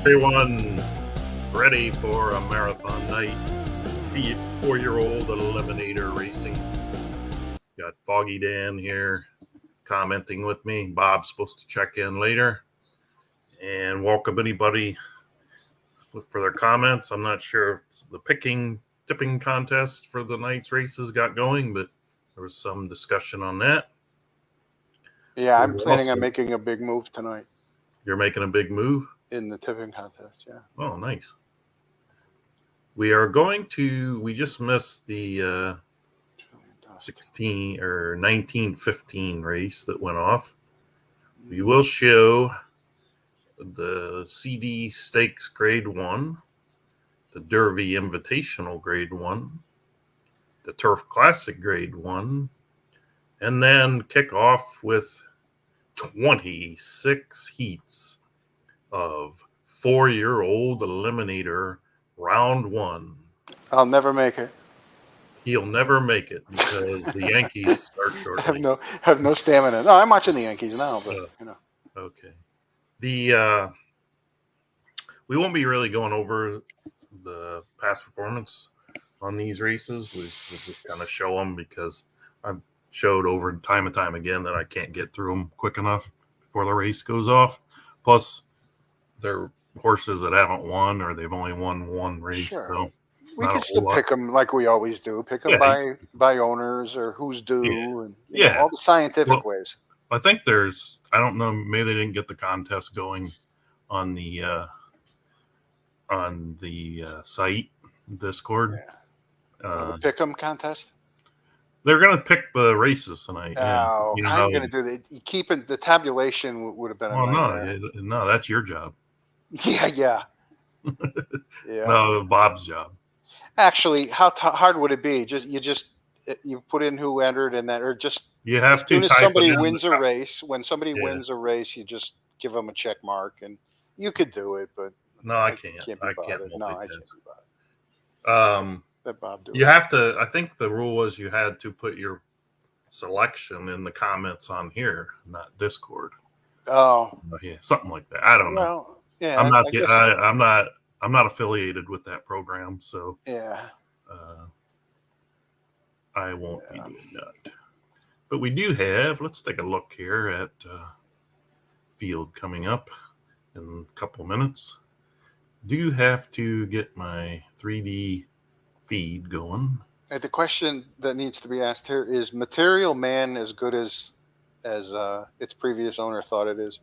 Everyone ready for a marathon night? 4-year-old Eliminator Racing. Got Foggy Dan here commenting with me. Bob's supposed to check in later. And welcome anybody for their comments. I'm not sure if the tipping contest for the night's races got going, but there was some discussion on that. Yeah, I'm planning on making a big move tonight. You're making a big move? In the tipping contest, yeah. Oh, nice. We just missed the 1915 race that went off. We will show the CD Stakes Grade 1, the Derby Invitational Grade 1, the Turf Classic Grade 1, and then kick off with 26 heats of 4-year-old Eliminator Round 1. I'll never make it. He'll never make it because the Yankees start shortly. have no stamina. No, I'm watching the Yankees now, but Okay. We won't be really going over the past performance on these races. We'll just kind of show them because I've showed over time and time again that I can't get through them quick enough before the race goes off. Plus, they're horses that haven't won or they've only won one race. Sure. So we can still pick them like we always do. Pick them by owners or who's due and all the scientific ways. I think I don't know, maybe they didn't get the contest going on the site, Discord. Yeah. Pick 'em contest? They're going to pick the races tonight. Oh, how are you going to do that? Keeping the tabulation would have been no, that's your job. Yeah. Yeah. No, Bob's job. Actually, how hard would it be? You put in who entered and that, or just you have to. As soon as somebody wins a race, when somebody wins a race, you just give them a check mark, and you could do it, but no, I can't. I can't. No, I can't do that. Let Bob do it. You have to. I think the rule was you had to put your selection in the comments on here, not Discord. Oh, yeah, something like that. I don't know. Well, yeah, I'm not affiliated with that program, so yeah. I won't be doing that. But we do have, let's take a look here at field coming up in a couple minutes. Do have to get my 3D feed going. The question that needs to be asked here is Material Man as good as its previous owner thought it is?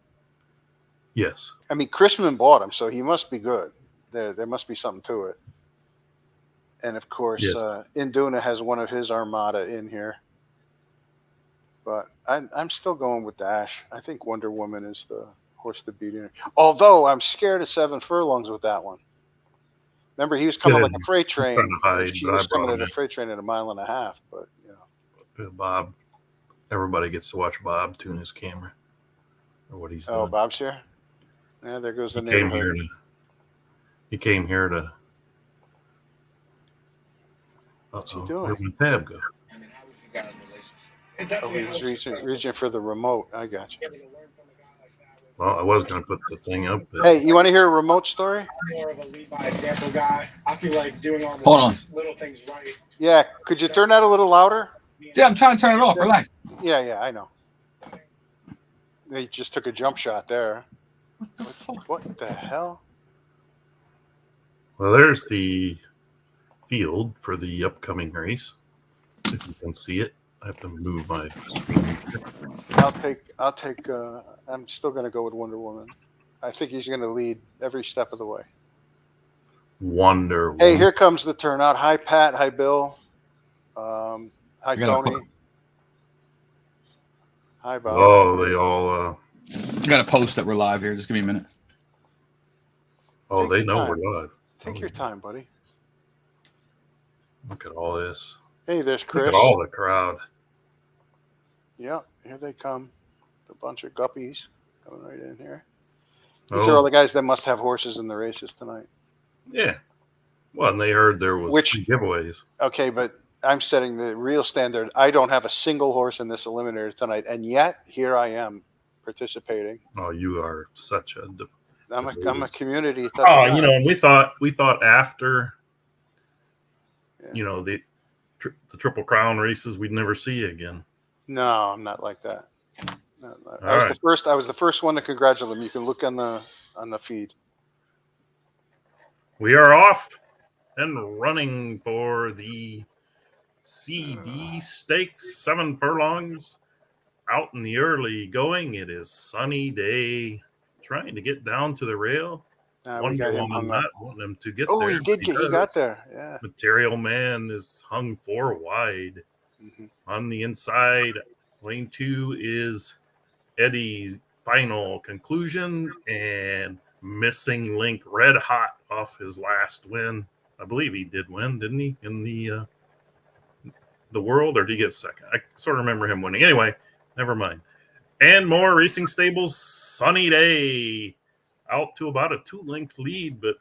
Yes. I mean, Chrisman bought him, so he must be good. There must be something to it. And of course, yes. Induna has one of his armada in here. But I'm still going with Dash. I think Wonder Woman is the horse to beat in. Although I'm scared of 7 Furlongs with that one. Remember, he was coming like a freight train. She was coming at a freight train at 1.5 miles, but Bob, everybody gets to watch Bob tune his camera or what he's doing. Oh, Bob's here. Yeah, there goes the neighborhood. He came here to. What's he doing? Where'd my tab go? I mean, how was you guys' relationship? He's reaching for the remote. I got you. Well, I was going to put the thing up. Hey, you want to hear a remote story? I'm more of a lead by example guy. I feel like doing all the little things right. Yeah, could you turn that a little louder? Yeah, I'm trying to turn it off. Relax. Yeah, I know. They just took a jump shot there. What the fuck? What the hell? Well, there's the field for the upcoming race. If you can see it, I have to move my screen. I'll take. I'm still going to go with Wonder Woman. I think he's going to lead every step of the way. Wonder Woman. Hey, here comes the turnout. Hi, Pat. Hi, Bill. Hi, Tony. Hi, Bob. Oh, they all. I got to post that we're live here. Just give me a minute. Oh, they know we're live. Take your time, buddy. Look at all this. Hey, there's Chris. Look at all the crowd. Yeah, here they come. A bunch of guppies coming right in here. These are all the guys that must have horses in the races tonight. Yeah. Well, and they heard there was giveaways. Okay, but I'm setting the real standard. I don't have a single horse in this eliminator tonight, and yet here I am participating. Oh, you are such a I'm a community. Oh, you know, and we thought after, Yeah. you know, the Triple Crown races we'd never see again. No, I'm not like that. I All right. I was the first one to congratulate him. You can look on the feed. We are off and running for the CB Stakes, 7 furlongs. Out in the early going, it is sunny day. Trying to get down to the rail. We got Wonder him Woman hung up. not wanting him to get Oh, there. he did. He got does. there. Yeah. Material Man is hung 4 wide. Mhm. On the inside, lane 2 is Eddie's final conclusion, and Missing Link red hot off his last win. I believe he did win, didn't he? In the world, or did he get second? I sort of remember him winning. Anyway, never mind. And more Racing Stables, sunny day. Out to about a 2-length lead, but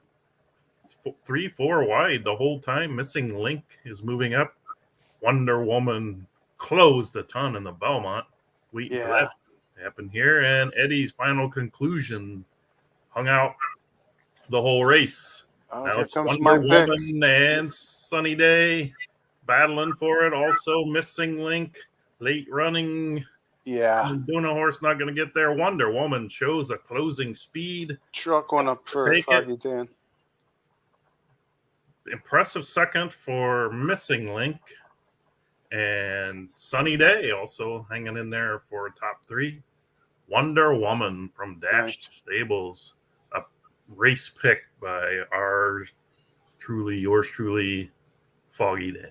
3-4 wide the whole time. Missing Link is moving up. Wonder Woman closed a ton in the Belmont. Waiting for that to happen here. And Eddie's final conclusion hung out the whole race. Oh, now here it's comes Wonder my pick. Woman and Sunny Day battling for it. Also Missing Link, late running. Yeah. Luna Horse not going to get there. Wonder Woman shows a closing speed. Truck one up for Foggy Dan. Impressive second for Missing Link. And Sunny Day also hanging in there for top 3. Wonder Woman from Dashed Stables. A race pick by yours truly, Foggy Dan.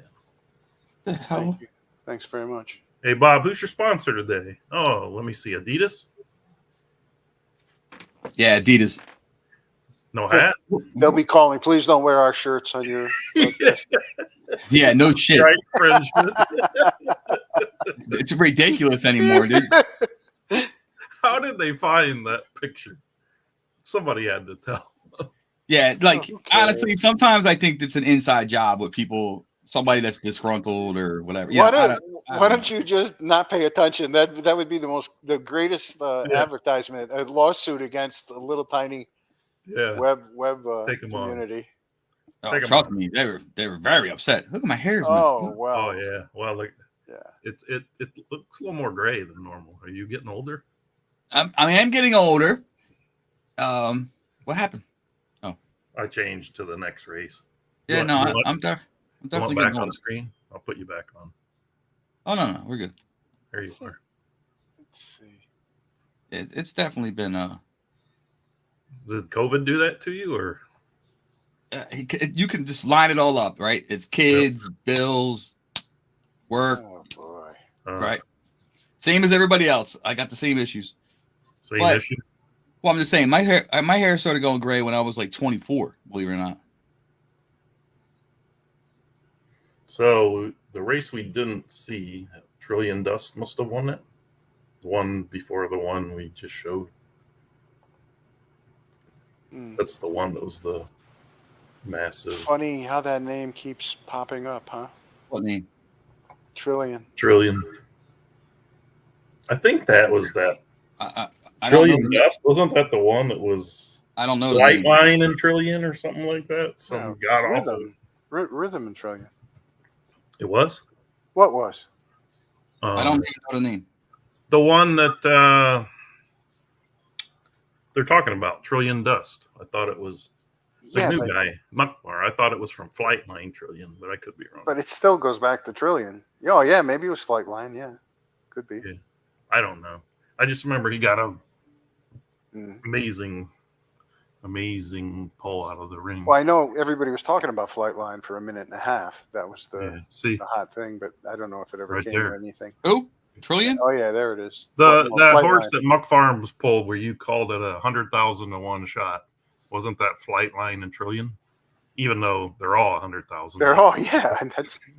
The hell? Thanks very much. Hey, Bob, who's your sponsor today? Oh, let me see. Adidas? Yeah, Adidas. No hat? They'll be calling. Please don't wear our shirts on your. Yeah, no shit. Right, infringement. It's ridiculous anymore, dude. How did they find that picture? Somebody had to tell. Yeah, like honestly, sometimes I think it's an inside job with people, somebody that's disgruntled or whatever. Yeah, why don't you just not pay attention? That would be the greatest advertisement. A lawsuit against a little tiny web community. Oh, trust me, they were very upset. Look at my hair's messed up. Wow. Oh yeah. Well, like it looks a little more gray than normal. Are you getting older? I'm getting older. What happened? Oh, I changed to the next race. Yeah, I'm definitely back on the screen. I'll put you back on. Oh no, we're good. There you are. Let's see. It's definitely been Did COVID do that to you, or you can just line it all up, right? It's kids, bills, work. Oh boy. Right. Same as everybody else. I got the same issues. Same issue. Well, I'm just saying my hair started going gray when I was like 24. Believe it or not. So the race we didn't see, Trillion Dust must have won it. The one before the one we just showed. That's the one that was the massive. Funny how that name keeps popping up, huh? What name? Trillion. I think that was that. I Trillion Dust, wasn't that the one that was? I don't know. Light Line and Trillion or something like that. Some god awful. Rhythm and Trillion. It was. What was? I don't even know the name. The one that they're talking about, Trillion Dust. I thought it was the new guy, Mukbar. I thought it was from Flightline Trillion, but I could be wrong. But it still goes back to Trillion. Oh yeah, maybe it was Flightline. Yeah, could be. Yeah. I don't know. I just remember he got a amazing pull out of the ring. Well, I know everybody was talking about Flightline for a minute and a half. That was the hot thing, but I don't know if it ever came to anything. Oh, Trillion? Oh yeah, there it is. That horse that Muck Farms pulled, where you called it 100,000 to one shot, wasn't that Flightline and Trillion? Even though they're all 100,000. They're all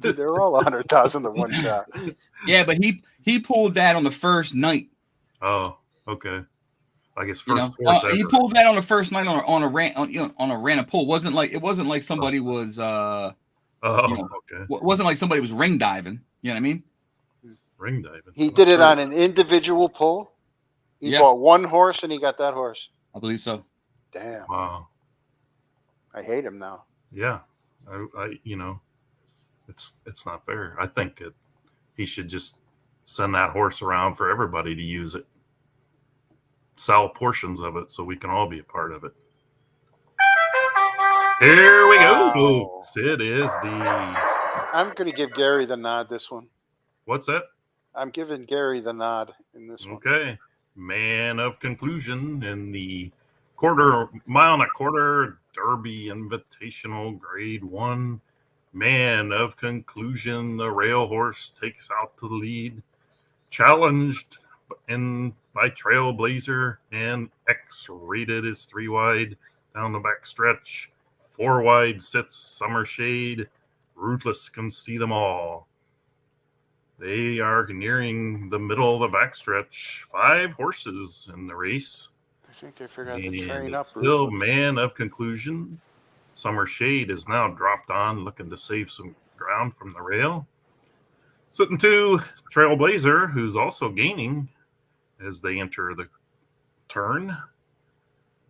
they're all 100,000 to one shot. Yeah, but he pulled that on the first night. Oh, okay. I guess first he pulled that on the first night on a random pull. It wasn't like somebody was okay. Wasn't like somebody was ring diving. You know what I mean? Ring diving. He did it on an individual pull. He bought one horse and he got that horse. I believe so. damn. Wow. I hate him now. Yeah. It's not fair. I think he should just send that horse around for everybody to use it. Sell portions of it so we can all be a part of it. Here we go, folks. It is I'm going to give Gary the nod this one. What's that? I'm giving Gary the nod in this one. Okay. Man of conclusion in the mile and a quarter Derby Invitational Grade 1. Man of conclusion. The rail horse takes out the lead. Challenged by Trailblazer, and X-Rated is 3 wide down the back stretch. 4 wide sits Summer Shade. Ruthless can see them all. They are nearing the middle of the backstretch. 5 horses in the race. I think they forgot to train And up. still Man of conclusion. Summer Shade is now dropped on, looking to save some ground from the rail. Sitting 2, Trailblazer, who's also gaining as they enter the turn.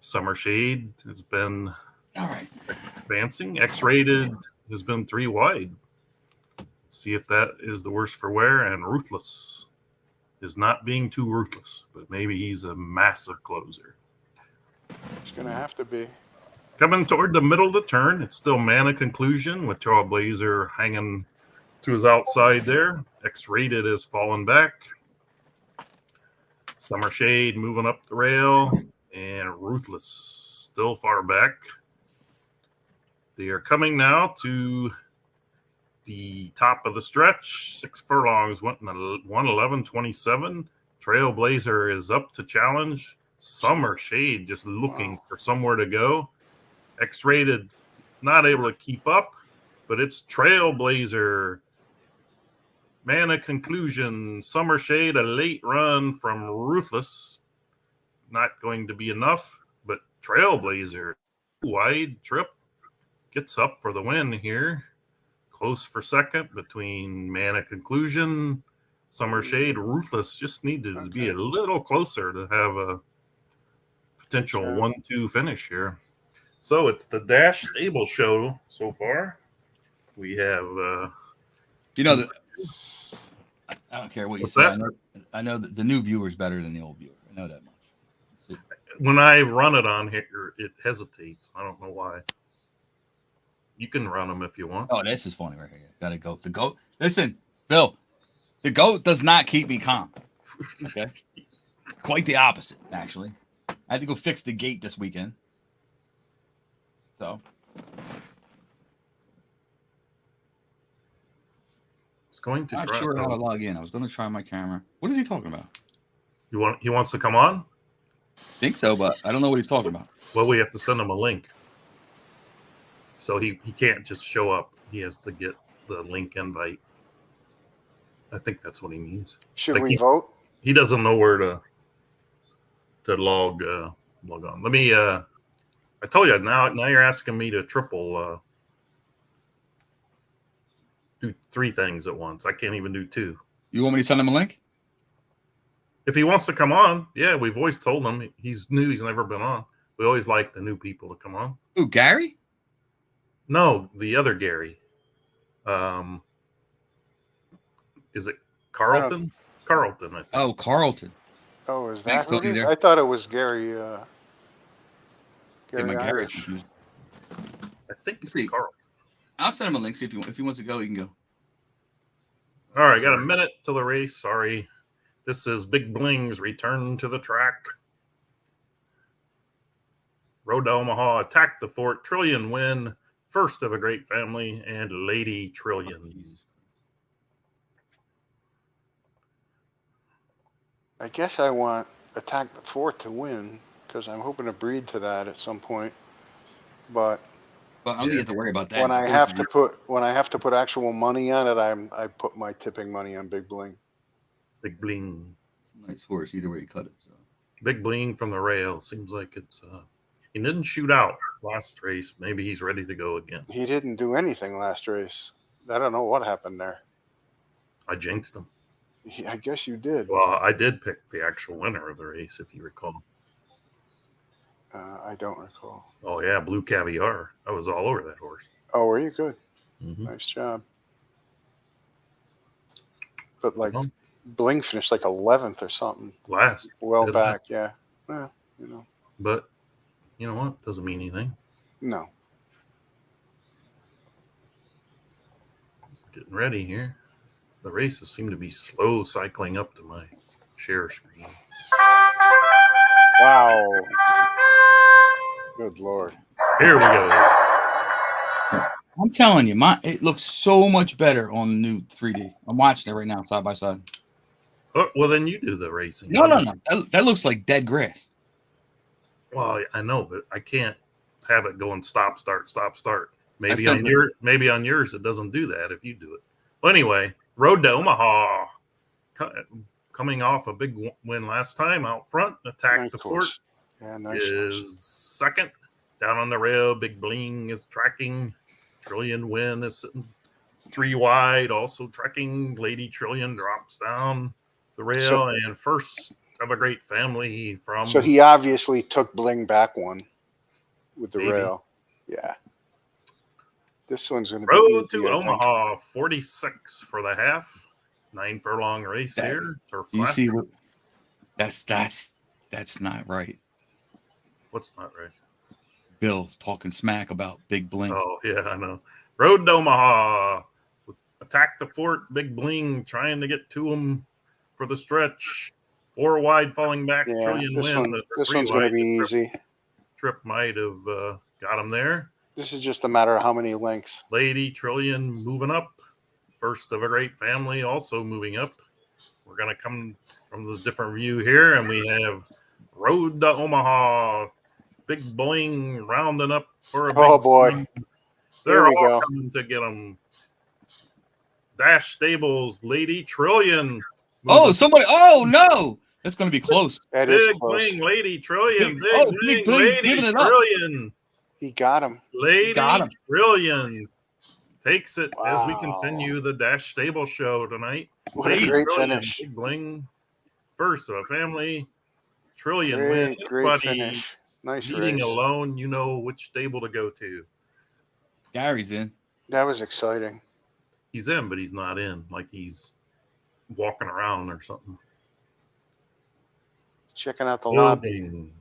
Summer Shade has been advancing. X-Rated has been 3 wide. See if that is the worst for wear. And Ruthless is not being too ruthless, but maybe he's a massive closer. It's going to have to be. Coming toward the middle of the turn, it's still Man of conclusion with Trailblazer hanging to his outside there. X-Rated has fallen back. Summer Shade moving up the rail. And Ruthless still far back. They are coming now to the top of the stretch. 6 furlongs went in 1:11.27. Trailblazer is up to challenge. Summer Shade just looking for somewhere to go. X-Rated not able to keep up, but it's Trailblazer. Man of conclusion. Summer Shade, a late run from Ruthless. Not going to be enough, but Trailblazer, wide trip, gets up for the win here. Close for second between Man of conclusion, Summer Shade, Ruthless. Just needed to be a little closer to have a potential 1-2 finish here. So it's the Dash Stable show so far. We have, I don't care what you What's say. that? I know that the new viewer is better than the old viewer. I know that much. When I run it on here, it hesitates. I don't know why. You can run them if you want. Oh, this is funny right here. Gotta go. The goat. Listen, Bill. The goat does not keep me calm. Okay. Quite the opposite, actually. I had to go fix the gate this weekend. So. It's going to. I'm not sure how to log in. I was going to try my camera. What is he talking about? He wants to come on? I think so, but I don't know what he's talking about. Well, we have to send him a link. So he can't just show up. He has to get the link invite. I think that's what he means. Should we vote? He doesn't know where to log on. Let me. I told you now you're asking me to triple do 3 things at once. I can't even do 2. You want me to send him a link? If he wants to come on, yeah, we've always told him he's new. He's never been on. We always like the new people to come on. Who, Gary? No, the other Gary. Is it Carlton? Carlton, I think. Oh, Carlton. Oh, is that who it is? I thought it was Gary. Gary Irish. I think it's Carlton. I'll send him a link. See if he wants to go, he can go. All right, got a minute till the race. Sorry. This is Big Bling's return to the track. Road to Omaha, Attack the Fort, Trillion win, First of a Great Family, and Lady Trillion. I guess I want Attack the Fort to win because I'm hoping to breed to that at some point. But I don't think you have to worry about that. When I have to put actual money on it, I put my tipping money on Big Bling. Big Bling. Nice horse, either way you cut it. So. Big Bling from the rail. Seems like it's he didn't shoot out last race. Maybe he's ready to go again. He didn't do anything last race. I don't know what happened there. I jinxed him. I guess you did. Well, I did pick the actual winner of the race, if you recall. I don't recall. Oh yeah, Blue Caviar. I was all over that horse. Oh, were you good? Mm-hmm. Nice job. But like Well, Bling finished like 11th or something. last. Well Did back, yeah. Well, you know, But you know what? Doesn't mean anything. no. Getting ready here. The races seem to be slow cycling up to my share screen. Wow. Good Lord. Here we go. I'm telling you, it looks so much better on the new 3D. I'm watching it right now, side by side. Oh, well, then you do the racing. No. That looks like dead grass. Well, I know, but I can't have it going stop, start, stop, start. Maybe sent on yours it doesn't do that if you do it. Well, anyway, Road to Omaha, coming off a big win last time out front, attacked the fort. Yeah, nice. Is second. Down on the rail, Big Bling is tracking. Trillion Win is sitting 3 wide, also tracking. Lady Trillion drops down the rail, and first of a great family from. So he obviously took Bling back one with the Maybe. rail. Yeah. This one's going to be Road easy, to I think. Omaha, 46 for the half. 9 furlong race here. You see what? That's not right. What's not right? Bill talking smack about Big Bling. Oh, yeah, I know. Road to Omaha. Attack the fort. Big Bling trying to get to him for the stretch. 4 wide falling back. Yeah, Trillion Win. this one's going to be easy. Trip might have got him there. This is just a matter of how many lengths. Lady Trillion moving up. First of a great family also moving up. We're going to come from the different view here, and we have Road to Omaha. Big Bling rounding up for a big boy. Bling. They're all coming to get them. Dash Stables, Lady Trillion. Oh, somebody. Oh, no. That's going to be close. That Big is close. Bling, Lady Trillion. Big Bling, Lady giving it up. Trillion. He got him. Lady Got him. Trillion takes it as we Wow. continue the Dash Stable show tonight. What Lady a great Trillion, finish. Big Bling, first of a family. Trillion win. Great finish. Nice Meeting race. alone, you know which stable to go to. Gary's in. That was exciting. He's in, but he's not in. Like he's walking around or something. Checking out the lobby. Building.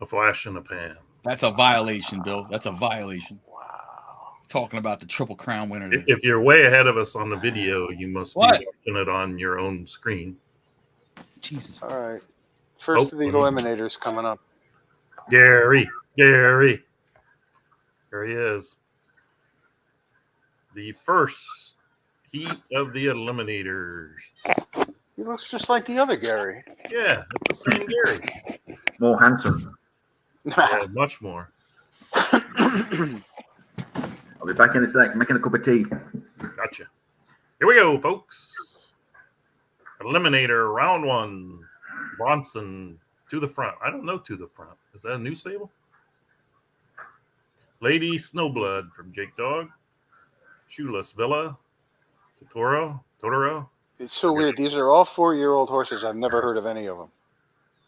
A flash in the pan. That's a violation, Bill. That's a violation. Wow. Talking about the Triple Crown winner. There. If you're way ahead of us on the video, you must be What? watching it on your own screen. Jesus. All right. First of the Eliminators coming up. Gary. There he is. The first heat of the Eliminators. He looks just like the other Gary. Yeah, it's the same Gary. More handsome. Yeah, much more. I'll be back in a sec, making a cup of tea. Gotcha. Here we go, folks. Eliminator round 1. Bronson to the front. I don't know to the front. Is that a new stable? Lady Snowblood from Jake Dog. Shoeless Villa. Totoro. It's so weird. These are all 4-year-old horses. I've never heard of any of them.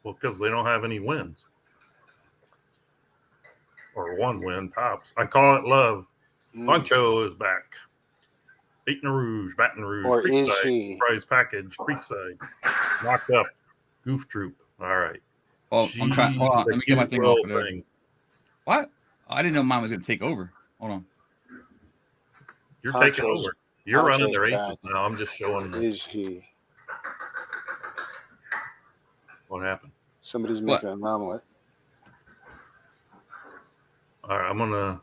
Well, because they don't have any wins. Or 1 win tops. I call it love. Poncho is back. Baton Rouge. Or Creekside, is he? Prize package. Creekside. Knocked up. Goof Troop. All right. Oh, I'm trying. Hold on. Let me get my thing off of there. What? I didn't know mine was going to take over. Hold on. You're Poncho's- taking over. You're running the Poncho's races back. now. I'm just showing them Is he? what happened. Somebody's What? making an omelet. All right, I'm gonna.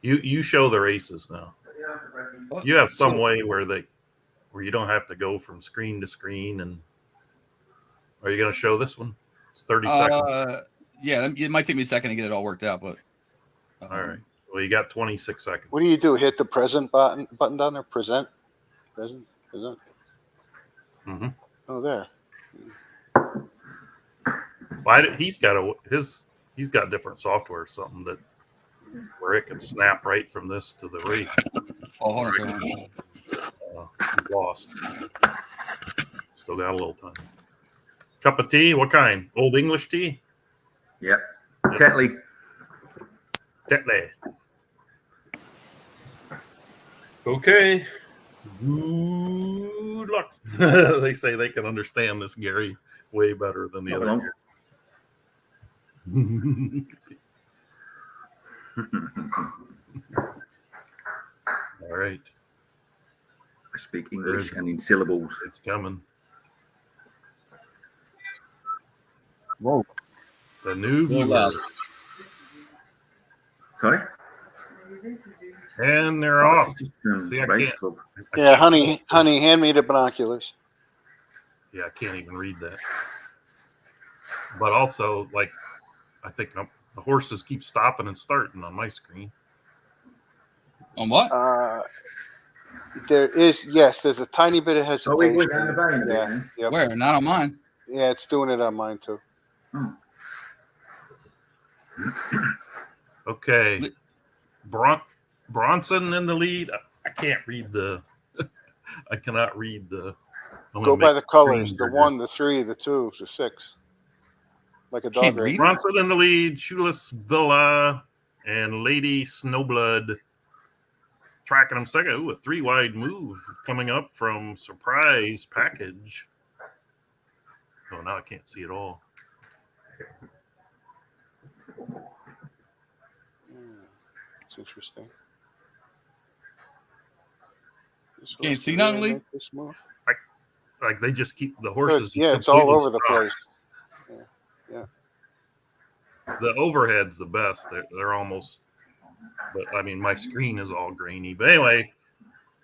You show the races now. What? You have some way where you don't have to go from screen to screen. And are you gonna show this one? It's 30 seconds. Yeah, it might take me a second to get it all worked out, but All right. Well, you got 26 seconds. What do? Hit the present button down there? Present. Mm-hmm. Oh, there. He's got different software or something where it can snap right from this to the race. oh, hold on a second. He's lost. Still got a little time. Cup of tea? What kind? Old English tea? Yep. Tetley. Tetley. Okay. Good luck. They say they can understand this Gary way better than the Not other long. Gary. All right. I speak English and in syllables. It's coming. Whoa. The new Real viewer. loud. Sorry? And they're Oh, off. this is just See, I race can't. club. I Yeah, can't- honey, hand me the binoculars. Yeah, I can't even read that. But also, like, I think the horses keep stopping and starting on my screen. On what? There's a tiny bit of So we hesitation. went down the vein a bit Yeah, then. yep. Where? Not on mine. Yeah, it's doing it on mine too. Okay. Bronson in the lead. I can't read the. I cannot read the. I'm Go gonna by make the colors: screen the bigger. 1, the 3, the 2, the 6. Like a dog Can't race. read. Bronson in the lead. Shoeless Villa and Lady Snowblood tracking them second. Ooh, a 3-wide move coming up from Surprise Package. Oh, now I can't see it all. It's interesting. This Can't horse see can nothing, really Lee? make this move. Like they just keep the horses. Yeah, it's all completely over the stop. place. The overhead's the best. They're almost, but I mean, my screen is all grainy. But anyway,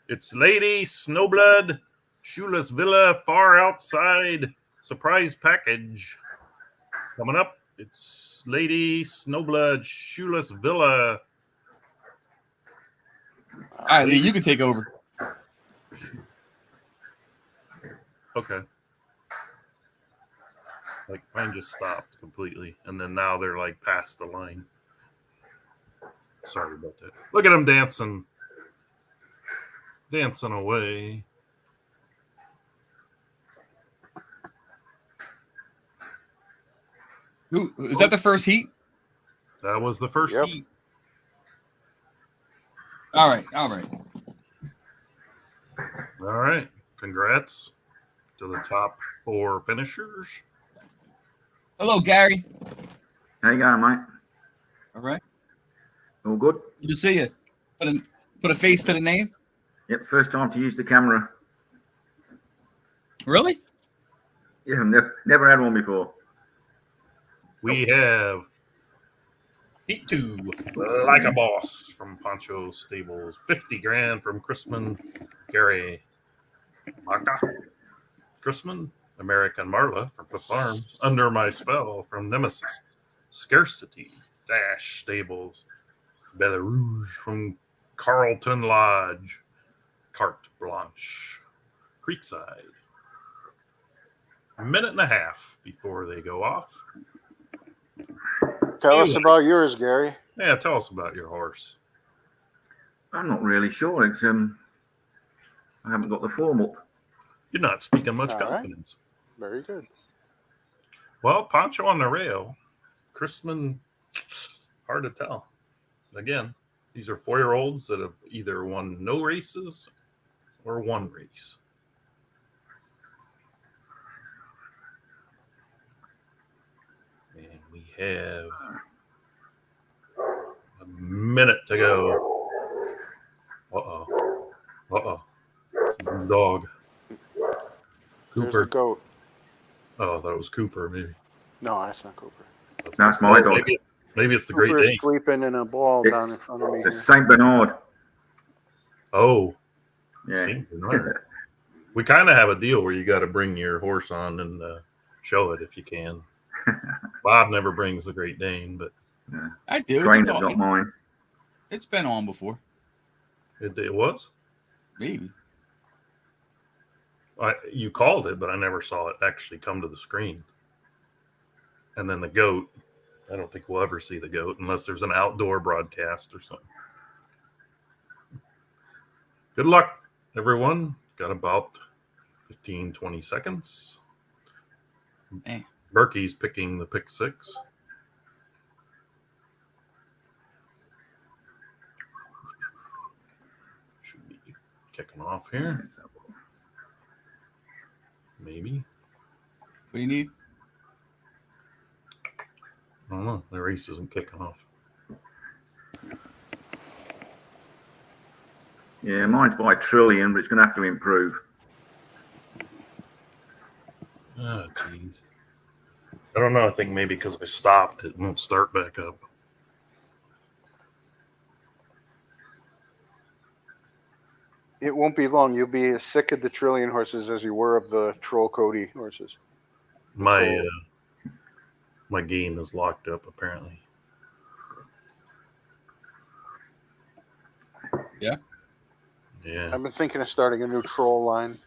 it's Lady Snowblood, Shoeless Villa, far outside, Surprise Package. Coming up, it's Lady Snowblood, Shoeless Villa. All right, Lee, you can take over. Okay. Like mine just stopped completely, and then now they're like past the line. Sorry about that. Look at them dancing away. Is that the first heat? That was the first Yep. heat. All right, all right. All right. Congrats to the top 4 finishers. Hello, Gary. How you going, mate? All right. All good? Good to see you. Put a face to the name. Yep, first time to use the camera. Really? Yeah, never had one before. We have Heat 2, Like a Boss from Poncho Stables. 50 grand from Chrisman Gary Maka. Chrisman, American Marla from Flip Farms. Under My Spell from Nemesis. Scarcity, Dash Stables. Belle Rouge from Carlton Lodge. Carte Blanche, Creekside. A minute and a half before they go off. Tell us about yours, Gary. Yeah, tell us about your horse. I'm not really sure. It's I haven't got the form up. You're not speaking much All right. confidence. Very good. Well, Poncho on the rail. Chrisman, hard to tell. Again, these are 4-year-olds that have either won no races or 1 race. And we have a minute to go. Uh-oh. Dog. There's the Cooper. goat. Oh, that was Cooper, maybe. No, that's not Cooper. That's my dog. Maybe it's the Great Cooper's Dane. sleeping in a ball down in It's, front of me. it's a here. Saint Bernard. Oh, Yeah. Saint Bernard. We kind of have a deal where you got to bring your horse on and show it if you can. Bob never brings the Great Dane, but I do. Trainer's got mine. It's been on before. it was. Maybe. You called it, but I never saw it actually come to the screen. And then the goat, I don't think we'll ever see the goat unless there's an outdoor broadcast or something. Good luck, everyone. Got about 15, 20 seconds. Man. Berkey's picking the pick 6. kicking off here. Maybe. What do you need? I don't know. The race isn't kicking off. Yeah, mine's by a trillion, but it's going to have to improve. Oh, jeez. I don't know. I think maybe because I stopped, it won't start back up. It won't be long. You'll be as sick of the trillion horses as you were of the Troll Cody horses. My my game is locked up apparently. Yeah. Yeah. I've been thinking of starting a new troll line.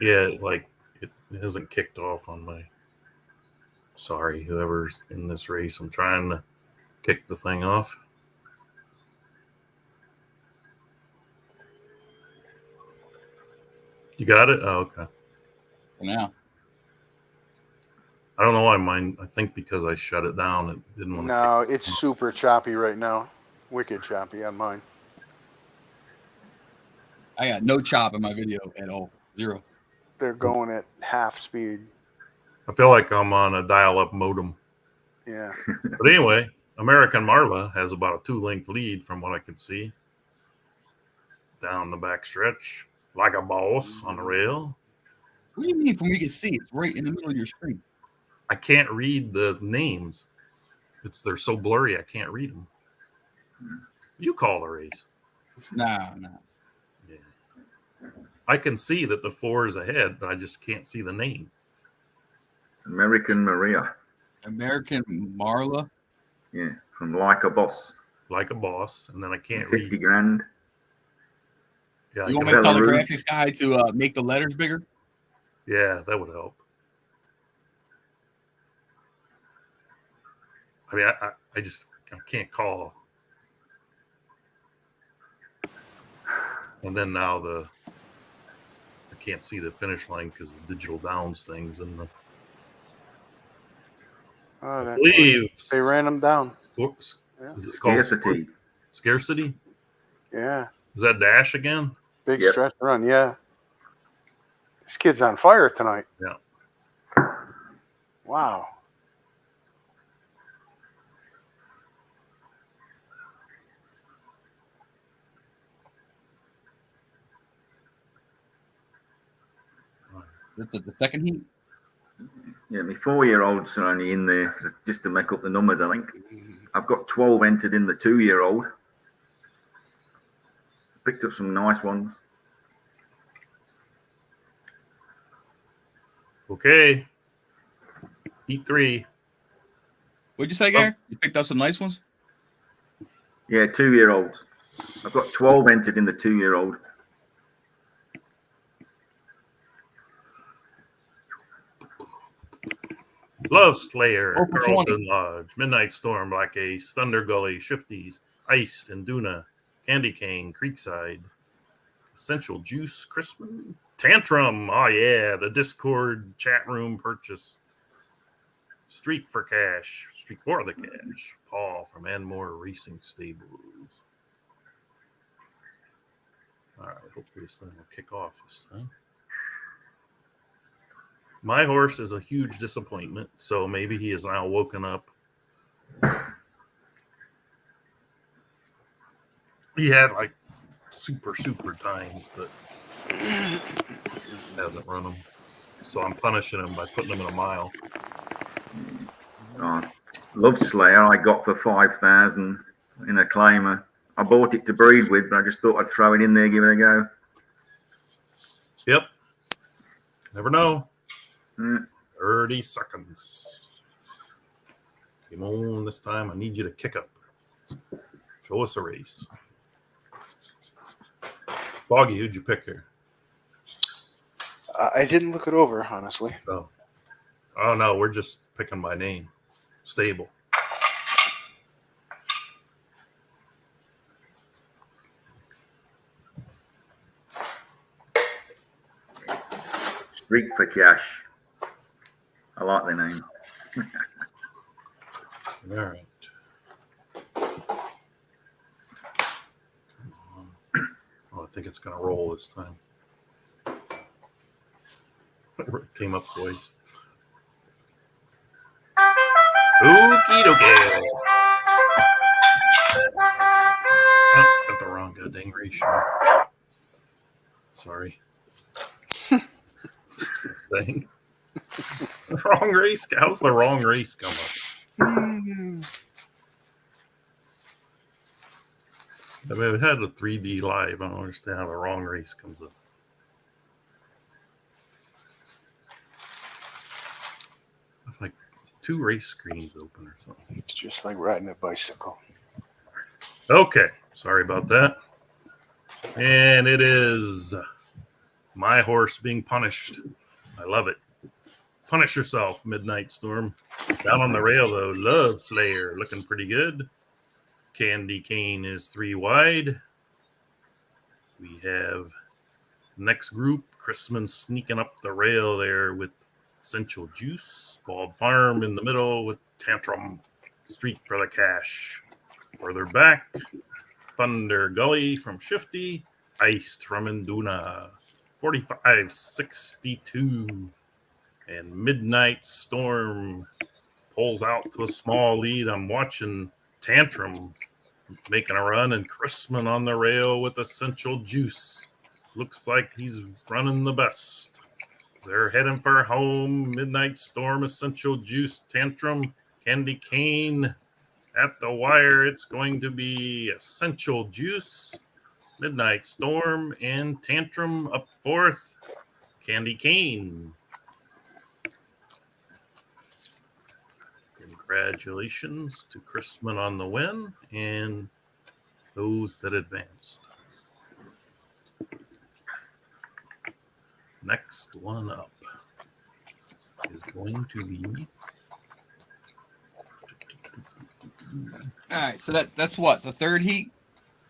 Yeah, like it hasn't kicked off on my. Sorry, whoever's in this race. I'm trying to kick the thing off. You got it? Oh, okay. For now. I don't know why mine. I think because I shut it down, it didn't want to. No, it's super choppy right now. Wicked choppy on mine. I got no chop in my video at all. 0. They're going at half speed. I feel like I'm on a dial-up modem. Yeah. But anyway, American Marla has about a 2-length lead from what I could see. Down the back stretch, like a boss on the rail. What do you mean from where you can see? It's right in the middle of your screen. I can't read the names. They're so blurry, I can't read them. You call the race. Nah. Yeah. I can see that the 4 is ahead, but I just can't see the name. American Maria. American Marla. Yeah, from Like a Boss. Like a boss, and then I can't 50 read. grand. Yeah, You want can- me to tell the Belarus. graphics guy to make the letters bigger? yeah, that would help. I mean, I just can't call. And then now I can't see the finish line because the digital downs things and the. Oh, I believe they ran them down. Yeah. Is it called Scarcity. Scarcity? Yeah. Is that Dash again? Big Yep. stretch run. Yeah. This kid's on fire tonight. Yeah. Wow. Is it the second heat? Yeah, my 4-year-olds are only in there just to make up the numbers, I think. I've got 12 entered in the 2-year-old. Picked up some nice ones. Okay. Heat 3. What'd you say, Gary? You picked up some nice ones? Yeah, 2-year-olds. I've got 12 entered in the 2-year-old. Love Slayer, Oh, for Carlton Lodge, Midnight Storm, Black Ace, Thunder Gully, Shifties, Iced and Duna, Candy Cane, Creekside, Essential Juice, Christmas, Tantrum. Oh, yeah. The Discord chat room purchase. Streak for cash. Streak for the cash. Paul from Anmore Racing Stables. All right. Hopefully this thing will kick off this time. My horse is a huge disappointment, so maybe he is now woken up. He had like super times, but hasn't run them. So I'm punishing him by putting him in a mile. Love Slayer I got for 5,000 in a claimer. I bought it to breed with, but I just thought I'd throw it in there, give it a go. Yep. Never know. 30 30 seconds. Come on, this time I need you to kick up. Show us a race. Foggy, who'd you pick here? I didn't look it over, honestly. Oh no, we're just picking by name. Stable. Streak for cash. I like the name. All right. think it's going to roll this time. It came up twice. Okie dokie. Oh, got the wrong goddamn ratio. Sorry. Thing. Wrong race. How's the wrong race come up? I mean, I've had a 3D live. I don't understand how the wrong race comes up. Like 2 race screens open or something. It's just like riding a bicycle. Okay, sorry about that. And it is my horse being punished. I love it. Punish yourself, Midnight Storm. Down on the rail, though, Love Slayer looking pretty good. Candy Cane is 3 wide. We have next group, Chrisman sneaking up the rail there with Essential Juice. Bald Farm in the middle with Tantrum. Street for the Cash. Further back, Thunder Gully from Shifty. Iced from Induna. 45.62. And Midnight Storm pulls out to a small lead. I'm watching Tantrum making a run, and Chrisman on the rail with Essential Juice. Looks like he's running the best. They're heading for home. Midnight Storm, Essential Juice, Tantrum, Candy Cane. At the wire, it's going to be Essential Juice, Midnight Storm, and Tantrum up fourth. Candy Cane. Congratulations to Chrisman on the win and those that advanced. Next one up is going to be. All right, so that's what, the third heat?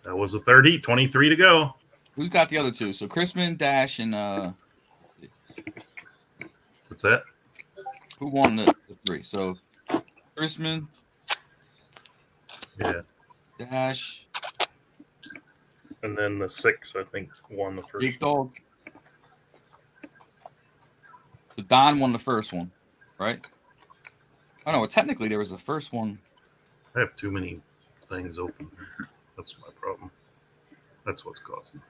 That was the third heat, 23 to go. Who's got the other two? So Chrisman, Dash, and What's that? who won the 3? So Chrisman, Yeah. Dash, And then the 6, I think, won the first Big Dog. So Don won the first one, right? Oh no, well, technically there was the first one. I have too many things open. That's my problem. That's what's causing it.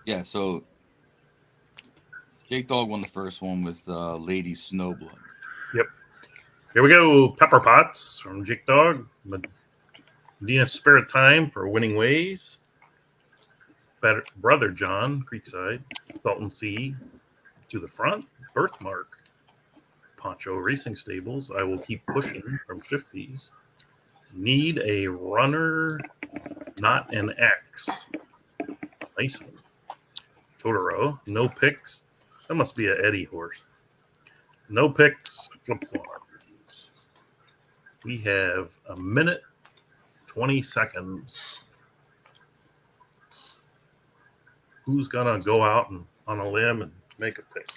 Yeah, so Jake Dog won the first one with Lady Snowblood. Yep. Here we go. Pepper Pots from Jake Dog. Medina Spirit Time for Winning Ways. Brother John, Creekside. Salton Sea to the front. Birthmark. Poncho Racing Stables. I Will Keep Pushing from Shifties. Need a Runner, Not an X. Nice one. Totoro. No Picks. That must be an Eddie horse. No Picks. Flip Farms. We have a minute, 20 seconds. Who's going to go out and on a limb and make a pick?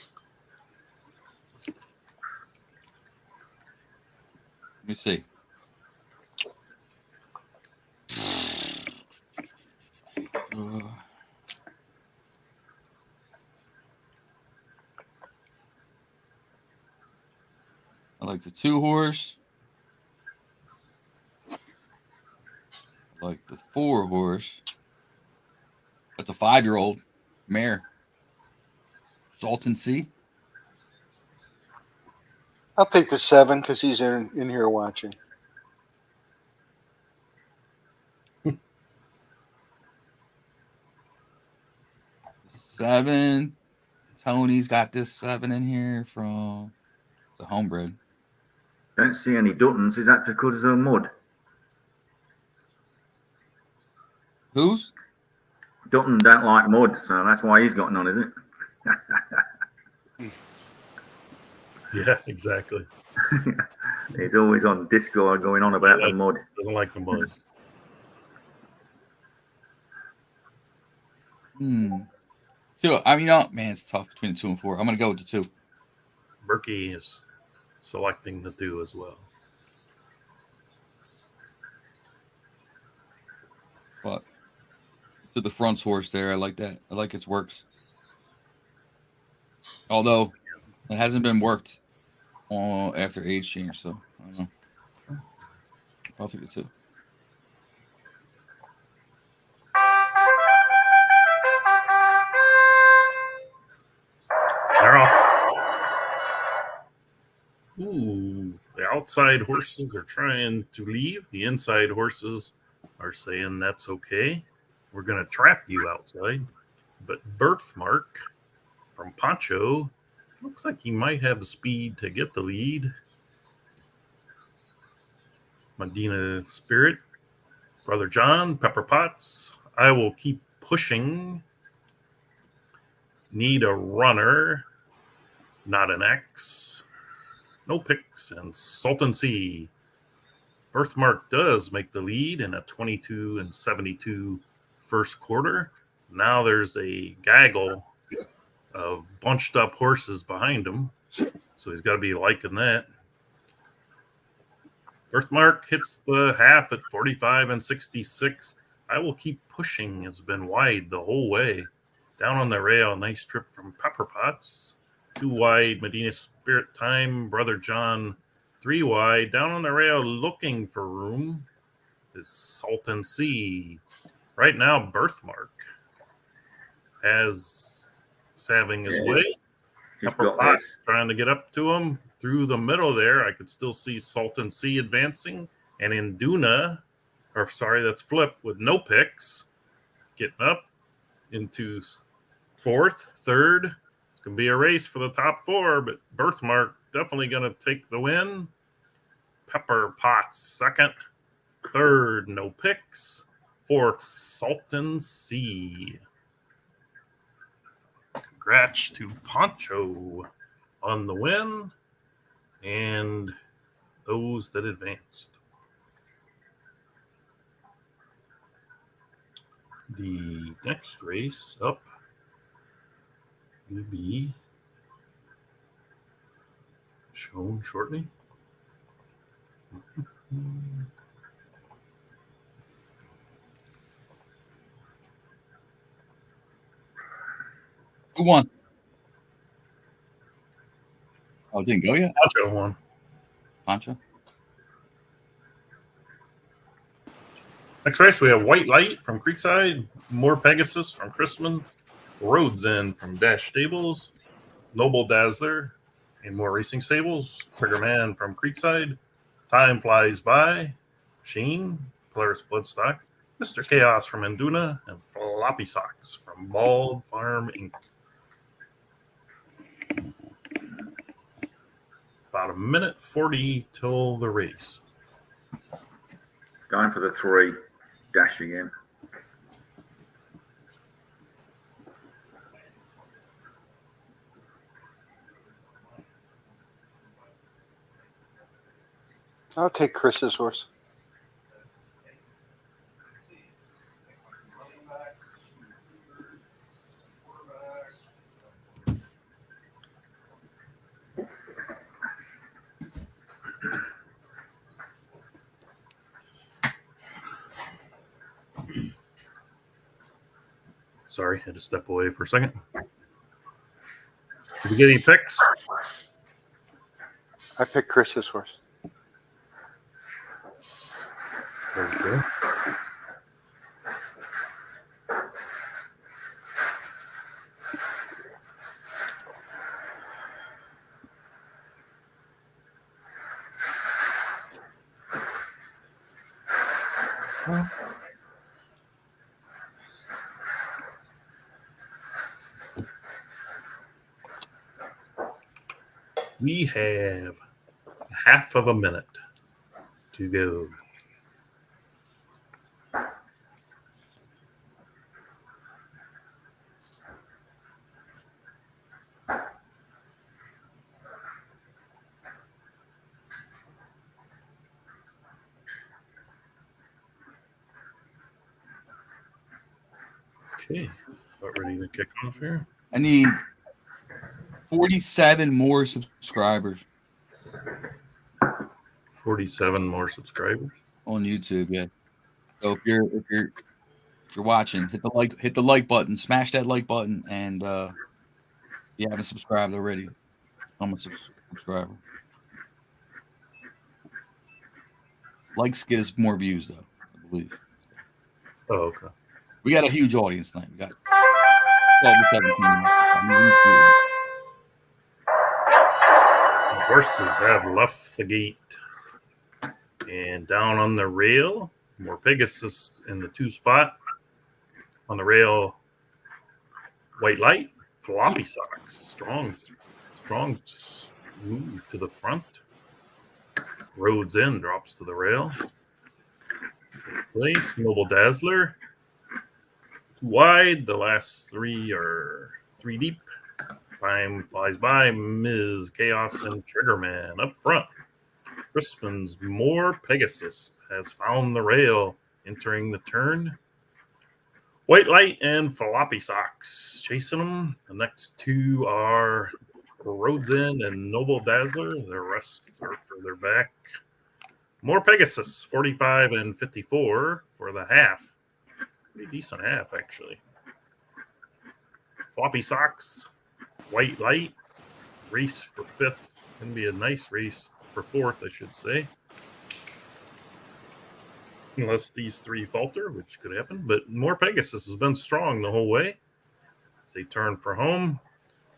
Let me see. I like the 2 horse. I like the 4 horse. That's a 5-year-old mare. Salton Sea. I'll take the 7 because he's in here watching. Seven. Tony's got this 7 in here from the homebred. Don't see any Duttons. Is that because of mud? Who's? Dutton don't like mud, so that's why he's got none, is it? Yeah, exactly. He's always on Discord going on about the mud. Doesn't like the mud. So, man, it's tough between the 2 and 4. I'm going to go with the 2. Berkey is selecting the 2 as well. But to the front's horse there, I like that. I like its works. Although it hasn't been worked after age change, so I don't know. I'll take it too. They're off. Ooh, the outside horses are trying to leave. The inside horses are saying that's okay. We're going to trap you outside. But Birthmark from Poncho looks like he might have the speed to get the lead. Medina Spirit, Brother John, Pepper Potts. I will keep pushing. Need a runner, not an X. No picks, and Sultan C. Birthmark does make the lead in a 22-72 first quarter. Now there's a gaggle of bunched up horses behind him, so he's got to be liking that. Birthmark hits the half at 45-66. I will keep pushing has been wide the whole way. Down on the rail, nice trip from Pepper Potts. 2 wide, Medina Spirit Time, Brother John 3 wide. Down on the rail, looking for room is Sultan C. Right now, Birthmark is having his way. Pepper Potts trying to get up to him through the middle there. I could still see Sultan C advancing. And Induna, or sorry, that's Flip with no picks, getting up into fourth, third. It's going to be a race for the top 4, but Birthmark definitely going to take the win. Pepper Potts second, third, no picks, fourth, Sultan C. Congrats to Poncho on the win and those that advanced. The next race up will be shown shortly. Who won? Oh, it didn't go yet? Poncho won. Poncho? Next race, we have White Light from Creekside, More Pegasus from Chrisman, Rhodes End from Dash Stables, Noble Dazzler, and More Racing Stables, Triggerman from Creekside, Time Flies By, Sheen, Polaris Bloodstock, Mr. Chaos from Induna, and Floppy Socks from Bald Farm Inc. About 1:40 till the race. Going for the 3, dash again. I'll take Chris's horse. Sorry, had to step away for a second. Did you get any picks? I picked Chris's horse. Okay. We have half of a minute to go. Okay, about ready to kick off here. I need 47 more subscribers 47 more subscribers. on YouTube. Yeah. So if you're you're watching, hit the like button, smash that like button, and if you haven't subscribed already, I'm a subscriber. Likes get us more views, though, I believe. Oh, okay. We got a huge audience tonight. We got 12 to 17. The horses have left the gate. And down on the rail, more Pegasus in the 2 spot. On the rail, White Light, Floppy Socks. Strong move to the front. Rhodes in, drops to the rail. Place, Noble Dazzler. 2 wide. The last 3 are 3 deep. Time flies by. Ms. Chaos and Triggerman up front. Crispin's More Pegasus has found the rail, entering the turn. White Light and Floppy Socks chasing them. The next 2 are Rhodes in and Noble Dazzler. The rest are further back. More Pegasus, 45 and 54 for the half. Pretty decent half, actually. Floppy Socks, White Light, race for 5th. Going to be a nice race for 4th, I should say. Unless these 3 falter, which could happen. But More Pegasus has been strong the whole way. As they turn for home.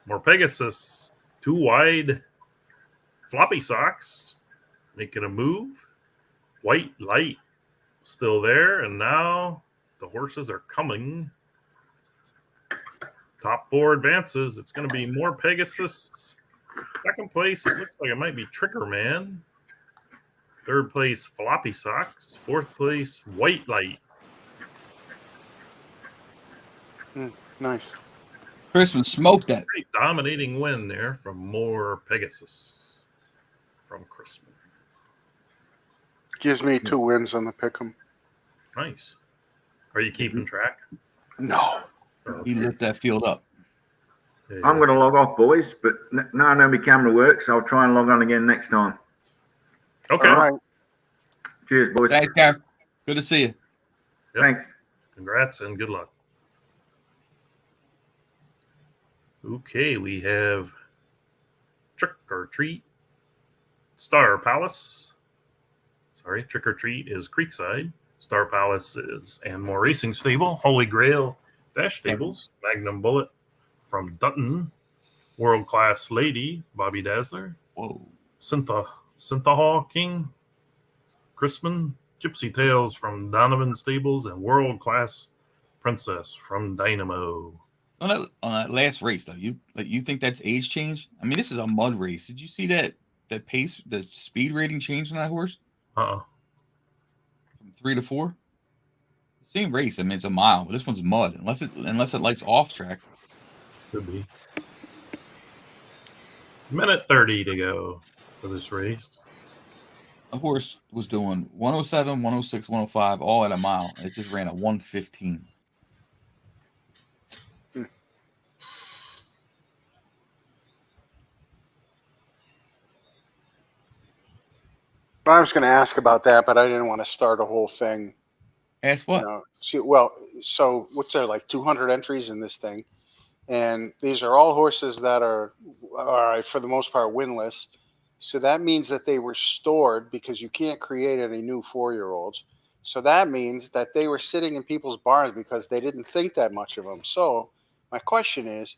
More Pegasus, 2 wide. Floppy Socks making a move. White Light still there. And now the horses are coming. Top 4 advances. It's going to be More Pegasus. 2nd place, it looks like it might be Triggerman. 3rd place, Floppy Socks. 4th place, White Light. Nice. Crispin smoked that. Pretty dominating win there from More Pegasus from Crispin. Gives me 2 wins on the pick'em. Nice. Are you keeping track? No. He lit that field up. Yeah. I'm going to log off, boys, but now I know my camera works. I'll try and log on again next time. Okay. All right. Cheers, boys. Thanks, Gary. Good to see you. Yep. Thanks. Congrats and good luck. Okay, we have Trick or Treat, Star Palace. Sorry, Trick or Treat is Creekside. Star Palace is and More Racing Stable. Holy Grail Dash Stables. Magnum Bullet from Dutton. World Class Lady, Bobby Dazzler. Whoa. Synthahawk King, Crispin. Gypsy Tales from Donovan Stables, and World Class Princess from Dynamo. On that last race, though, you think that's age change? I mean, this is a mud race. Did you see that pace, the speed rating change on that horse? Uh-uh. From 3 to 4? Same race. I mean, it's a mile, but this one's mud. Unless it likes off track. Could be. Minute 30 to go for this race. The horse was doing 107, 106, 105, all at a mile. It just ran a 115. I was going to ask about that, but I didn't want to start a whole thing. Ask what? So what's there, like 200 entries in this thing? And these are all horses that are for the most part, winless. So that means that they were stored because you can't create any new 4-year-olds. So that means that they were sitting in people's barns because they didn't think that much of them. So my question is,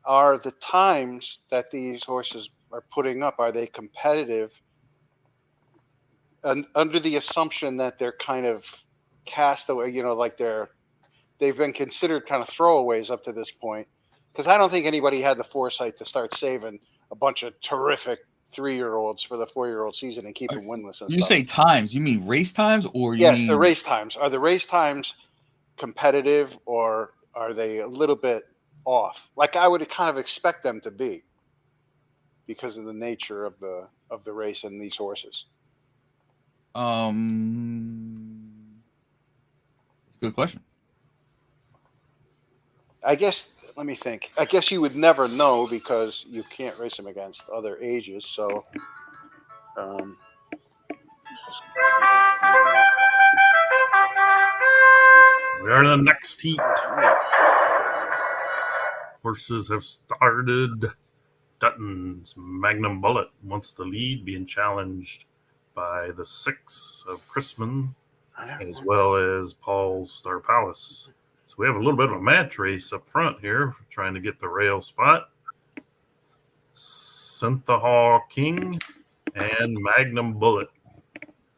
are the times that these horses are putting up, are they competitive? And under the assumption that they're kind of cast away, like they've been considered kind of throwaways up to this point. Because I don't think anybody had the foresight to start saving a bunch of terrific 3-year-olds for the 4-year-old season and keep them winless and you stuff. say times, you mean race times, or Yes, mean... the race times. Are the race times competitive, or are they a little bit off? Like I would kind of expect them to be, because of the nature of the race and these horses. Good question. I guess, let me think. I guess you would never know because you can't race them against other ages. So, We are in the next heat. Horses have started. Dutton's Magnum Bullet wants the lead, being challenged by the 6 of Chrisman, as well as Paul's Star Palace. So we have a little bit of a match race up front here, trying to get the rail spot. Synthahol King and Magnum Bullet.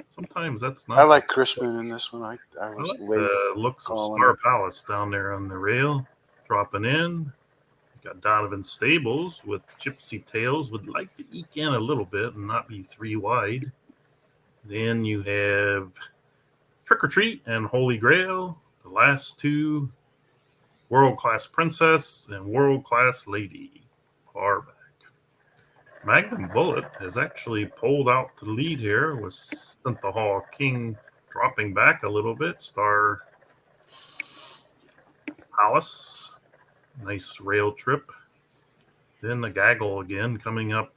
Sometimes that's not. I like Crispin in this one. I was like late. the looks of calling Star it. Palace down there on the rail, dropping in. Got Donovan Stables with Gypsy Tales, would like to eke in a little bit and not be 3 wide. Then you have Trick or Treat and Holy Grail, the last 2, World Class Princess and World Class Lady, far back. Magnum Bullet has actually pulled out the lead here with Synthahol King dropping back a little bit. Star Palace, nice rail trip. Then the gaggle again coming up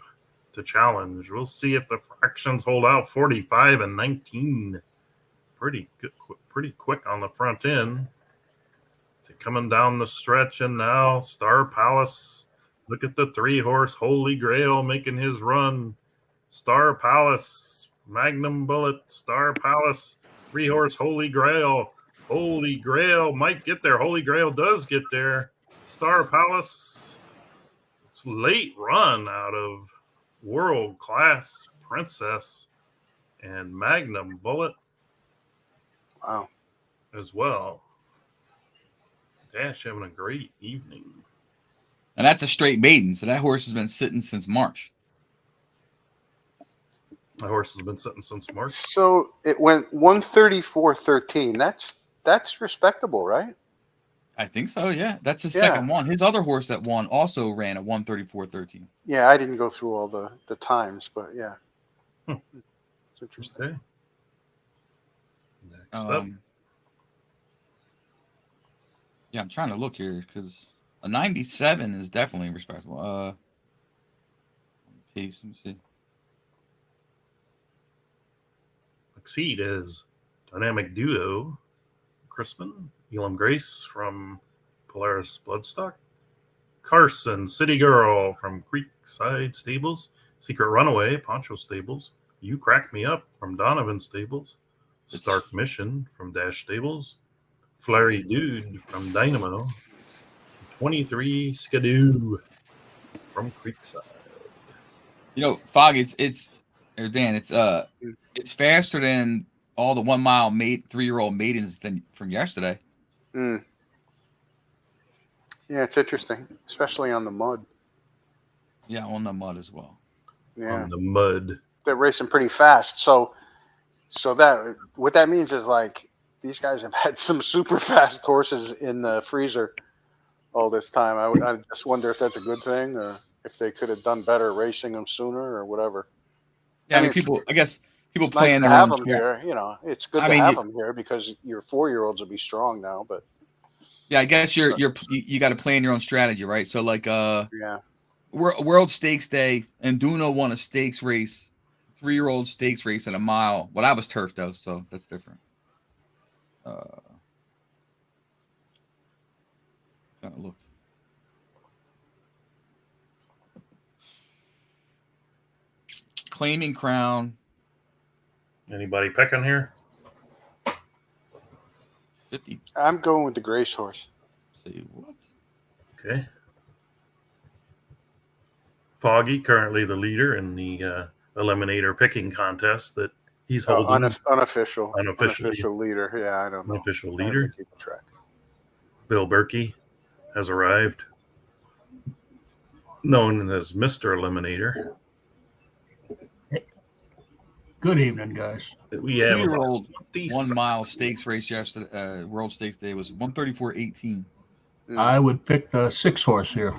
to challenge. We'll see if the fractions hold out. 45 and 19. Pretty good, pretty quick on the front end. So coming down the stretch, and now Star Palace. Look at the 3-horse Holy Grail making his run. Star Palace, Magnum Bullet, Star Palace, 3-horse Holy Grail. Holy Grail might get there. Holy Grail does get there. Star Palace, it's late run out of World Class Princess and Magnum Bullet. Wow. As well. Dash having a great evening. And that's a straight maiden. So that horse has been sitting since March. The horse has been sitting since March. So it went 134.13. That's respectable, right? I think so, yeah. That's his second one. His other horse that won also ran at 134.13. Yeah, I didn't go through all the times, but yeah. It's interesting. Okay. Next up. Yeah, I'm trying to look here because a 97 is definitely respectable. Pace, let me see. Exceed is Dynamic Duo, Crispin, Elam Grace from Polaris Bloodstock, Carson, City Girl from Creekside Stables, Secret Runaway, Poncho Stables, You Crack Me Up from Donovan Stables, Stark Mission from Dash Stables, Flurry Dude from Dynamo, 23 Skidoo from Creekside. You know, Fog, it's faster than all the 1 mile 3-year-old maidens from yesterday. Yeah, it's interesting, especially on the mud. Yeah, on the mud as well. Yeah, on the mud. They're racing pretty fast. So that what that means is like these guys have had some super fast horses in the freezer all this time. I just wonder if that's a good thing or if they could have done better racing them sooner or whatever. Yeah, I mean, people it's playing nice to their have own them sport. here. You know, it's good to have them here because your 4-year-olds will be strong now. But yeah, I guess you got to plan your own strategy, right? So like yeah, World Stakes Day, and Duno won a stakes race, 3-year-old stakes race at a mile. Well, that was turf though, so that's different. Trying to look. Claiming Crown. Anybody picking here? 50. I'm going with the Grace horse. See what? Okay. Foggy, currently the leader in the Eliminator picking contest that he's holding. Unofficial leader. Yeah, I don't know. Unofficial leader. Keep track. Bill Berkey has arrived, known as Mr. Eliminator. Good evening, guys. We have 2-year-old 1 mile stakes race yesterday. World Stakes Day was 134.18. I would pick the 6 horse here.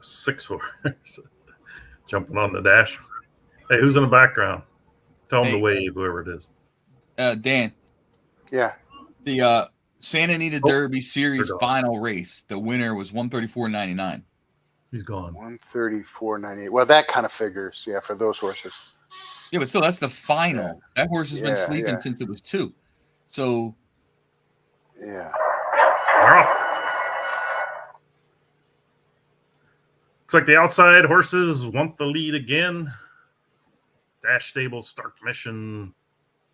6 horse jumping on the dash. Hey, who's in the background? Tell them to wave, whoever it is. Dan. Yeah. The Santa Anita Derby Series final race. The winner was 134.99. He's gone. 134.98. Well, that kind of figures, yeah, for those horses. Yeah, but still, that's the final. Yeah. That horse has been sleeping since it was 2. So Yeah. They're off. Looks like the outside horses want the lead again. Dash Stable Stark Mission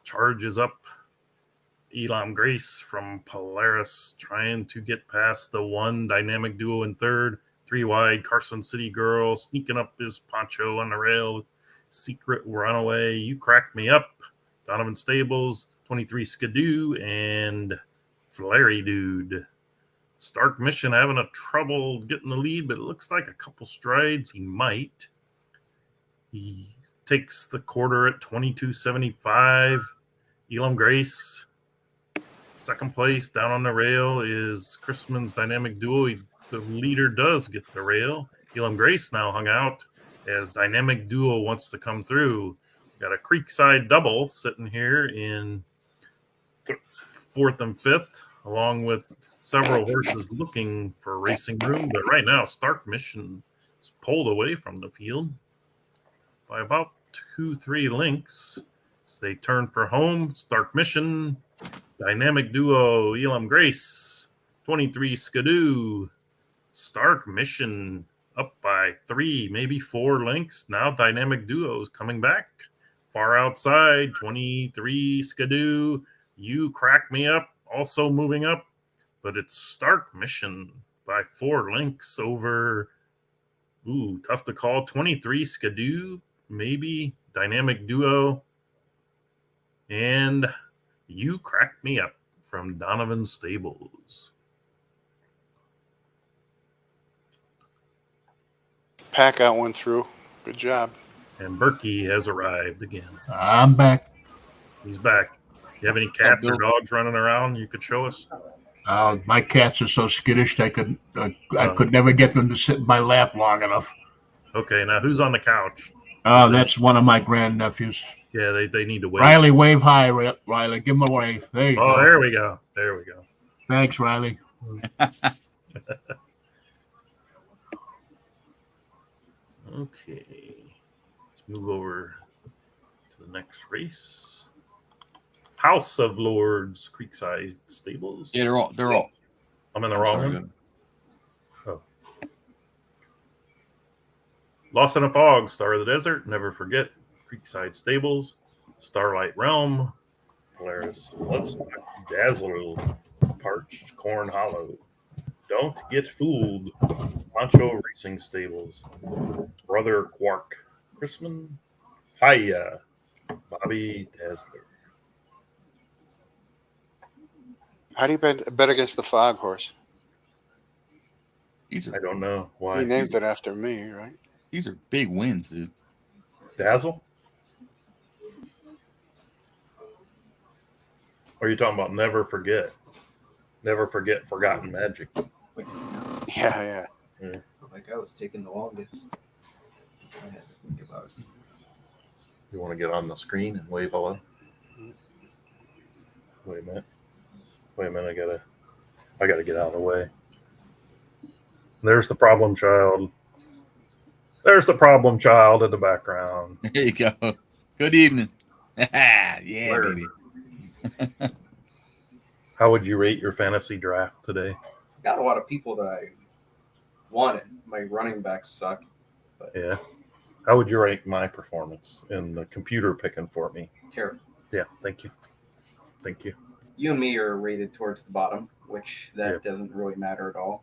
charges up. Elam Grace from Polaris trying to get past the one. Dynamic Duo in third. 3 wide. Carson City Girl sneaking up his poncho on the rail. Secret Runaway. You Cracked Me Up. Donovan Stables. 23 Skidoo and Flary Dude. Stark Mission having a trouble getting the lead, but it looks like a couple strides he might. He takes the quarter at 22.75. Elam Grace, second place. Down on the rail is Chrisman's Dynamic Duo. The leader does get the rail. Elam Grace now hung out as Dynamic Duo wants to come through. Got a Creekside double sitting here in fourth and fifth, along with several horses looking for racing room. But right now, Stark Mission is pulled away from the field by about 2-3 lengths. So they turn for home. Stark Mission, Dynamic Duo, Elam Grace, 23 Skidoo. Stark Mission up by 3, maybe 4 lengths. Now Dynamic Duo is coming back. Far outside, 23 Skidoo. You Crack Me Up, also moving up. But it's Stark Mission by 4 lengths over, tough to call, 23 Skidoo, maybe Dynamic Duo. And You Cracked Me Up from Donovan Stables. Pack out one through. Good job. And Berkey has arrived again. I'm back. He's back. You have any cats or dogs running around you could show us? My cats are so skittish I could never get them to sit in my lap long enough. Okay, now who's on the couch? That's one of my grandnephews. Yeah, they need to wave. Riley, wave hi, Riley. Give him a wave. There you go. There we go. There we go. Thanks, Riley. Okay. Let's move over to the next race. House of Lords, Creekside Stables. Yeah, they're all. I'm in the wrong one. Oh. Lost in a Fog, Star of the Desert, Never Forget, Creekside Stables, Starlight Realm, Polaris Bloodstock, Dazzler, Parched Corn Hollow, Don't Get Fooled, Poncho Racing Stables, Brother Quark, Chrisman, Hiya, Bobby Dazzler. How do you bet against the Fog horse? I don't know why. He named it after me, right? These are big wins, dude. Dazzle? Or are you talking about Never Forget? Never Forget Forgotten Magic. Yeah. Yeah. Like I was taking the longest. So I had to think about it. You want to get on the screen and wave hello? Wait a minute. I gotta get out of the way. There's the problem child. There's the problem child in the background. There you go. Good evening. Yeah, Where? baby. How would you rate your fantasy draft today? Got a lot of people that I wanted. My running backs suck. But Yeah. How would you rate my performance in the computer picking for me? terrible. Yeah, thank you. You and me are rated towards the bottom, which that doesn't really matter at all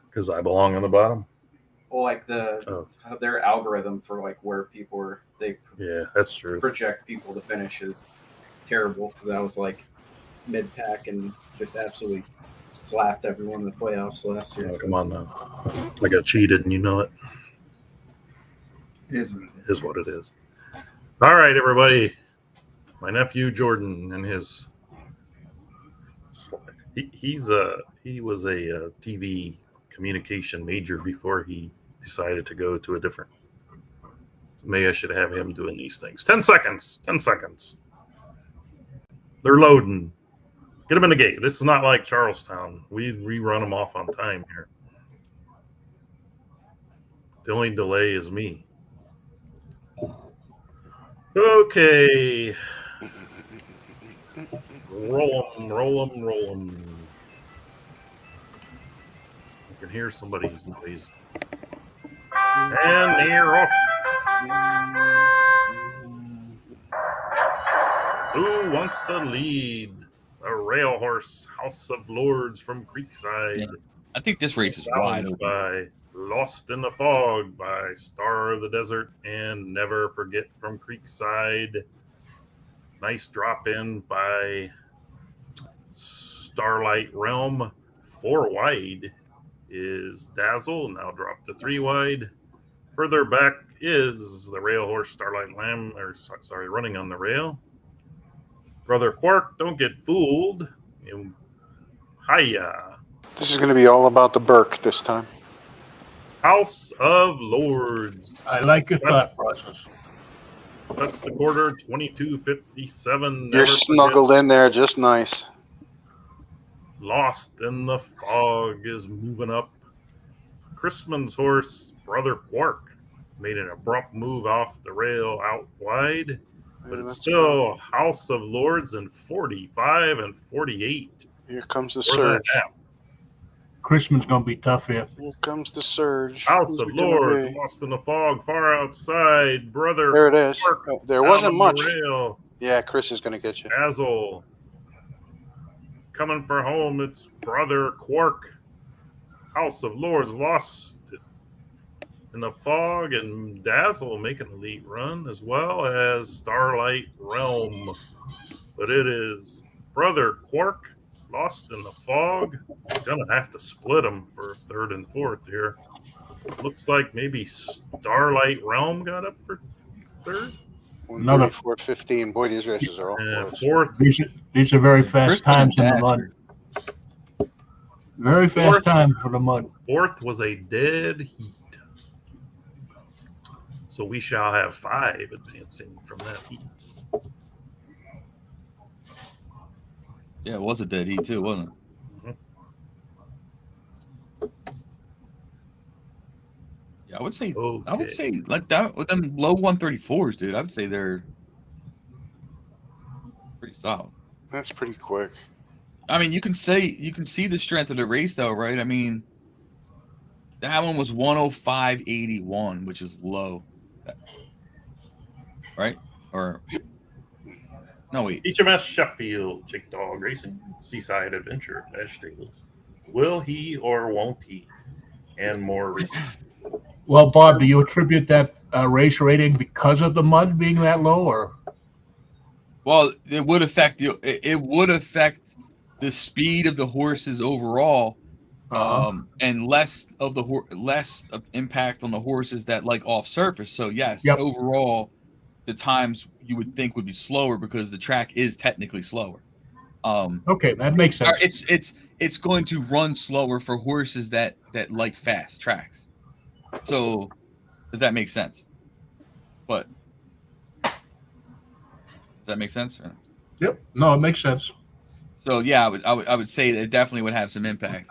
Because I belong on the bottom. like their algorithm for like where people are, Yeah, that's true. project people to finish is terrible because I was like mid pack and just absolutely slapped everyone in the playoffs last year. Oh, come on now. I got cheated and you know it. It is what it is. Is what it is. All right, everybody. My nephew Jordan and his he was a TV communication major before he decided to go to a different. Maybe I should have him doing these things. 10 seconds. 10 seconds. They're loading. Get them in the gate. This is not like Charlestown. We run them off on time here. The only delay is me. Okay. Roll them. can hear somebody's noise. And they're off. Who wants the lead? The rail horse, House of Lords from Creekside. Yeah. I think this race is wide Challenged open. by Lost in the Fog by Star of the Desert and Never Forget from Creekside. Nice drop in by Starlight Realm. 4 wide is Dazzle, now dropped to 3 wide. Further back is the rail horse Starlight Lamb, or sorry, running on the rail. Brother Quark, don't get fooled. Hiya. This is going to be all about the Burke this time. House of Lords. I like your thought process. That's the quarter, 22:57. You're snuggled in there just nice. Lost in the Fog is moving up. Chrisman's horse, Brother Quark, made an abrupt move off the rail out wide. But Yeah, it's that's still House of Lords in 45 and 48. Here comes the For the surge. half. Christmas gonna be tough here. Here comes the surge. House Who's of it gonna Lords, be? Lost in the Fog, far outside. Brother There it is. Quark, There down wasn't on much. the rail. Yeah, Chris is going to get you. Dazzle. Coming for home, it's Brother Quark. House of Lords lost in the Fog, and Dazzle making a lead run, as well as Starlight Realm. But it is Brother Quark, Lost in the Fog. Gonna have to split them for third and fourth here. Looks like maybe Starlight Realm got up for third. 134.15. Boy, these races are all And close. fourth, These are very fast Crispin and times in the Dash mud. are- Very fast Fourth. time for the mud. fourth was a dead heat. So we shall have 5 advancing from that heat. Yeah, it was a dead heat too, wasn't it? Mhm. Yeah, I would say Okay. like that with them low 134s, dude. I would say they're pretty solid. That's pretty quick. I mean, you can see the strength of the race though, right? I mean, that one was 105.81, which is low. Right? Or no, wait. HMS Sheffield, Chick Dog Racing, Seaside Adventure, Dash Stables. Will he or won't he? And more racing. Well, Bob, do you attribute that race rating because of the mud being that low, or? Well, it would affect you. It would affect the speed of the horses overall, and less of impact on the horses that like off surface. So yes, Yep. overall, the times you would think would be slower because the track is technically slower. Okay, that makes sense. It's going to run slower for horses that like fast tracks. So, if that makes sense. But does that make sense? Or? Yep. No, it makes sense. So yeah, I would say that it definitely would have some impact.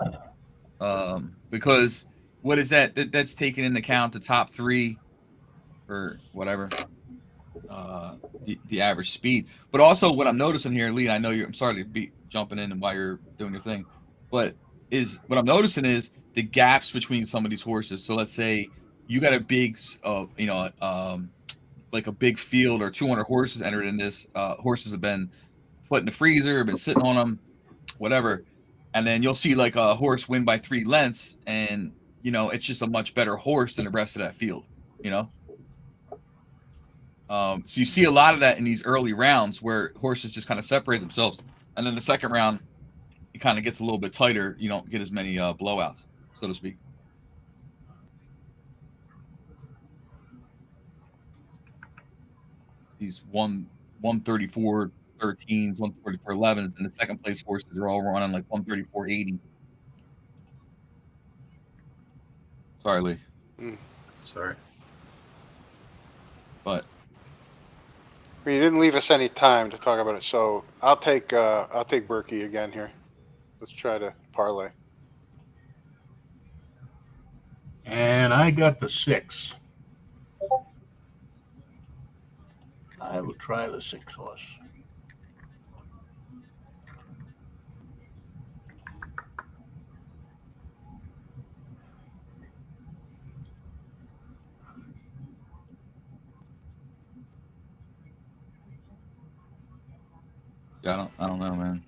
Because what is that? That's taking into account the top 3 or whatever. The average speed, but also what I'm noticing here, Lee. I know I'm sorry to be jumping in while you're doing your thing, but what I'm noticing is the gaps between some of these horses. So let's say you got a big, like a big field or 200 horses entered in this. Horses have been put in the freezer, been sitting on them, whatever, and then you'll see like a horse win by 3 lengths, and it's just a much better horse than the rest of that field, So you see a lot of that in these early rounds where horses just kind of separate themselves. And then the second round, it kind of gets a little bit tighter. You don't get as many blowouts, so to speak. These 134 13s, 134 11s, and the second place horses are all running like 134 80. Sorry, Lee. Sorry. But Well, you didn't leave us any time to talk about it, so I'll take Berkey again here. Let's try to parlay. And I got the 6. I will try the 6 horse. Yeah, I don't know, man.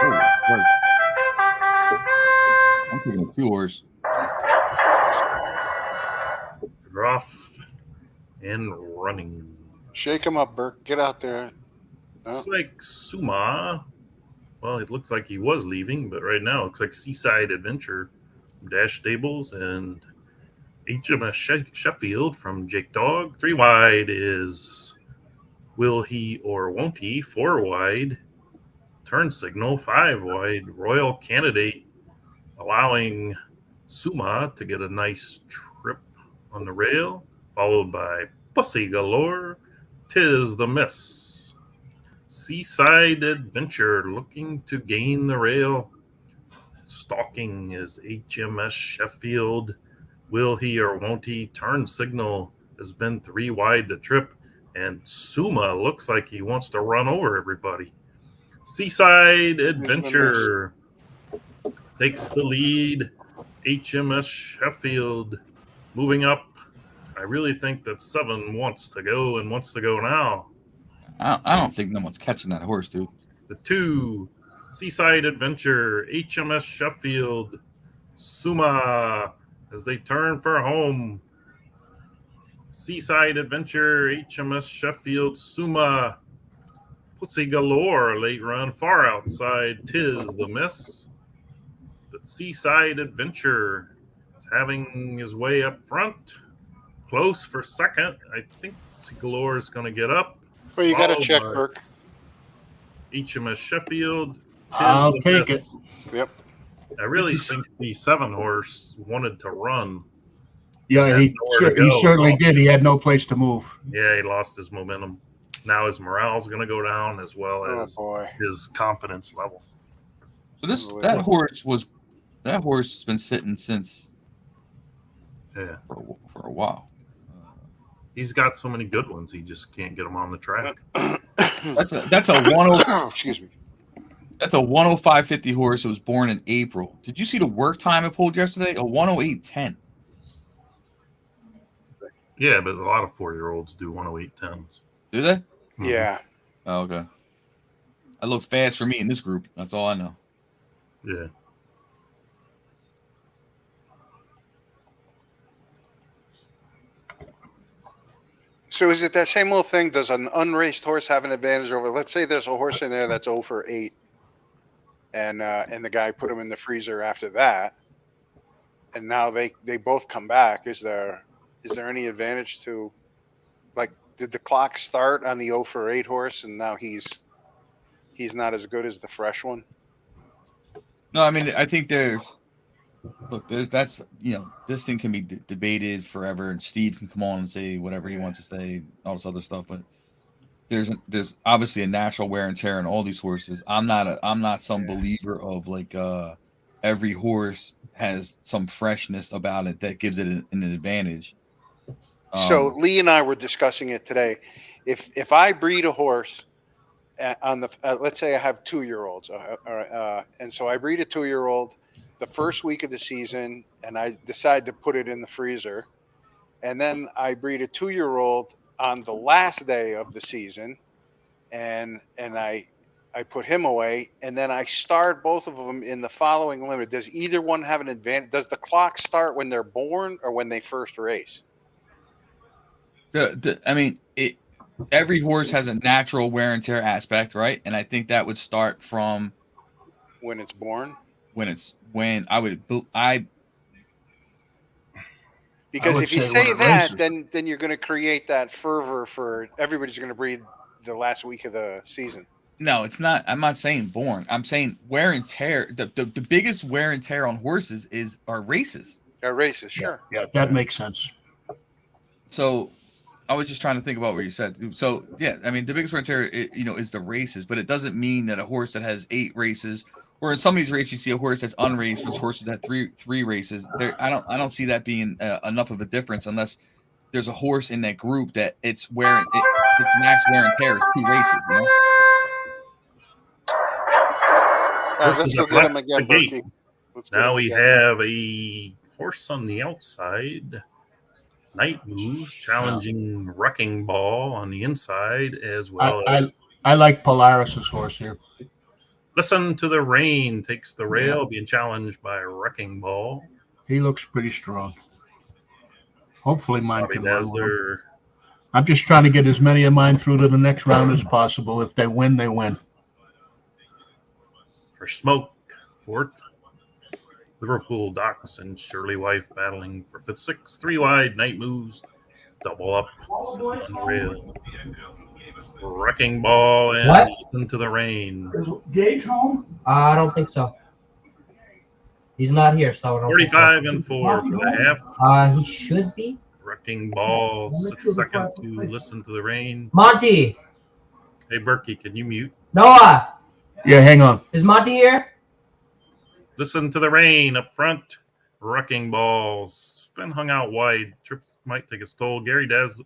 Oh, sorry. I'm taking a 2 horse. Rough and running. Shake him up, Burke. Get out there. Looks like Suma. Well, it looks like he was leaving, but right now it looks like Seaside Adventure from Dash Stables and HMS Sheffield from Jake Dog. 3 wide is Will He or Won't He? 4 wide, Turn Signal. 5 wide, Royal Candidate, allowing Suma to get a nice trip on the rail, followed by Pussy Galore, Tis the Miss. Seaside Adventure looking to gain the rail. Stalking is HMS Sheffield. Will he or won't he? Turn Signal has been 3 wide the trip, and Suma looks like he wants to run over everybody. Seaside Adventure takes the lead. HMS Sheffield moving up. I really think that 7 wants to go and wants to go now. I don't think no one's catching that horse, dude. The 2, Seaside Adventure, HMS Sheffield, Suma as they turn for home. Seaside Adventure, HMS Sheffield, Suma, Pussy Galore, late run, far outside, Tis the Miss. But Seaside Adventure is having his way up front. Close for second. I think Pussy Galore is going to get up. Well, you got to check, Burke. HMS Sheffield. I'll take it. Yep. I really think the 7 horse wanted to run. Yeah, he certainly did. He had no place to move. Yeah, he lost his momentum. Now his morale's going to go down as well as his confidence level. So that horse has been sitting since for a while. He's got so many good ones. He just can't get them on the track. That's a 10. Excuse me. That's a 105.50 horse. It was born in April. Did you see the work time it pulled yesterday? A 108.10. Yeah, but a lot of 4-year-olds do 108.10s. Do they? Yeah. Oh, okay. I look fast for me in this group. That's all I know. Yeah. So is it that same little thing? Does an unraced horse have an advantage over? Let's say there's a horse in there that's 0 for 8, and the guy put him in the freezer after that, and now they both come back. Is there any advantage to, like, did the clock start on the 0 for 8 horse, and now he's not as good as the fresh one? No, I mean I think this thing can be debated forever, and Steve can come on and say whatever he wants to say, all this other stuff. But there's obviously a natural wear and tear in all these horses. I'm not some believer of like every horse has some freshness about it that gives it an advantage. So Lee and I were discussing it today. If I breed a horse on the let's say I have 2-year-olds, and so I breed a 2-year-old the first week of the season, and I decide to put it in the freezer, and then I breed a 2-year-old on the last day of the season, and I put him away, and then I start both of them in the following limit. Does either one have an advantage? Does the clock start when they're born or when they first race? I mean, every horse has a natural wear and tear aspect, right? And I think that would start from when it's born. Because if you say that, then you're going to create that fervor for everybody's going to breed the last week of the season. No, it's not. I'm not saying born. I'm saying wear and tear. The biggest wear and tear on horses are races. Races, sure. Yeah, that makes sense. So I was just trying to think about what you said. So yeah, I mean the biggest wear and tear, is the races, but it doesn't mean that a horse that has 8 races, or in some of these races you see a horse that's unraced, with horses that have three races. I don't see that being enough of a difference unless there's a horse in that group that it's max wear and tear is 2 races. Let's go get him again, Berkey. Now we have a horse on the outside. Night Moves challenging Wrecking Ball on the inside as well. I like Polaris's horse here. Listen to the Rain takes the rail, being challenged by Wrecking Ball. He looks pretty strong. Hopefully mine Bobby can run with him. Dazzler. I'm just trying to get as many of mine through to the next round as possible. If they win, they win. For Smoke, fourth. Liverpool Dachshund, Shirley Wife battling for fifth, sixth. 3 wide, Night Moves. Double up, on the rail. Wrecking Ball and What? Listen to the Rain. Is Gage home? I don't think so. He's not here, so I don't 45 and 4 for the half. think so. He should be. Wrecking Ball, 6th second to Listen to the Rain. Monty! Hey, Berkey, can you mute? Noah! Yeah, hang on. Is Monty here? Listen to the Rain up front. Wrecking Balls. Been hung out wide. Trip might take its toll.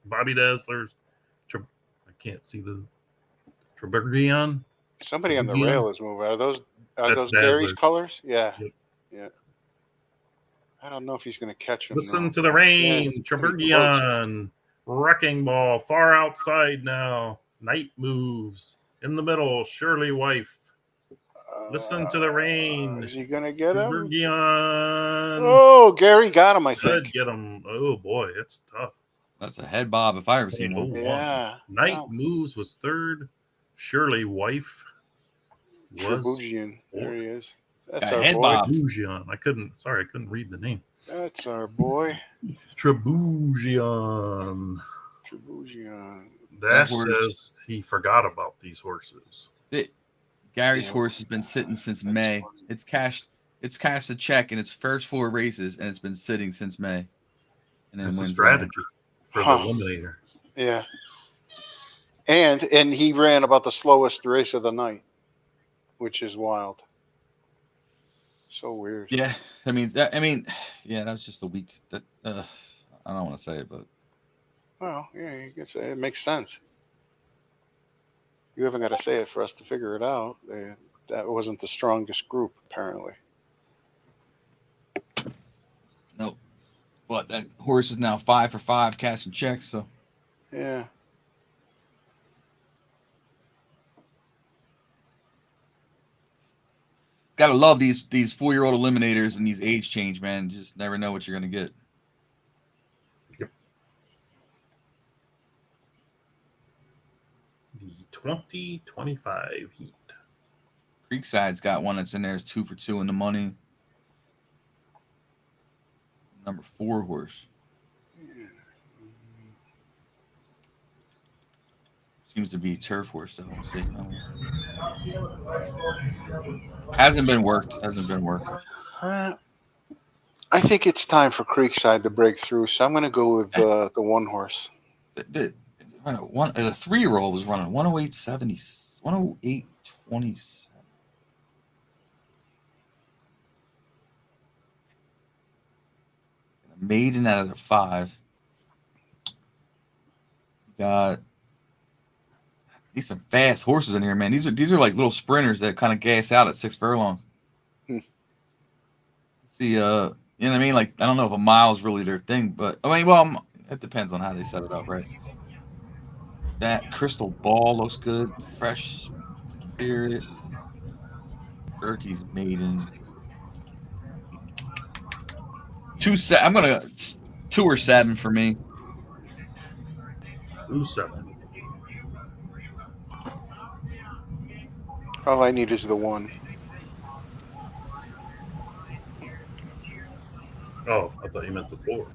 Bobby Dazzler's. I can't see the Trebergian. Somebody on the Yeah. rail is moving. Are those That's Gary's Dazzler. colors? Yeah. Yep. Yeah. I don't know if he's going to catch him. Listen though. to the Rain. Yeah, it's pretty close. Trebergian. Wrecking Ball. Far outside now. Night Moves. In the middle. Shirley Wife. Listen to the Rain. Is he going to get him? Trebergian. Oh, Gary got him, I Could think. get him. Oh, boy. It's tough. That's a head bob if I ever seen one. Yeah. Night Wow. Moves was third. Shirley Wife was Trebuchet. There he is. That's Got our head boy. bob. Trebuchet. I couldn't read the name. That's our boy. Trebuchet. Trebuchet. Dash That says he forgot about these horses. Gary's Yeah. horse has been sitting since May. It's cashed a check in its first 4 races, and it's been sitting since May. And then That's a wins strategy for Huh. the Eliminator. Yeah. And he ran about the slowest race of the night, which is wild. So weird. Yeah, yeah, that was just a week. That I don't want to say it, but Well, yeah, you can say it makes sense. You haven't got to say it for us to figure it out. That wasn't the strongest group, apparently. nope. But that horse is now 5 for 5 cashing checks. So Yeah. gotta love these 4-year-old eliminators and these age change, man. Just never know what you're gonna get. The 2025 Heat. Creekside's got one that's in there. It's 2 for 2 in the money. Number 4 horse. Seems to be turf horse though. We'll see. Hasn't been worked. I think it's time for Creekside to break through, so I'm going to go with the one horse. The 3-year-old was running 108.70, 108.27. Maiden out of the 5. Got these some fast horses in here, man. These are like little sprinters that kind of gas out at 6 furlongs. See, you know what I mean? Like, I don't know if a mile is really their thing, but I mean, well, it depends on how they set it up, right? That Crystal Ball looks good. Fresh Spirit. Turkey's Maiden. I'm gonna 2 or 7 for me. 2-7. All I need is the one. Oh, I thought you meant the 4.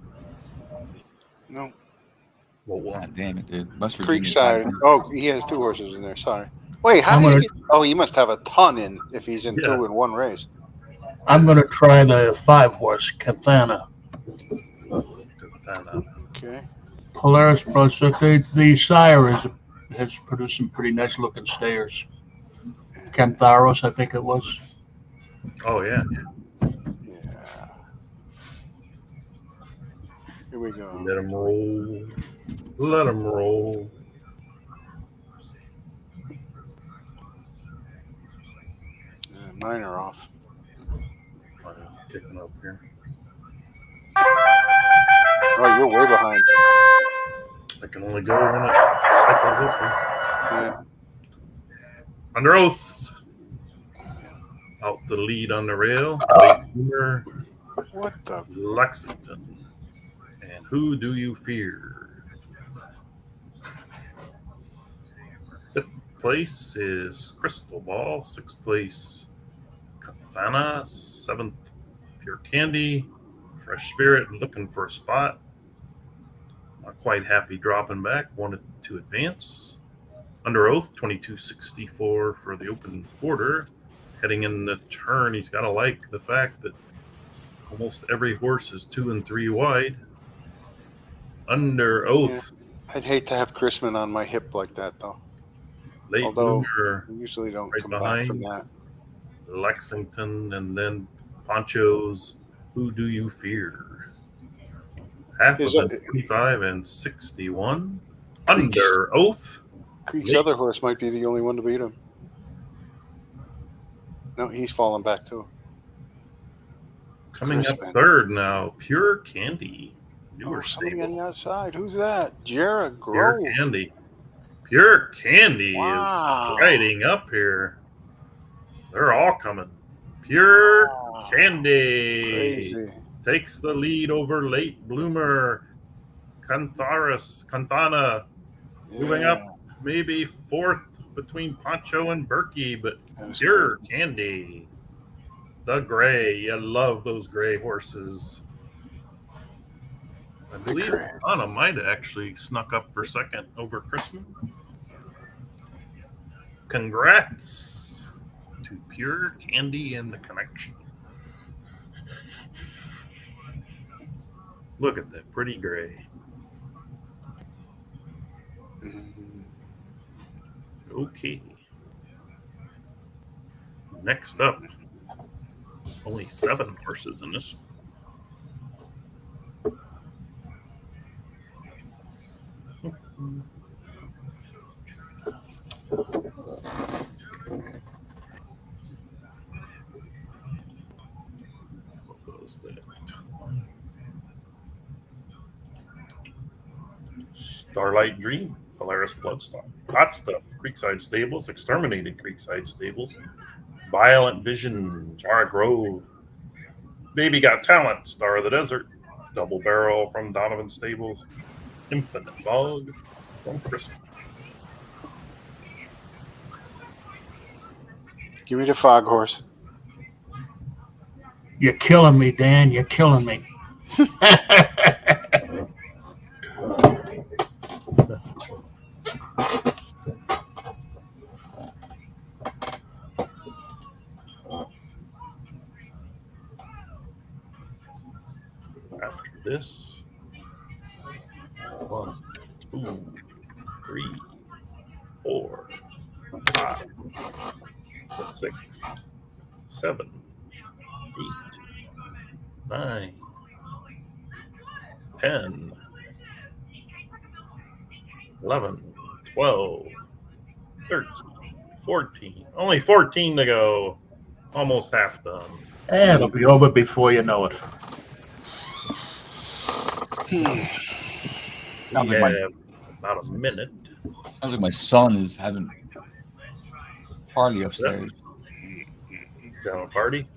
No. Well, one. God damn it, dude. West Virginia. Creekside. Oh, he has 2 horses in there. Sorry. Wait, how I'm did gonna- he? Oh, he must have a ton in if he's in Yeah. 2 in one race. I'm going to try the 5 horse, Cathana. Okay. Polaris Pro Circuit. The sire has produced some pretty nice looking stayers. Cantharos, I think it was. Oh, yeah. Yeah. Here we go. Let him roll. Let him roll. Mine are off. I'm kicking up here. Oh, you're way behind. I can only go when it cycles open. Yeah. Under Oath. Out the lead on the rail. Late Boomer, What the? Lexington. And Who Do You Fear? Fifth place is Crystal Ball. Sixth place, Kathana. Seventh, Pure Candy. Fresh Spirit looking for a spot. Not quite happy dropping back. Wanted to advance. Under Oath, 22.64 for the open quarter. Heading in the turn, he's got to like the fact that almost every horse is 2 and 3 wide. Under Oath. Yeah. I'd hate to have Chrisman on my hip like that, though. Late Although Bloomer I usually don't right come back behind. from that. Lexington, and then Poncho's Who Do You Fear? Half was in 25 and 61. Under Oath. Creek's other horse might be the only one to beat him. No, he's falling back too. Coming Crispin. up third now, Pure Candy. Newer Somebody stable. on the outside. Who's that? Jared Grove. Pure Candy. Pure Candy Wow. is striding up here. They're all coming. Pure Candy Crazy. takes the lead over Late Bloomer. Cantana moving up, maybe fourth between Poncho and Berkey, but Pure Candy. The gray. You love those gray horses. I believe Anna might have actually snuck up for second over Christmas. Congrats to Pure Candy and the Connection. Look at that pretty gray. Okay. Next up, only 7 horses in this. What was that? Starlight Dream, Polaris Bloodstock, Hot Stuff, Creekside Stables, Exterminated Creekside Stables, Violent Vision, Jara Grove, Baby Got Talent, Star of the Desert, Double Barrel from Donovan Stables, Infinite Fog from Christmas. Give me the Fog horse. You're killing me, Dan. You're killing me. After this, 1, 2, 3, 4, 5, 6, 7, 8, 9, 10, 11, 12, 13, 14. Only 14 to go. Almost half done. It'll be over before you know it. Sounds We like have about a minute. Sounds like my son is having a party upstairs. Is that a party?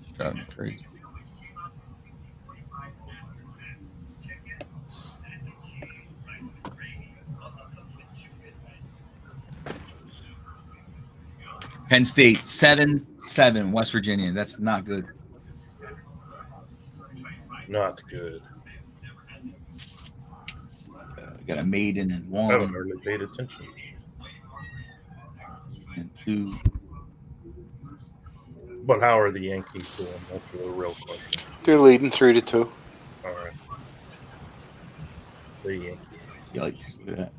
It's driving me crazy. Penn State 7-7 West Virginia. That's not good. Not good. Got a maiden and I haven't one really paid attention. and two. But how are the Yankees doing? That's the real question. They're leading 3-2. All right. The Yankees. Yikes. Look at that.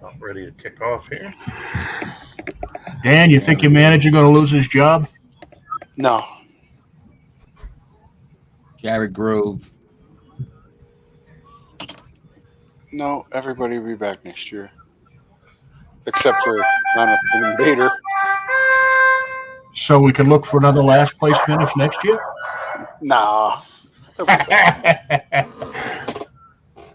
Not ready to kick off here. Dan, you think your manager going to lose his job? No. Jared Grove. No, everybody will be back next year. Except for Jonathan and Bader. So we can look for another last place finish next year? Nah. They'll be better.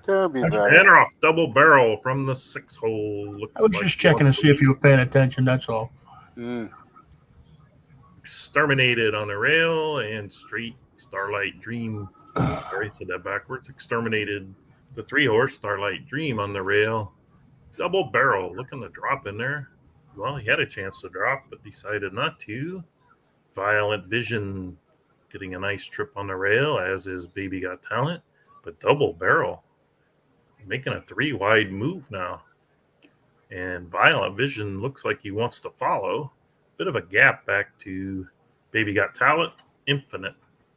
They'll be better. And off double barrel from the 6 hole. Looks I was like just he checking to wants see if you were paying attention, that's all. Mm. Exterminated on the rail and straight Starlight Dream. Sorry, I said that backwards. Exterminated the 3-horse Starlight Dream on the rail. Double barrel. Looking to drop in there. Well, he had a chance to drop, but decided not to. Violent Vision getting a nice trip on the rail, as is Baby Got Talent. But double barrel. Making a 3-wide move now. And Violent Vision looks like he wants to follow. Bit of a gap back to Baby Got Talent, Infinite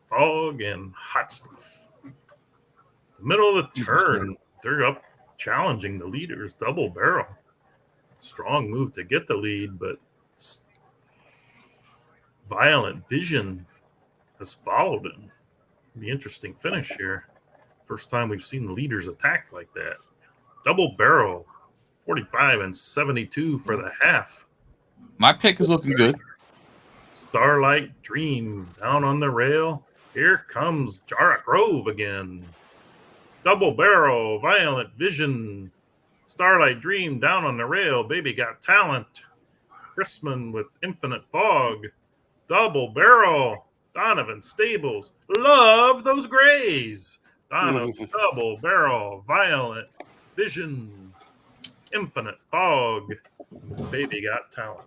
Fog, and Hot Stuff. Middle of the turn, they're up challenging the leaders. Double barrel. Strong move to get the lead, but Violent Vision has followed him. Be interesting finish here. First time we've seen the leaders attack like that. Double barrel, 45 and 72 for the half. My pick is looking good. Starlight Dream down on the rail. Here comes Jarrett Grove again. Double barrel, Violent Vision. Starlight Dream down on the rail. Baby Got Talent. Chrisman with Infinite Fog. Double barrel. Donovan Stables. Love those grays. Donovan double barrel. Violent Vision. Infinite Fog. Baby Got Talent.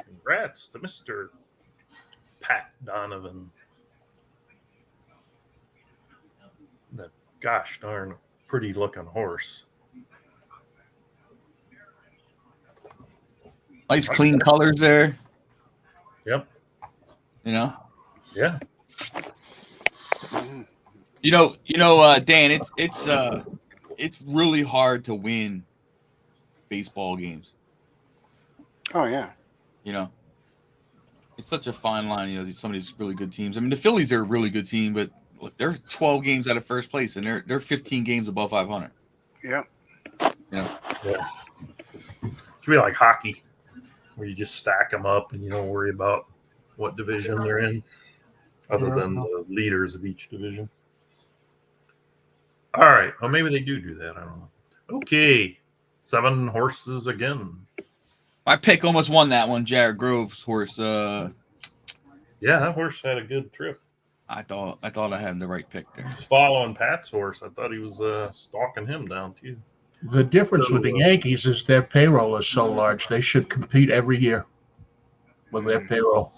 Congrats to Mr. Pat Donovan. That gosh darn pretty looking horse. Nice clean colors there. Yep. You know? Yeah. Dan, it's really hard to win baseball games. Oh, yeah. You know? It's such a fine line, you know, some of these really good teams. I mean, the Phillies are a really good team, but look, they're 12 games out of first place, and they're 15 games above 500. Yeah. Yeah. Yeah. Should be like hockey, where you just stack them up and you don't worry about what division they're in, other than the leaders of each division. All right. Well, maybe they do that. I don't know. Okay. 7 horses again. My pick almost won that one, Jared Grove's horse. Yeah, that horse had a good trip. I thought I had the right pick there. He's following Pat's horse. I thought he was stalking him down too. The difference with the Yankees is their payroll is so large. They should compete every year with their payroll.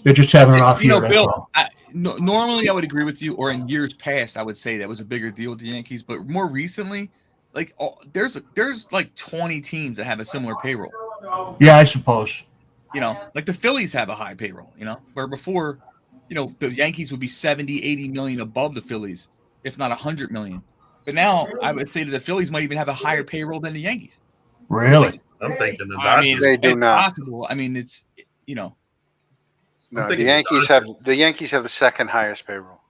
They're just having an off year. Bill, normally I would agree with you, or in years past, I would say that was a bigger deal with the Yankees. But more recently, like there's like 20 teams that have a similar payroll. Yeah, I suppose. You know, like the Phillies have a high payroll, you know, where before, you know, the Yankees would be 70, 80 million above the Phillies, if not 100 million. But now I would say that the Phillies might even have a higher payroll than the Yankees. Really? I'm thinking the I mean, they do not. Possible. I mean, it's, you know. No, the Yankees have the second highest payroll.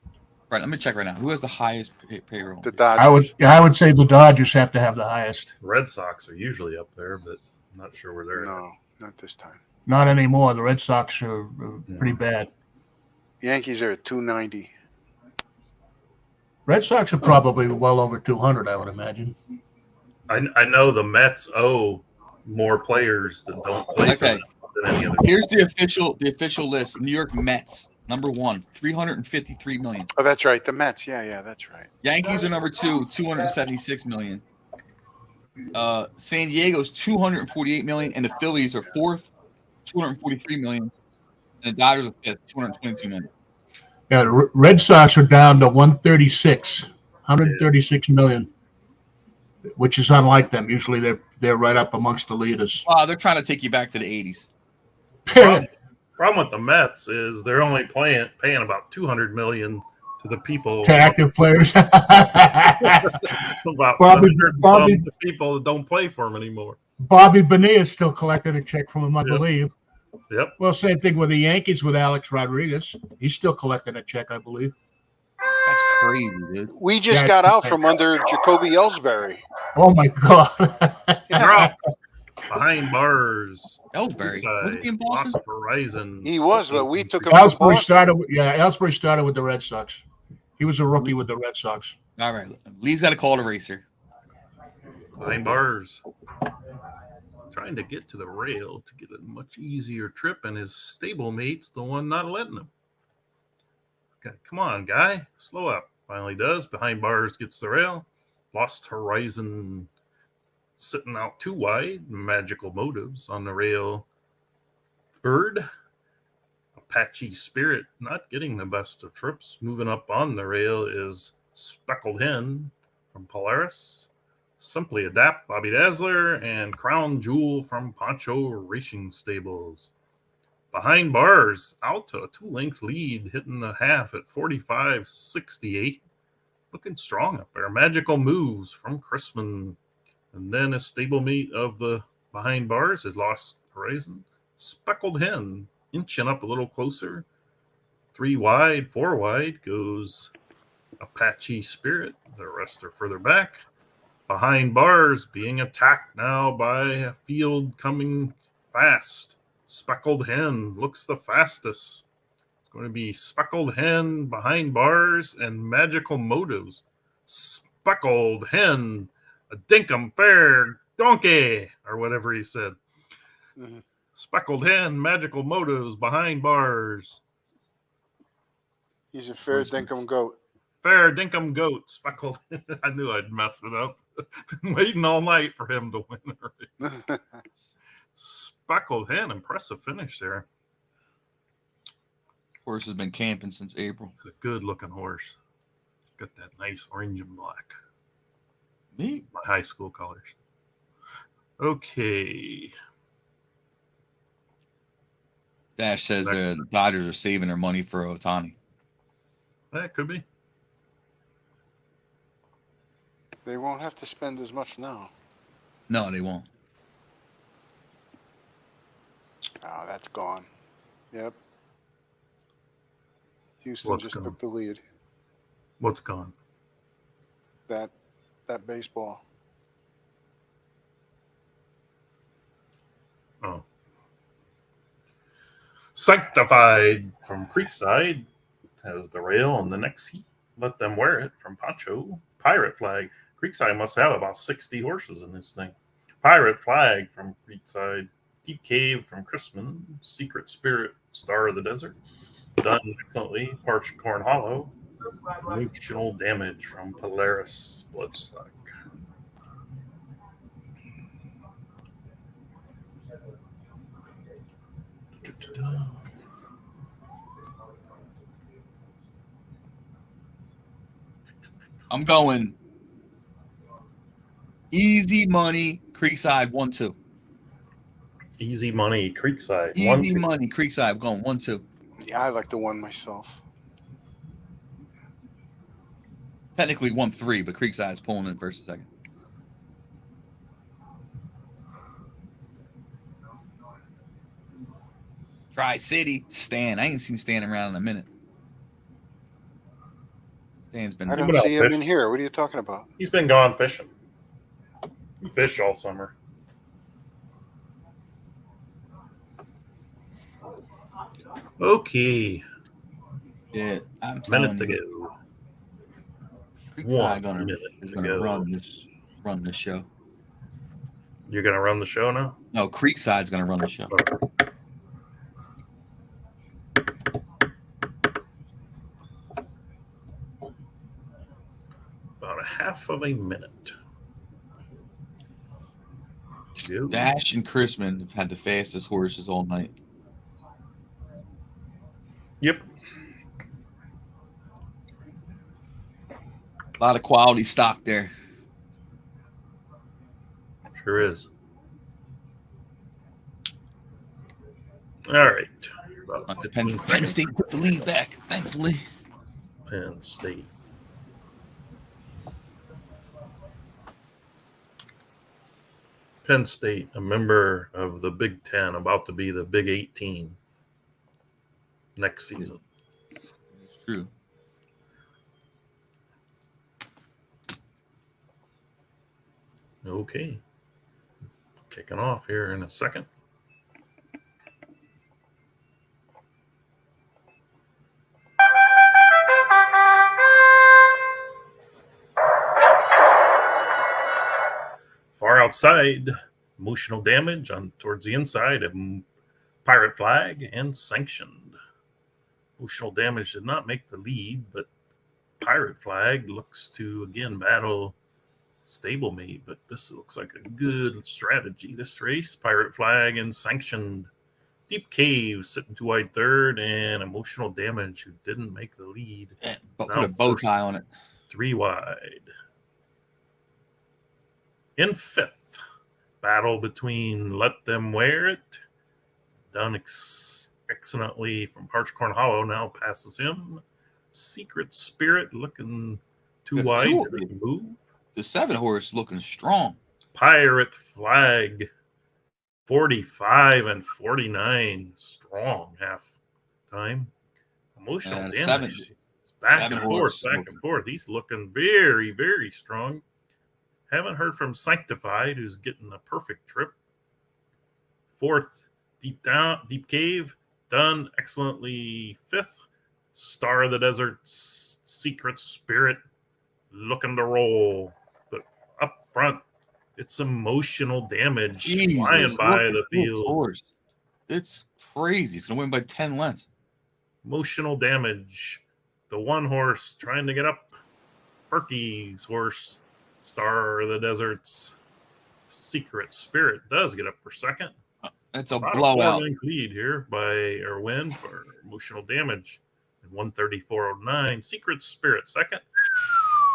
Right, let me check right now. Who has the highest payroll? The Dodgers. I would say the Dodgers have to have the highest. Red Sox are usually up there, but I'm not sure where they're at. No, not this time. Not anymore. The Red Sox are pretty bad. Yankees are at 290. Red Sox are probably well over 200, I would imagine. I know the Mets owe more players that don't play for them than any other. Here's the official list. New York Mets, number 1, 353 million. Oh, that's right. The Mets. Yeah, that's right. Yankees are number 2, 276 million. San Diego's 248 million, and the Phillies are 4th, 243 million, and the Dodgers are 5th, 222 million. Yeah, the Red Sox are down to 136 million, which is unlike them. Usually they're right up amongst the leaders. They're trying to take you back to the 80s. Problem with the Mets is they're only paying about $200 million to the people, to active players. about Bobby the people that don't play for them anymore. Bobby Bonilla still collected a check from him, I believe. Yep. Well, same thing with the Yankees with Alex Rodriguez. He's still collecting a check, I believe. That's crazy, dude. We just got out from under Jacoby Ellsbury. Oh my God! Behind bars. Ellsbury. Was he in Boston? Lost Horizon. He was, but we took him from Ellsbury Boston. Ellsbury started with the Red Sox. He was a rookie with the Red Sox. All right. Lee's got to call the racer. Behind bars. Trying to get to the rail to get a much easier trip, and his stablemate's the one not letting him. Okay, come on, guy. Slow up. Finally does. Behind bars gets the rail. Lost Horizon sitting out too wide. Magical Motives on the rail. Third. Apache Spirit not getting the best of trips. Moving up on the rail is Speckled Hen from Polaris. Simply Adapt, Bobby Dazzler, and Crown Jewel from Poncho Racing Stables. Behind bars, out to a 2-length lead, hitting the half at 45.68. Looking strong up there. Magical Moves from Chrisman. And then a stablemate of the behind bars is Lost Horizon. Speckled Hen, inching up a little closer. 3 wide, 4 wide goes Apache Spirit. The rest are further back. Behind bars, being attacked now by a field coming fast. Speckled Hen looks the fastest. It's going to be Speckled Hen, Behind Bars, and Magical Motives. Speckled Hen, a dinkum fair donkey, or whatever he said. Mm-hmm. Speckled Hen, Magical Motives, Behind Bars. He's a fair dinkum goat. Fair dinkum goat, Speckled. I knew I'd mess it up. Been waiting all night for him to win. Speckled Hen, impressive finish there. Horse has been camping since April. It's a good looking horse. Got that nice orange and black. Me? My high school colors. Okay. Dash says the Dodgers are saving their money for Ohtani. That could be. They won't have to spend as much now. No, they won't. Oh, that's gone. Yep. Houston What's just gone? took the lead. What's gone? That baseball. Oh. Sanctified from Creekside has the rail on the next heat. Let them wear it from Poncho. Pirate Flag. Creekside must have about 60 horses in this thing. Pirate Flag from Creekside. Deep Cave from Chrisman. Secret Spirit, Star of the Desert. Done excellently. Parched Corn Hollow. Emotional Damage from Polaris Bloodstock. I'm going easy money, Creekside 1-2. Easy money, Creekside. Easy money, Creekside. I'm going 1-2. Yeah, I like the one myself. Technically 1-3, but Creekside's pulling in first and second. Tri-City, Stan. I ain't seen Stan around in a minute. Stan's been. I don't see him in here. What are you talking about? He's been gone fishing. He fished all summer. Okay. Yeah, I'm telling Minute to you. go. Creekside 1 minute is to gonna go. run this show. You're gonna run the show now? No, Creekside's gonna run the show. About a half of a minute. Dash and Chrisman have had the fastest horses all night. Yep. A lot of quality stock there. Sure is. All right. Penn State put the lead back, thankfully. Penn State. Penn State, a member of the Big Ten, about to be the Big 18 next season. True. Okay. Kicking off here in a second. Far outside, emotional damage on towards the inside of Pirate Flag and Sanctioned. Emotional damage did not make the lead, but Pirate Flag looks to again battle Stablemate, but this looks like a good strategy. This race, Pirate Flag and Sanctioned. Deep Cave sitting 2 wide third, and Emotional Damage, who didn't make the lead. But put a bow tie on it. 3 wide. In fifth, battle between Let Them Wear It. Done excellently from Parchcorn Hollow, now passes him. Secret Spirit looking too wide to move. The 7 horse looking strong. Pirate Flag, 45 and 49, strong half time. Emotional damage. Back and forth. He's looking very, very strong. Haven't heard from Sanctified, who's getting a perfect trip. Fourth, Deep Cave, done excellently. Fifth, Star of the Desert, Secret Spirit, looking to roll. But up front, it's Emotional Damage flying by the field. It's crazy. He's going to win by 10 lengths. Emotional Damage. The 1 horse trying to get up. Perky's horse, Star of the Desert's Secret Spirit, does get up for second. That's a blowout. Lead here or win for Emotional Damage. And 134.09. Secret Spirit second.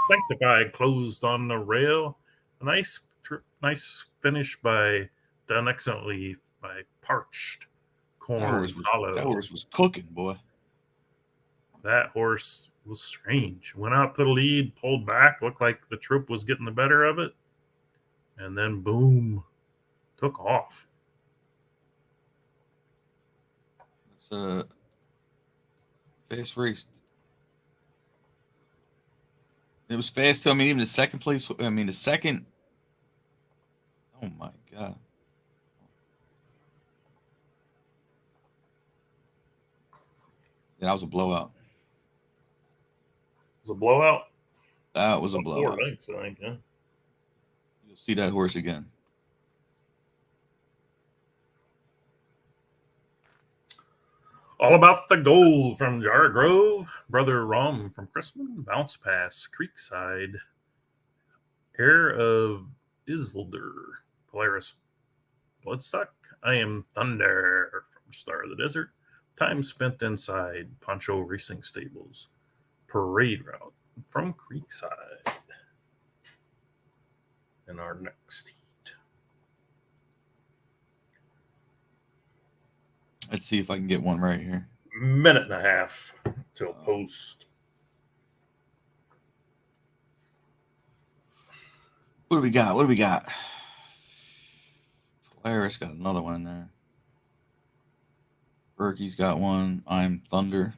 Sanctified closed on the rail. A nice finish done excellently by Parched Corn Hollow. That horse was cooking, boy. That horse was strange. Went out to the lead, pulled back, looked like the troop was getting the better of it, and then boom, took off. It's a fast race. It was fast. I mean, even the second place. I mean, the second. Oh my god. Yeah, that was a blowout. It was a blowout? That was a blowout. 4 lengths, I think, yeah. You'll see that horse again. All About the Gold from Jar Grove. Brother Rom from Chrisman. Bounce Pass, Creekside. Heir of Isildur. Polaris Bloodstock. I Am Thunder from Star of the Desert. Time spent inside Poncho Racing Stables. Parade Route from Creekside. In our next heat. Let's see if I can get one right here. Minute and a half till post. What do we got? Polaris got another one in there. Berkey's got one. I'm Thunder.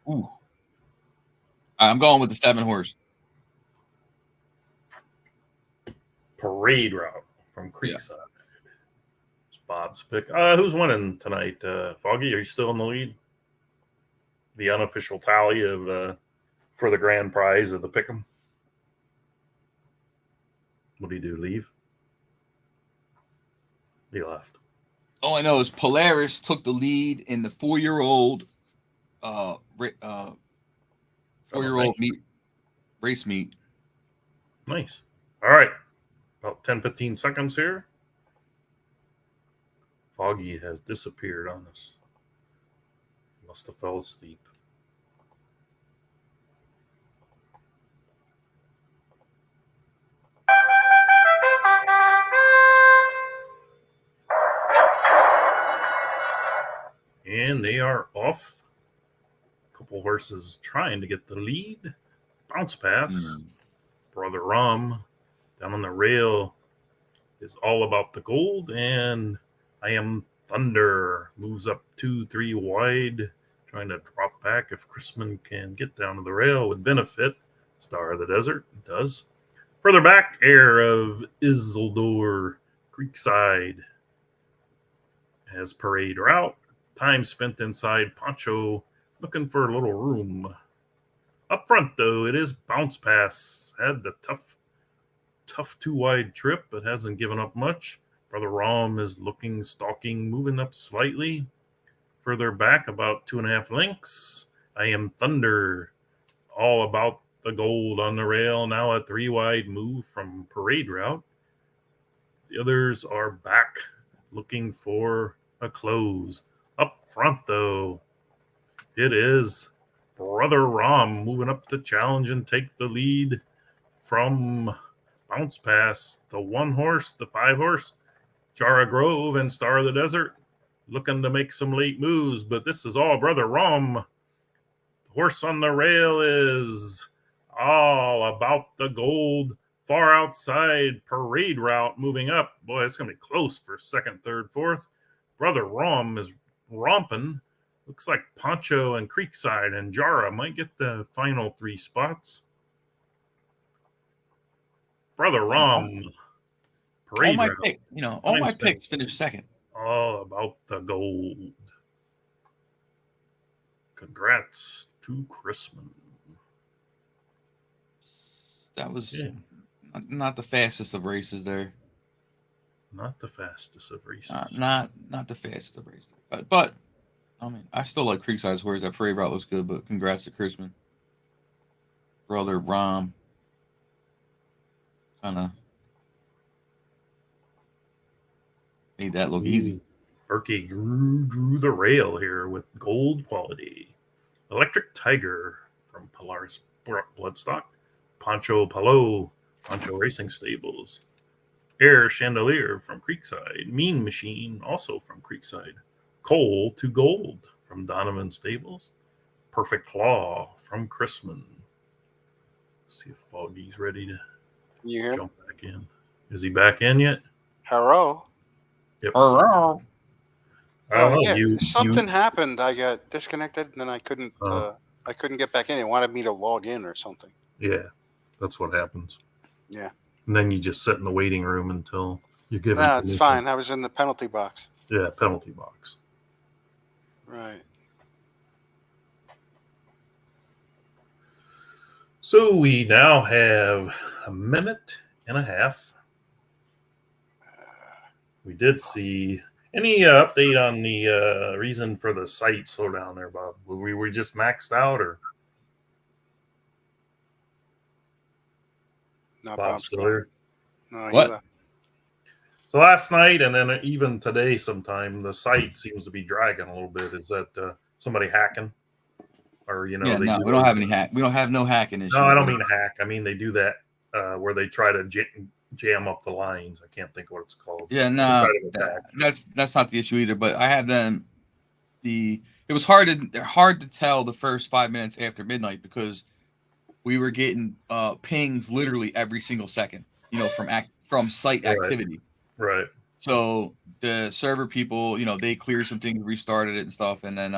Ooh. I'm going with the 7 horse. Parade Route from Creekside. Yeah. It's Bob's pick. Who's winning tonight? Foggy, are you still in the lead? The unofficial tally of for the grand prize of the pick'em. What did he do? Leave? He left. All I know is Polaris took the lead in the 4-year-old 4-year-old race meet. Nice. All right. About 10-15 seconds here. Foggy has disappeared on us. Must have fell asleep. And And they are off. A couple horses trying to get the lead. Bounce pass. Brother Rom down on the rail is all about the gold. And I Am Thunder moves up 2-3 wide, trying to drop back. If Chrisman can get down to the rail, would benefit. Star of the Desert does. Further back, Heir of Isildur, Creekside has parade route. Time spent inside. Poncho looking for a little room. Up front, though, it is Bounce Pass. Had the tough 2-wide trip, but hasn't given up much. Brother Rom is looking, stalking, moving up slightly. Further back, about 2.5 lengths. I Am Thunder, all about the gold on the rail. Now a 3-wide move from parade route. The others are back, looking for a close. Up front, though, it is Brother Rom moving up to challenge and take the lead from Bounce Pass. The 1-horse, the 5-horse, Jara Grove and Star of the Desert, looking to make some late moves, but this is all Brother Rom. The horse on the rail is all about the gold. Far outside, parade route moving up. Boy, it's going to be close for second, third, fourth. Brother Rom is romping. Looks like Poncho and Creekside and Jara might get the final 3 spots. Brother Rom, parade route. All my picks finished second. All about the gold. Congrats to Chrisman. That was not the fastest of races there. Not the fastest of races. Not the fastest of races. But I mean, I still like Creekside's horse. That parade route looks good, but congrats to Chrisman. Brother Rom. Kind of made that look easy. Berkey drew the rail here with gold quality. Electric Tiger from Polaris Bloodstock. Poncho Palo, Poncho Racing Stables. Air Chandelier from Creekside. Mean Machine, also from Creekside. Coal to Gold from Donovan Stables. Perfect Law from Chrisman. See if Foggy's ready to jump back in. Is he back in yet? Hello. Yep. Hello. Something happened. I got disconnected, and then I couldn't get back in. It wanted me to log in or something. Yeah, that's what happens. Yeah. And then you just sit in the waiting room until you give. No, it's fine. I was in the penalty box. Yeah, penalty box. Right. So we now have a minute and a half. We did see any update on the reason for the site slowdown there, Bob? Were we just maxed out, or No, Bob's still here? No, what? So last night and then even today sometime, the site seems to be dragging a little bit. Is that somebody hacking? Or, we don't have any hack. We don't have no hacking issues. No, I don't mean hack. I mean, they do that where they try to jam up the lines. I can't think what it's called. Yeah, no, that's not the issue either. But I have them. It was hard to tell the first 5 minutes after midnight because we were getting pings literally every single second. From site activity. Right. So the server people, they cleared some things, restarted it and stuff, and then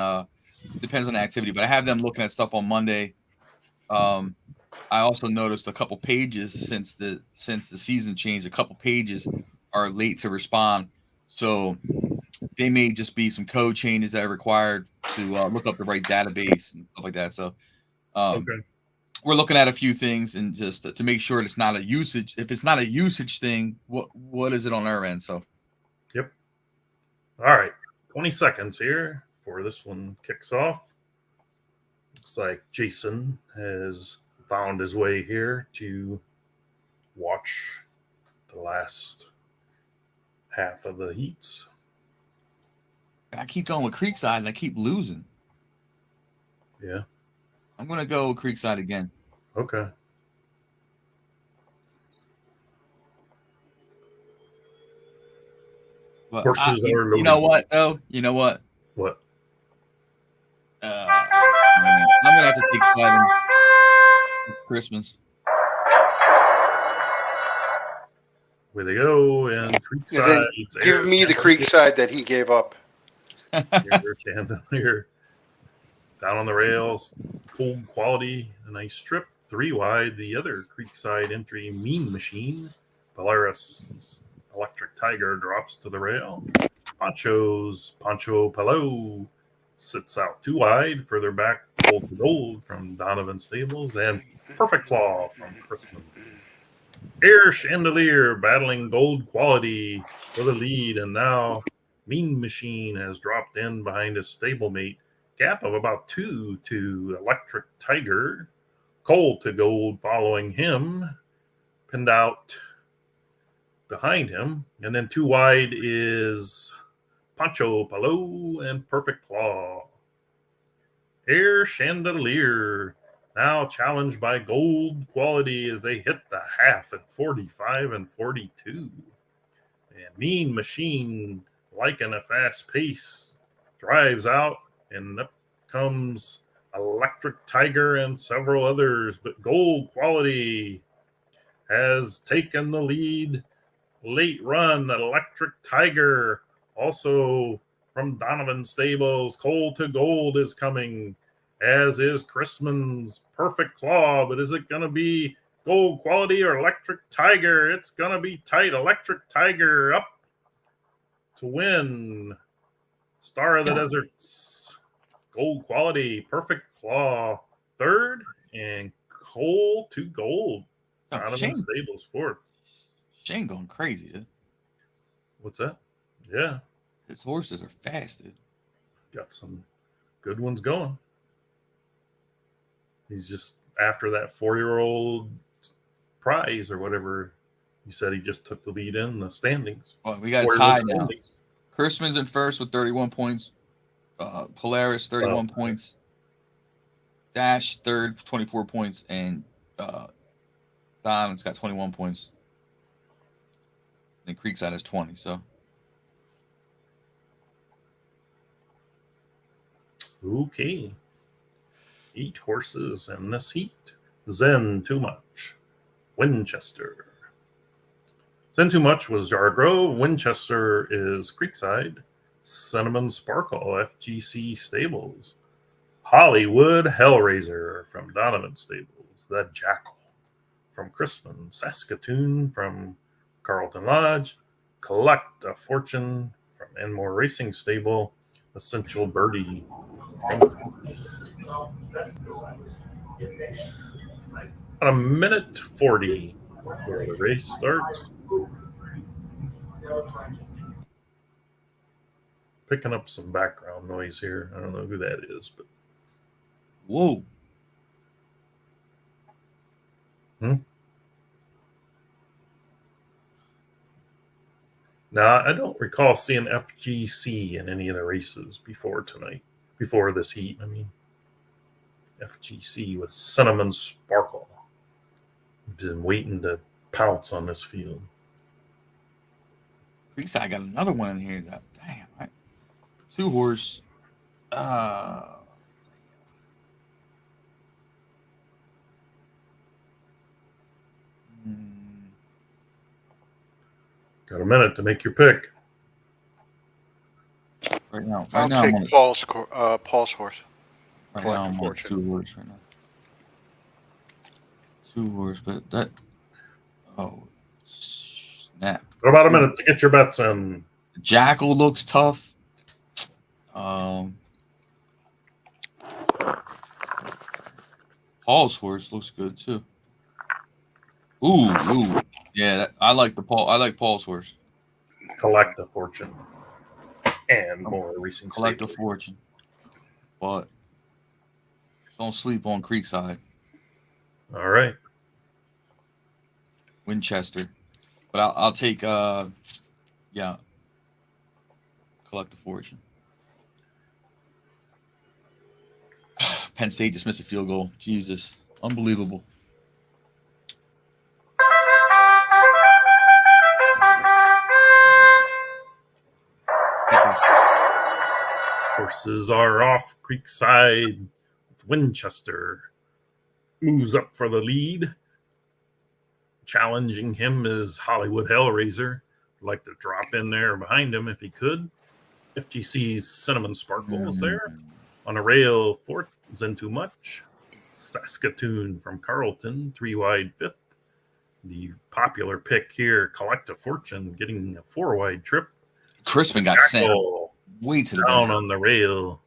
depends on the activity. But I have them looking at stuff on Monday. I also noticed a couple pages since the season changed. A couple pages are late to respond, so they may just be some code changes that are required to look up the right database and stuff like that. So, we're looking at a few things and just to make sure it's not a usage. If it's not a usage thing, what is it on our end? So, yep. All right, 20 seconds here before this one kicks off. Looks like Jason has found his way here to watch the last half of the heats. I keep going with Creekside and I keep losing. Yeah. I'm going to go with Creekside again. Okay. But Horses are you know what, though? You know what? What? Man, I'm gonna have to take 7. Christmas. Way to go. And Creekside. Give me the Creekside that he gave up. Air Chandelier. Down on the rails. Cold quality. A nice strip. 3 wide. The other Creekside entry, Mean Machine. Polaris Electric Tiger drops to the rail. Poncho Palo sits out 2 wide. Further back, Cold to Gold from Donovan Stables. And Perfect Claw from Chrisman. Air Chandelier battling Gold Quality for the lead. And now Mean Machine has dropped in behind his stablemate. Gap of about 2 to Electric Tiger. Cold to Gold following him. Pinned out behind him. And then 2 wide is Poncho Palo and Perfect Claw. Air Chandelier now challenged by Gold Quality as they hit the half at 45 and 42. And Mean Machine, liking a fast pace, drives out, and up comes Electric Tiger and several others. But Gold Quality has taken the lead. Late run, Electric Tiger, also from Donovan Stables. Cold to Gold is coming, as is Chrisman's Perfect Claw. But is it going to be Gold Quality or Electric Tiger? It's going to be tight. Electric Tiger up to win. Star of the Deserts, Gold Quality, Perfect Claw third, and Cold to Gold. Donovan Stables fourth. Shane going crazy, dude. What's that? Yeah. His horses are fast, dude. Got some good ones going. He's just after that 4-year-old prize or whatever. You said he just took the lead in the standings. Well, we got tied now. Chrisman's in first with 31 points. Polaris, 31 points. Dash, third, 24 points. And Don's got 21 points. And Creekside has 20, so. Okay. 8 horses in this heat. Zen Too Much. Winchester. Zen Too Much was Jargrove. Winchester is Creekside. Cinnamon Sparkle, FGC Stables. Hollywood Hellraiser from Donovan Stables. The Jackal from Chrisman. Saskatoon from Carlton Lodge. Collect a Fortune from Enmore Racing Stable. Essential Birdie from Chrisman. About a minute 40 before the race starts. Picking up some background noise here. I don't know who that is, but whoa. Now, I don't recall seeing FGC in any of the races before tonight, before this heat. I mean, FGC with Cinnamon Sparkle. Been waiting to pounce on this field. I got another one in here. Damn, right? 2 horse. Got a minute to make your pick. Right now, I'll take Paul's horse. Right now, I'm on 2 horse right now. 2 horse, but that. Oh, snap! About a minute to get your bets in. Jackal looks tough. Paul's horse looks good too. Ooh, yeah. I like Paul's horse. Collect a Fortune and more racing. Collect a Fortune, but don't sleep on Creekside. All right, Winchester, but I'll take Collect a Fortune. Penn State just missed a field goal. Jesus. Unbelievable. Horses are off Creekside. Winchester moves up for the lead. Challenging him is Hollywood Hellraiser. I'd like to drop in there behind him if he could. FGC's Cinnamon Sparkle is there. On a rail, fourth, Zen Too Much. Saskatoon from Carlton, 3 wide, fifth. The popular pick here, Collective Fortune, getting a 4 wide trip. Crispin got sent way to the down back. on the rail.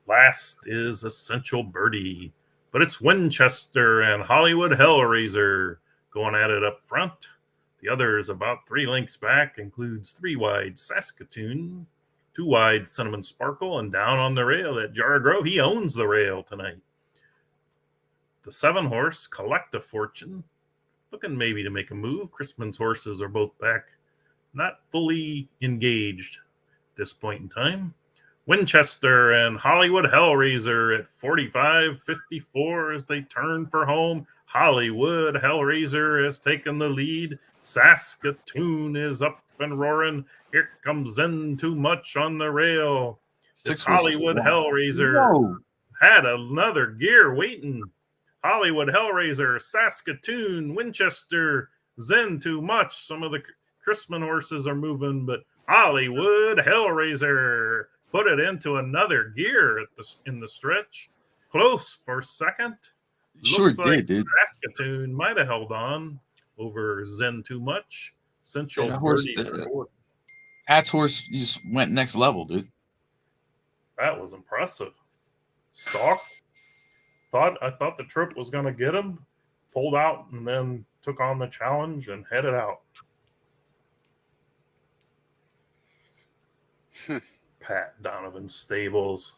Last is Essential Birdie, but it's Winchester and Hollywood Hellraiser going at it up front. The other is about 3 lengths back, includes 3 wide Saskatoon, 2 wide Cinnamon Sparkle, and down on the rail at Jar Grove. He owns the rail tonight. The 7 horse, Collective Fortune, looking maybe to make a move. Crispin's horses are both back, not fully engaged at this point in time. Winchester and Hollywood Hellraiser at 45-54 as they turn for home. Hollywood Hellraiser has taken the lead. Saskatoon is up and roaring. Here comes Zen Too Much on the rail. It's Hollywood Hellraiser. Had another gear waiting. Hollywood Hellraiser, Saskatoon, Winchester, Zen Too Much. Some of the Crispin horses are moving, but Hollywood Hellraiser put it into another gear in the stretch. Close for second. Sure did, dude. Saskatoon might have held on over Zen Too Much. Essential Birdie. Pat's horse just went next level, dude. That was impressive. Stalked. I thought the trip was going to get him. Pulled out and then took on the challenge and headed out. Pat Donovan Stables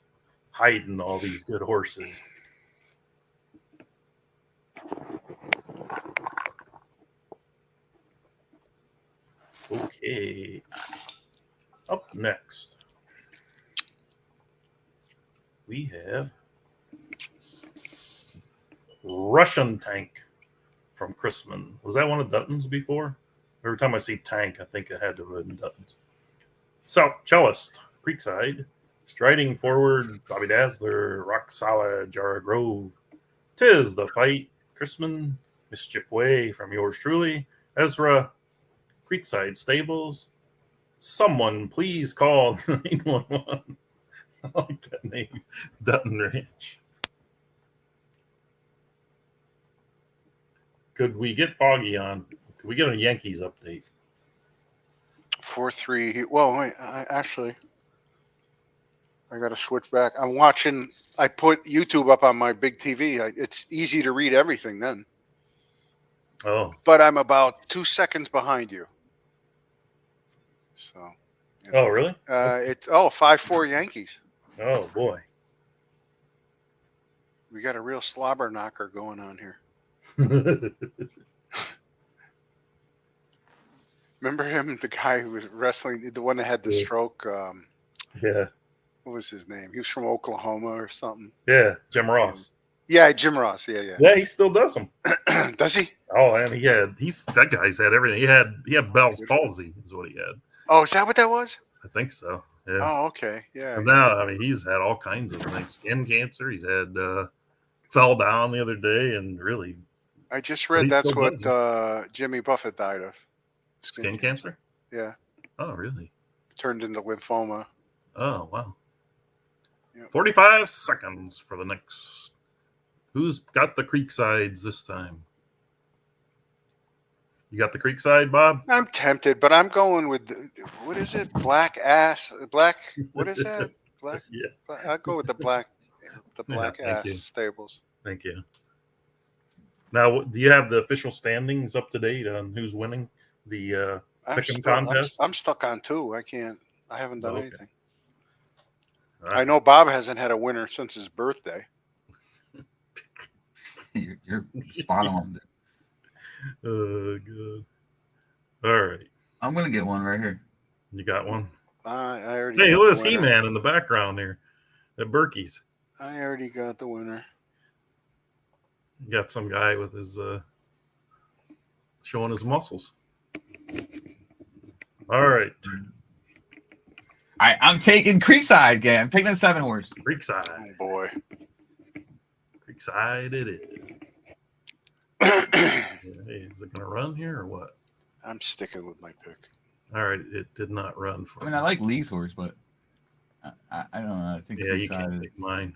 hiding all these good horses. Okay. Up next, we have Russian Tank from Crispin. Was that one of Dutton's before? Every time I see Tank, I think it had to have been Dutton's. South Cellist, Creekside. Striding forward, Bobby Dazzler, Rock Solid, Jara Grove. Tis the Fight, Crispin, Mischief Way from yours truly. Ezra, Creekside Stables. Someone please call 911. I like that name, Dutton Ranch. Could we get Foggy on? Could we get a Yankees update? 4-3. Well, wait, I got to switch back. I'm watching. I put YouTube up on my big TV. It's easy to read everything then. Oh. But I'm about 2 seconds behind you. So. You know, oh, really? It's 5-4 Yankees. Oh boy. We got a real slobber knocker going on here. Remember him, the guy who was wrestling, the one that had the stroke? Yeah. What was his name? He was from Oklahoma or something. Yeah, Jim Ross. Yeah, Jim Ross. Yeah. Yeah, he still does them. Does he? Oh, and that guy's had everything. He had Bell's palsy, is what he had. Oh, is that what that was? I think so. Yeah. Oh, okay. Yeah. And now, I mean, he's had all kinds of things. Skin cancer. He's had fell down the other day, and really. I just read that's what Jimmy Buffett died of. Skin cancer? Yeah. Oh, really? Turned into lymphoma. Oh, wow. Yep. 45 seconds for the next. Who's got the Creeksides this time? You got the Creekside, Bob? I'm tempted, but I'm going with what is it? Black. What is that? Black. Yeah. I'll go with the black ass stables. Thank you. Now, do you have the official standings up to date on who's winning the pick'em contest? I'm stuck on 2. I haven't done anything. Right. I know Bob hasn't had a winner since his birthday. You're spot on. Good. All right. I'm going to get one right here. You got one? I already. Hey, look, He-Man in the background there at Berkey's. I already got the winner. You got some guy with his showing his muscles. All right. I'm taking Creekside again. I'm taking the 7 horse. Creekside. Oh boy. Creekside it is. Hey, is it going to run here or what? I'm sticking with my pick. All right, it did not run for I mean, me. I like Lee's horse, but I don't know. I think Yeah, you Creekside can't is. take mine.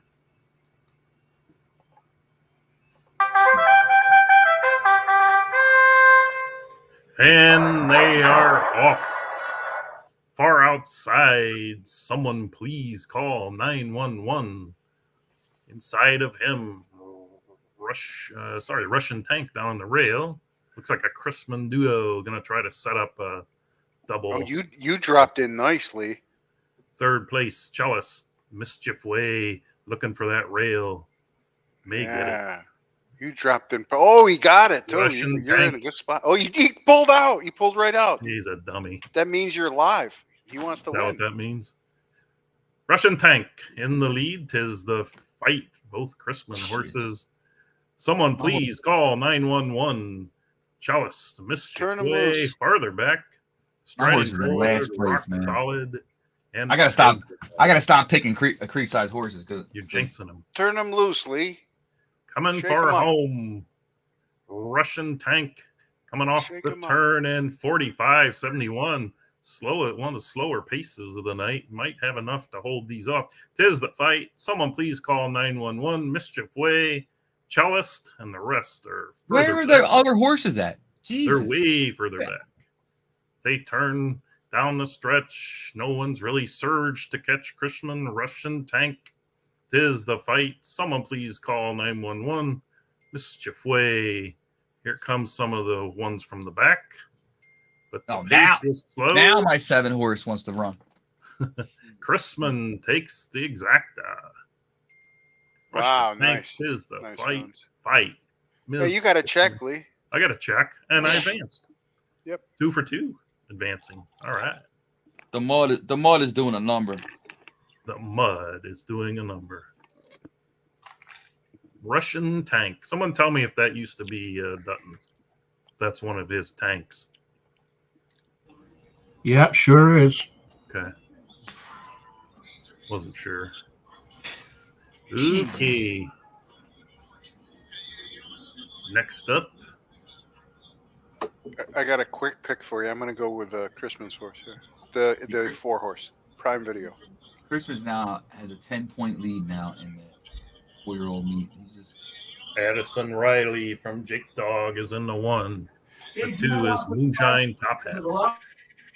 And they are off. Far outside. Someone please call 911. Inside of him, Russian tank down the rail. Looks like a Chrisman duo gonna try to set up a double. Oh, you dropped in nicely. Third place, Cellist, Mischief Way, looking for that rail. May get it. You dropped in. Oh, he got it too. Russian You're in tank. a good spot. Oh, he pulled out. He pulled right out. He's a dummy. That means you're live. He wants to Is that win. what that means? Russian tank in the lead. 'Tis the fight. Both Chrisman horses. Someone please call 911. Cellist, Mischief Turn him Way, loose. farther back. My horse Striding is in forward, last place, rock man. solid. And I gotta stop picking Creekside horses because You're jinxing them. Turn him loose, Lee. Coming Shake for 'em up. home. Russian tank coming off Shake the 'em up. turn in 45.71. Slow, one of the slower paces of the night. Might have enough to hold these off. 'Tis the fight. Someone please call 911. Mischief Way, Cellist, and the rest are further where are back. the other horses at? Jesus. They're way further back. They turn down the stretch. No one's really surged to catch Chrisman. Russian tank. 'Tis the fight. Someone please call 911. Mischief Way. Here comes some of the ones from the back. But the pace was slow. Now my 7 horse wants to run. Chrisman takes the exacta. Wow, Russian tank nice. is the Nice fight. runs. Fight. Hey, you got to check, Lee. I got a check, and I advanced. Yep. 2 for 2 advancing. All right. The mud is doing a number. The mud is doing a number. Russian tank. Someone tell me if that used to be Dutton. That's one of his tanks. Yeah, sure is. Okay. Wasn't sure. Okay. Next up. I got a quick pick for you. I'm going to go with Chrisman's horse here. The 4 horse. Prime Video. Christmas now has a 10-point lead now in the 4-year-old meet. He's just Addison Riley from Jake Dog is in the 1. The 2 is Moonshine Top Hat.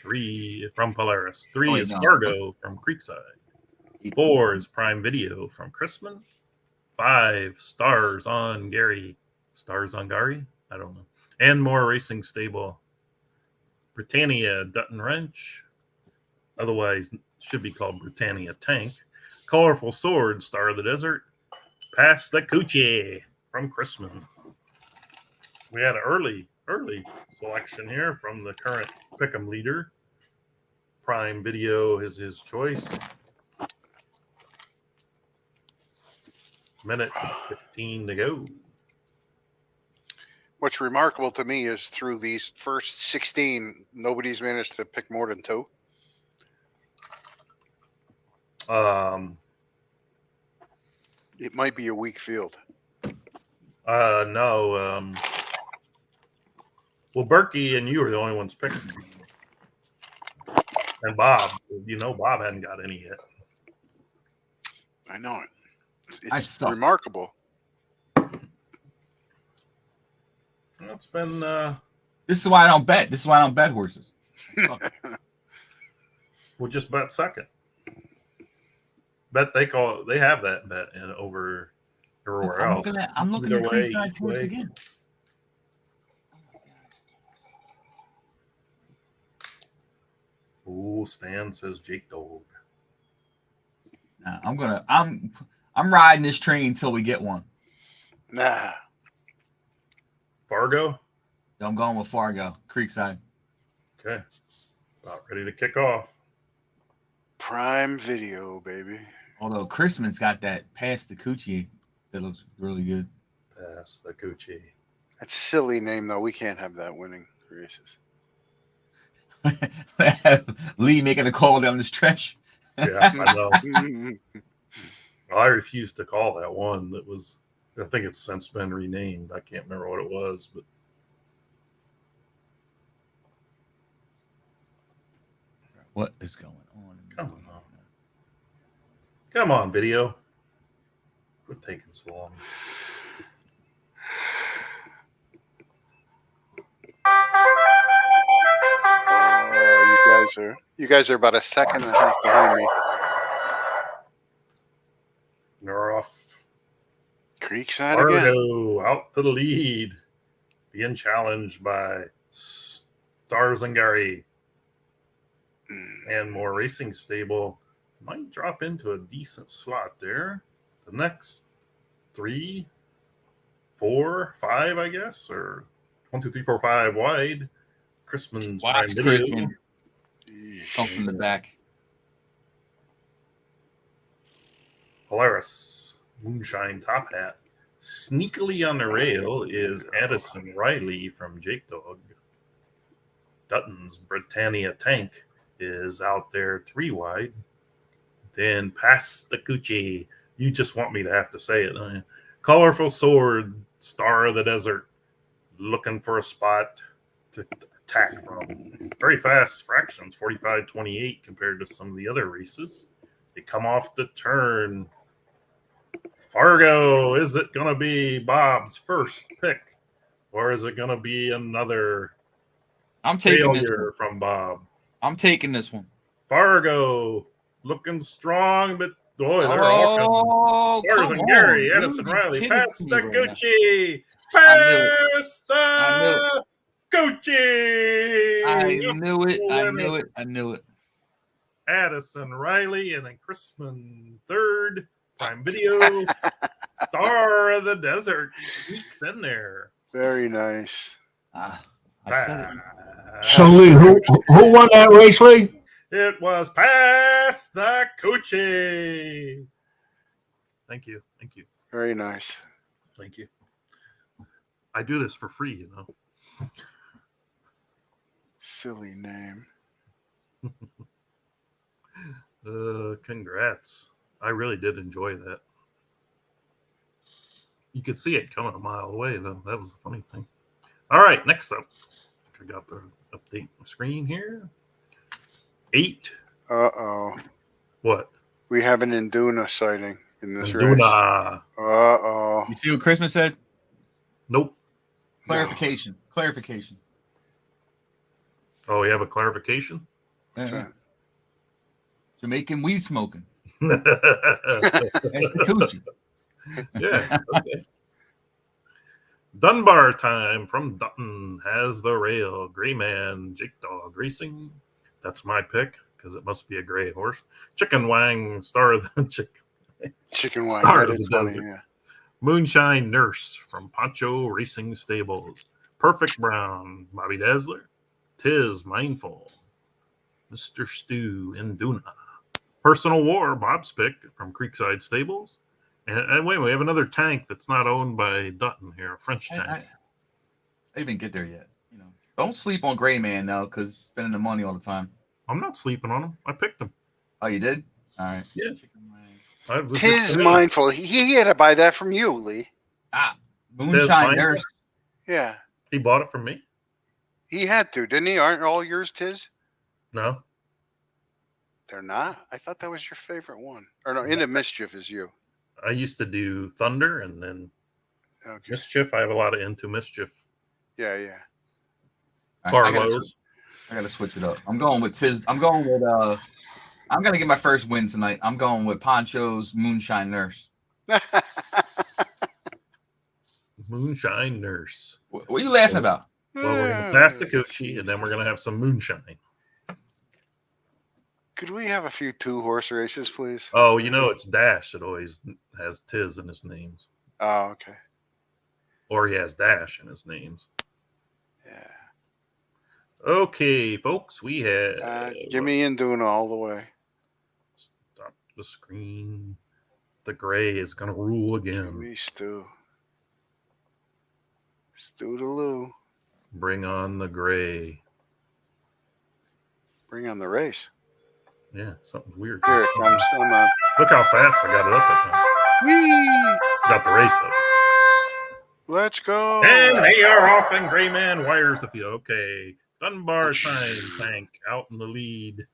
3 from Polaris. 3 is Fargo from Creekside. 4 is Prime Video from Chrisman. 5 Stars on Gary. Stars on Gary? I don't know. And More Racing Stable. Britannia Dutton Wrench. Otherwise should be called Britannia Tank. Colorful Sword, Star of the Desert. Pass the Coochie from Chrisman. We had an early selection here from the current Pick'em leader. Prime Video is his choice. Minute 15 to go. What's remarkable to me is through these first 16, nobody's managed to pick more than 2. It might be a weak field. No. Well, Berkey and you are the only ones picking. And Bob, Bob hadn't got any yet. I know it. It's remarkable. It's been. This is why I don't bet. This is why I don't bet horses. We'll just bet second. Bet they have that bet over everywhere else. I'm looking at Creekside horse again. Ooh, Stan says Jake Dog. Nah, I'm riding this train until we get one. Nah. Fargo? I'm going with Fargo, Creekside. Okay. About ready to kick off. Prime Video, baby. Although Chrisman's got that Pass the Coochie that looks really good. Pass the Coochie. That's a silly name, though. We can't have that winning races. Lee making a call down the stretch. Yeah, I know. I refuse to call that one. That was, I think it's since been renamed. I can't remember what it was, but What is going on? come on, video. Quit taking so long. Oh, you guys are about a second and a half behind me. They're off. Creekside again. Ardo out to the lead, being challenged by Stars and Gary. And more racing stable might drop into a decent slot there. The next 3, 4, 5, I guess, or 1, 2, 3, 4, 5 wide. Chrisman Watch Chrisman come from the back. Polaris Moonshine Top Hat. Sneakily on the rail is Addison Riley from Jake Dog. Dutton's Britannia Tank is out there 3 wide. Then past the Coochie. You just want me to have to say it. Colorful Sword, Star of the Desert, looking for a spot to attack from. Very fast fractions, 45-28 compared to some of the other races. They come off the turn. Fargo, is it going to be Bob's first pick? Or is it going to be another failure from Bob? I'm taking this one. Fargo, looking strong, but boy, they're all coming. Stars and Gary, Addison Riley, past the Gucci, past the Gucci. I knew it. Addison Riley and then Chrisman third. Prime Video, Star of the Desert sneaks in there. Very nice. I said it. So, Lee, who won that race, Lee? It was past the Coochie. Thank you. Very nice. Thank you. I do this for free, you know. Silly name. Congrats. I really did enjoy that. You could see it coming a mile away, though. That was the funny thing. All right, next up. I got the update screen here. 8. Uh-oh. What? We have an Induna sighting in this race. Induna. Uh-oh. You see what Christmas said? Nope. Clarification. Oh, we have a clarification? Yeah. Jamaican weed smoking. That's the Coochie. Yeah. Okay. Dunbar time from Dutton has the rail. Gray Man, Jake Dog Racing. That's my pick because it must be a gray horse. Chicken Wang, Star of the Chicken Wang. Star That of is the funny, Desert. yeah. Moonshine Nurse from Poncho Racing Stables. Perfect Brown, Bobby Dazzler. Tis Mindful. Mr. Stew in Duna. Personal War, Bob's pick from Creekside Stables. And wait, we have another tank that's not owned by Dutton here, a French tank. I didn't even get there yet. You know, don't sleep on Gray Man now because spending the money all the time. I'm not sleeping on him. I picked him. Oh, you did? All right. Yeah. Tis Mindful. He had to buy that from you, Lee. Moonshine Nurse. Yeah. He bought it from me? He had to, didn't he? Aren't all yours Tis? No. They're not? I thought that was your favorite one. Or no, Into Mischief is you. I used to do Thunder and then Mischief. I have a lot of Into Mischief. Yeah, yeah. Carlos. I gotta switch it up. I'm going with Tiz. I'm gonna get my first win tonight. I'm going with Poncho's Moonshine Nurse. Moonshine Nurse. What are you laughing about? Well, we're gonna pass the Coochie and then we're gonna have some moonshine. Could we have a few 2-horse races, please? Oh, you know it's Dash that always has Tiz in his names. Oh, okay. Or he has Dash in his names. Yeah. Okay, folks, we have... give me Induna all the way. Stop the screen. The gray is going to rule again. Give me Stu. Stu-de-loo. Bring on the gray. Bring on the race. Yeah, something's weird. Here it comes. Come on. Look how fast I got it up that time. Whee! Got the race up. Let's go. And they are off, and Gray Man wires the field. Okay. Dunbar time tank out in the lead.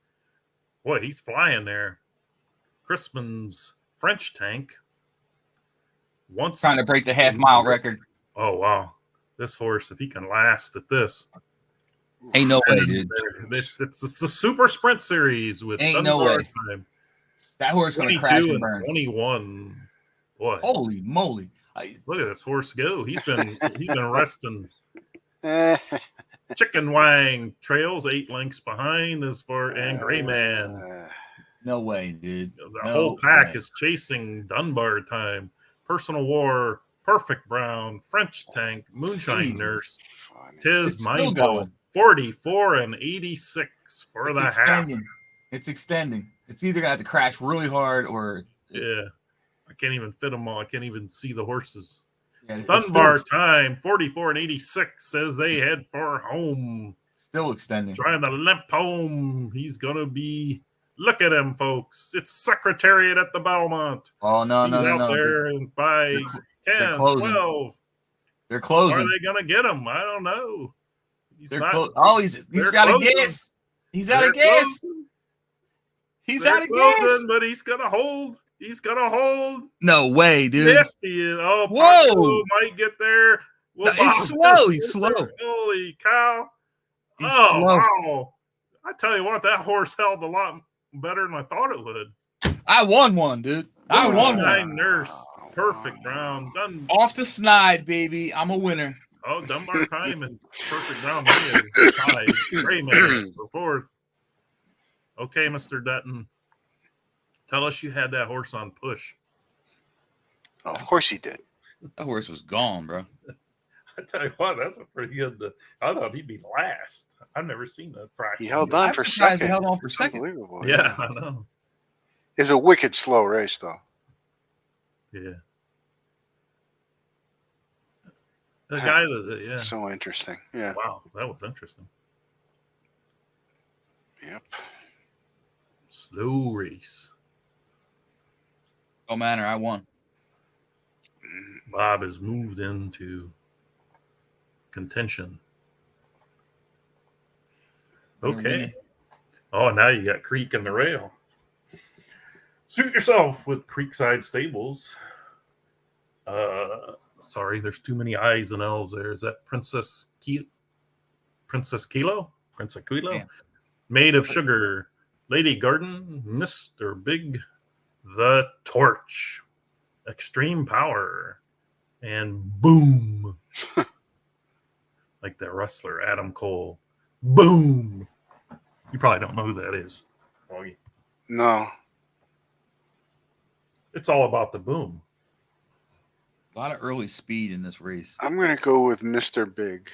Boy, he's flying there. Crispin's French tank. Once Trying to break the half-mile record. Oh, wow. This horse, if he can last at this. Ain't no way, dude. It's the Super Sprint Series with Ain't Dunbar no way. time. That horse going to crash and burn. 21. Boy. Holy moly. Look at this horse go. He's been resting. Chicken Wang trails 8 lengths behind and Gray Man. No way, dude. The whole pack is chasing Dunbar time. Personal War, Perfect Brown, French Tank, Moonshine Nurse, Tiz Mindful, 44 and 86 for the half. It's extending. It's either gonna have to crash really hard or I can't even fit them all. I can't even see the horses. Yeah, Dunbar time, 44 and 86 as they head for home. Still extending. Trying to limp home. He's gonna be. Look at him, folks. It's Secretariat at the Belmont. Oh, no. He's out there and by 10, 12. They're closing. Are they going to get him? I don't know. He's he's not. he's got a gas. He's out of gas. He's out of gas. But he's going to hold. He's going to hold. No way, dude. Yes, he is. Oh, whoa. might get there. No, he's slow. He's slow. Holy cow. He's slow. Wow. I tell you what, that horse held a lot better than I thought it would. I won one, dude. I won one. Nurse, Perfect Brown, done off the snide, baby. I'm a winner. Oh, Dunbar time and Perfect Brown. Gray Man for 4th. Okay, Mr. Dutton, tell us you had that horse on push. Oh, of course he did. That horse was gone, bro. I tell you what, that's a pretty good. I thought he'd be last. I've never seen that fraction. He held on for second. He held on for second. Unbelievable. Yeah, I know. It was a wicked slow race, though. Yeah. The guy that, So interesting. Yeah. Wow, that was interesting. Yep. Slow race. Oh, manner, I won. Bob has moved into contention. Okay. Oh, now you got Creek in the rail. Suit yourself with Creekside Stables. Sorry, there's too many I's and L's there. Is that Princess Kilo? Princess Kilo? Yeah. Made of Sugar. Lady Garden. Mr. Big. The Torch. Extreme Power. And Boom. Like that wrestler, Adam Cole. Boom. You probably don't know who that is, Augie. No. It's all about the boom. A lot of early speed in this race. I'm going to go with Mr. Big.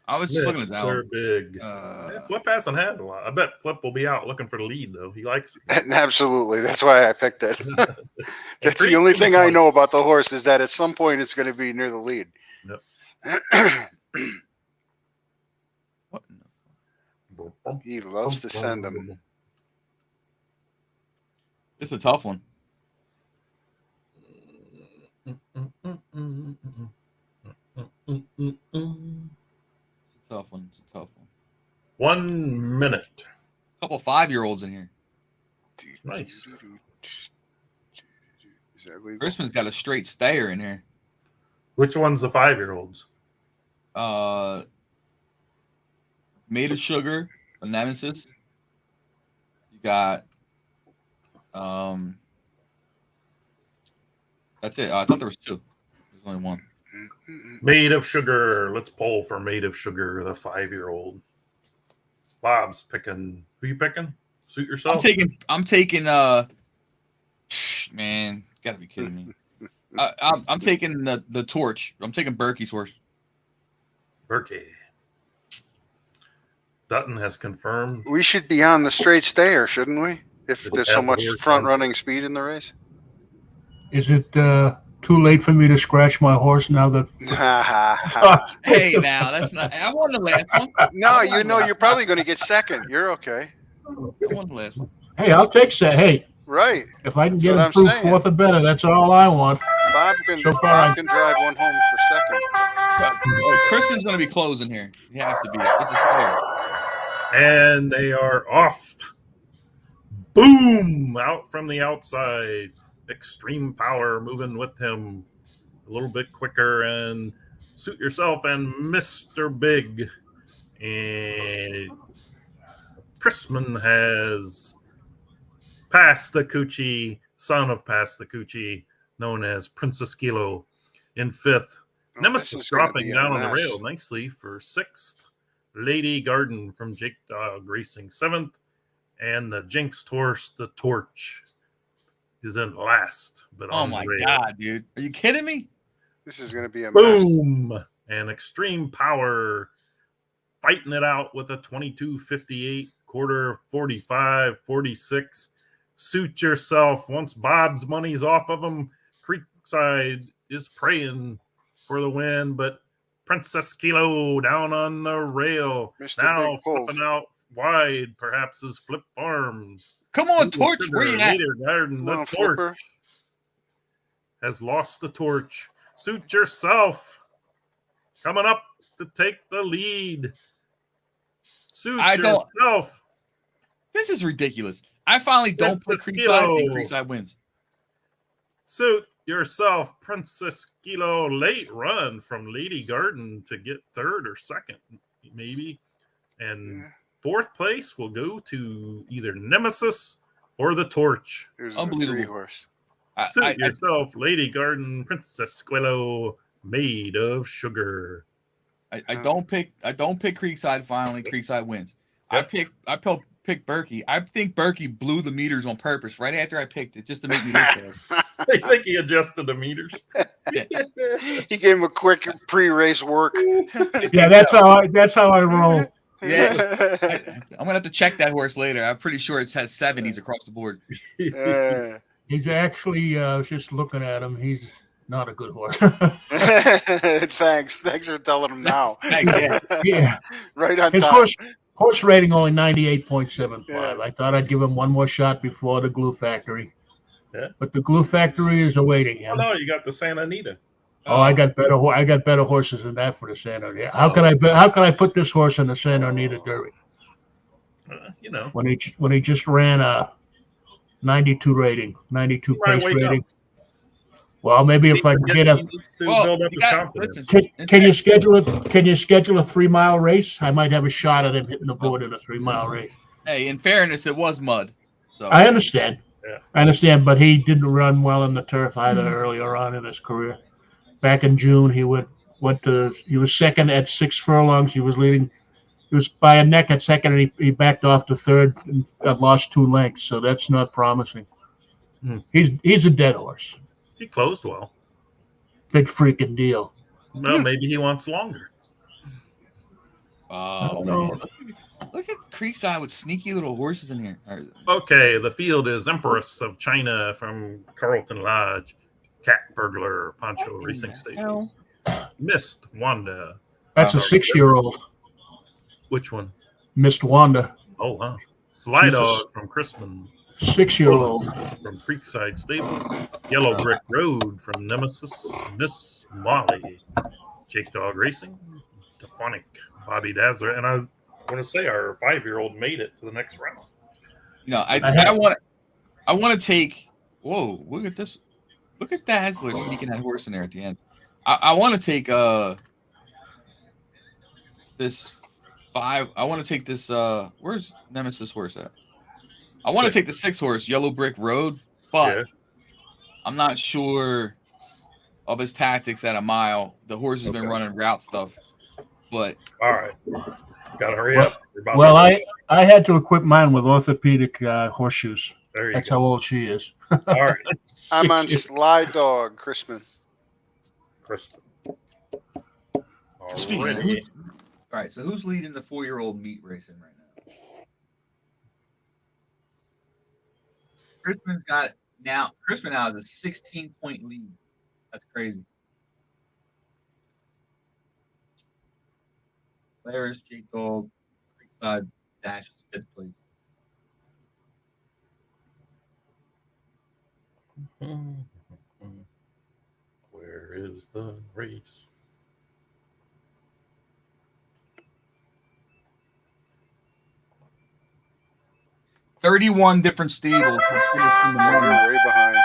I was just looking at that one. Mr. Big. Flip hasn't had a lot. I bet Flip will be out looking for the lead, though. He likes it. Absolutely. That's why I picked it. That's the only thing I know about the horse is that at some point it's going to be near the lead. Yep. What? He loves to send them. It's a tough one. It's a tough one. 1 minute. A couple 5-year-olds in here. Nice. Is that legal? Crispin's got a straight stayer in here. Which one's the 5-year-olds? Made of Sugar, a nemesis. You got that's it. I thought there was 2. There's only 1. Made of Sugar. Let's poll for Made of Sugar, the 5-year-old. Bob's picking. Who you picking? Suit yourself. I'm taking man, gotta be kidding me. I'm taking the Torch. I'm taking Berkey's horse. Berkey. Dutton has confirmed. We should be on the straight stayer, shouldn't we? If there's so much front-running speed in the race. Is it too late for me to scratch my horse now that? Hey, now that's not. I won the last one. No, you're probably going to get second. You're okay. I won the last one. Hey, I'll take that. Hey, Right. if I can That's get what him I'm through saying. fourth or better, that's all I want. Bob So far, can drive one home for second. Crispin's going to be closing here. He has to be. It's a stair. And they are off. Boom! Out from the outside. Extreme power moving with him a little bit quicker, and Suit Yourself and Mr. Big. And Chrisman has Pass the Coochie, son of Pass the Coochie, known as Princess Kilo, in fifth. Oh, Nemesis dropping be a down on the mess. rail nicely for sixth. Lady Garden from Jake Dog Racing seventh. And the Jinxed horse, the Torch, is in last. But Oh on my the rail. God, dude. Are you kidding me? This is going to be a mess. Boom! And Extreme Power fighting it out with a 22.58, quarter 45.46. Suit Yourself. Once Bob's money's off of him, Creekside is praying for the win, but Princess Kilo down on the rail. Mr. Now Big pulled. flipping out wide, perhaps as Flip Farms. Come on, Torch. Where you at? Later Garden, Come the on, Torch Flipper. has lost the torch. Suit Yourself coming up to take the lead. Suit Yourself. This is ridiculous. I finally don't put Princess Creekside, and Kilo. Creekside wins. Suit Yourself, Princess Kilo. Late run from Lady Garden to get third or second, maybe. And fourth place will go to either Nemesis or the Torch. Unbelievable. Horse. Suit Yourself, Lady Garden, Princess Quillo, made of sugar. I don't pick Creekside finally. Creekside wins. Yep. I picked Berkey. I think Berkey blew the meters on purpose right after I picked it just to make me look bad. I think he adjusted the meters. Yeah. He gave him a quick pre-race work. Yeah, that's how I roll. Yeah, I'm gonna have to check that horse later. I'm pretty sure it has 70s across the board. He's actually just looking at him. He's not a good horse. Thanks for telling him now. Thanks, yeah. Right on His time. horse rating only 98.75. Yeah. I thought I'd give him one more shot before the Glue Factory. Yeah. But the Glue Factory is awaiting him. Oh no, you got the Santa Anita. Oh, I got better horses than that for the Santa Anita. How can I put this horse in the Santa Anita Derby? When he just ran a 92 rating, 92 pace rating. Well, maybe if I can get a. Build up his confidence. Can you schedule it? Can you schedule a 3-mile race? I might have a shot at him hitting the board in a 3-mile race. Hey, in fairness, it was mud. So I understand. Yeah. I understand, but he didn't run well in the turf either earlier on in his career. Back in June, he was second at 6 furlongs. He was leading. He was by a neck at second, and he backed off to third and lost 2 lengths. So that's not promising. He's a dead horse. He closed well. Big freaking deal. Well, maybe he wants longer. I don't know. Look at Creekside with sneaky little horses in here. Okay, the field is Empress of China from Carlton Lodge, Cat Burglar, Poncho Racing Station. Mist Wanda. That's a 6-year-old. Which one? Mist Wanda. Oh, wow. Sly Dog from Chrisman. 6-year-old. From Creekside Stables. Yellow Brick Road from Nemesis. Miss Molly. Jake Dog Racing. Stephonic. Bobby Dazzler. And I want to say our 5-year-old made it to the next round. I want to take. Whoa! Look at this. Look at Dazzler sneaking that horse in there at the end. I want to take this 5. I want to take this. Where's Nemesis horse at? I want to take the 6 horse, Yellow Brick Road, but I'm not sure of his tactics at a mile. The horse has been running route stuff, but all right, gotta hurry up. Well, I had to equip mine with orthopedic horseshoes. That's go. how old she is. All right, I'm on Sly Dog, Chrisman. Speaking of all right, so who's leading the 4-year-old meat racing right now? Crispin now has a 16-point lead. That's crazy. Players, Jake Dog, Creekside, Dash is 5th place. Where is the race? $31 different stables. You're way behind.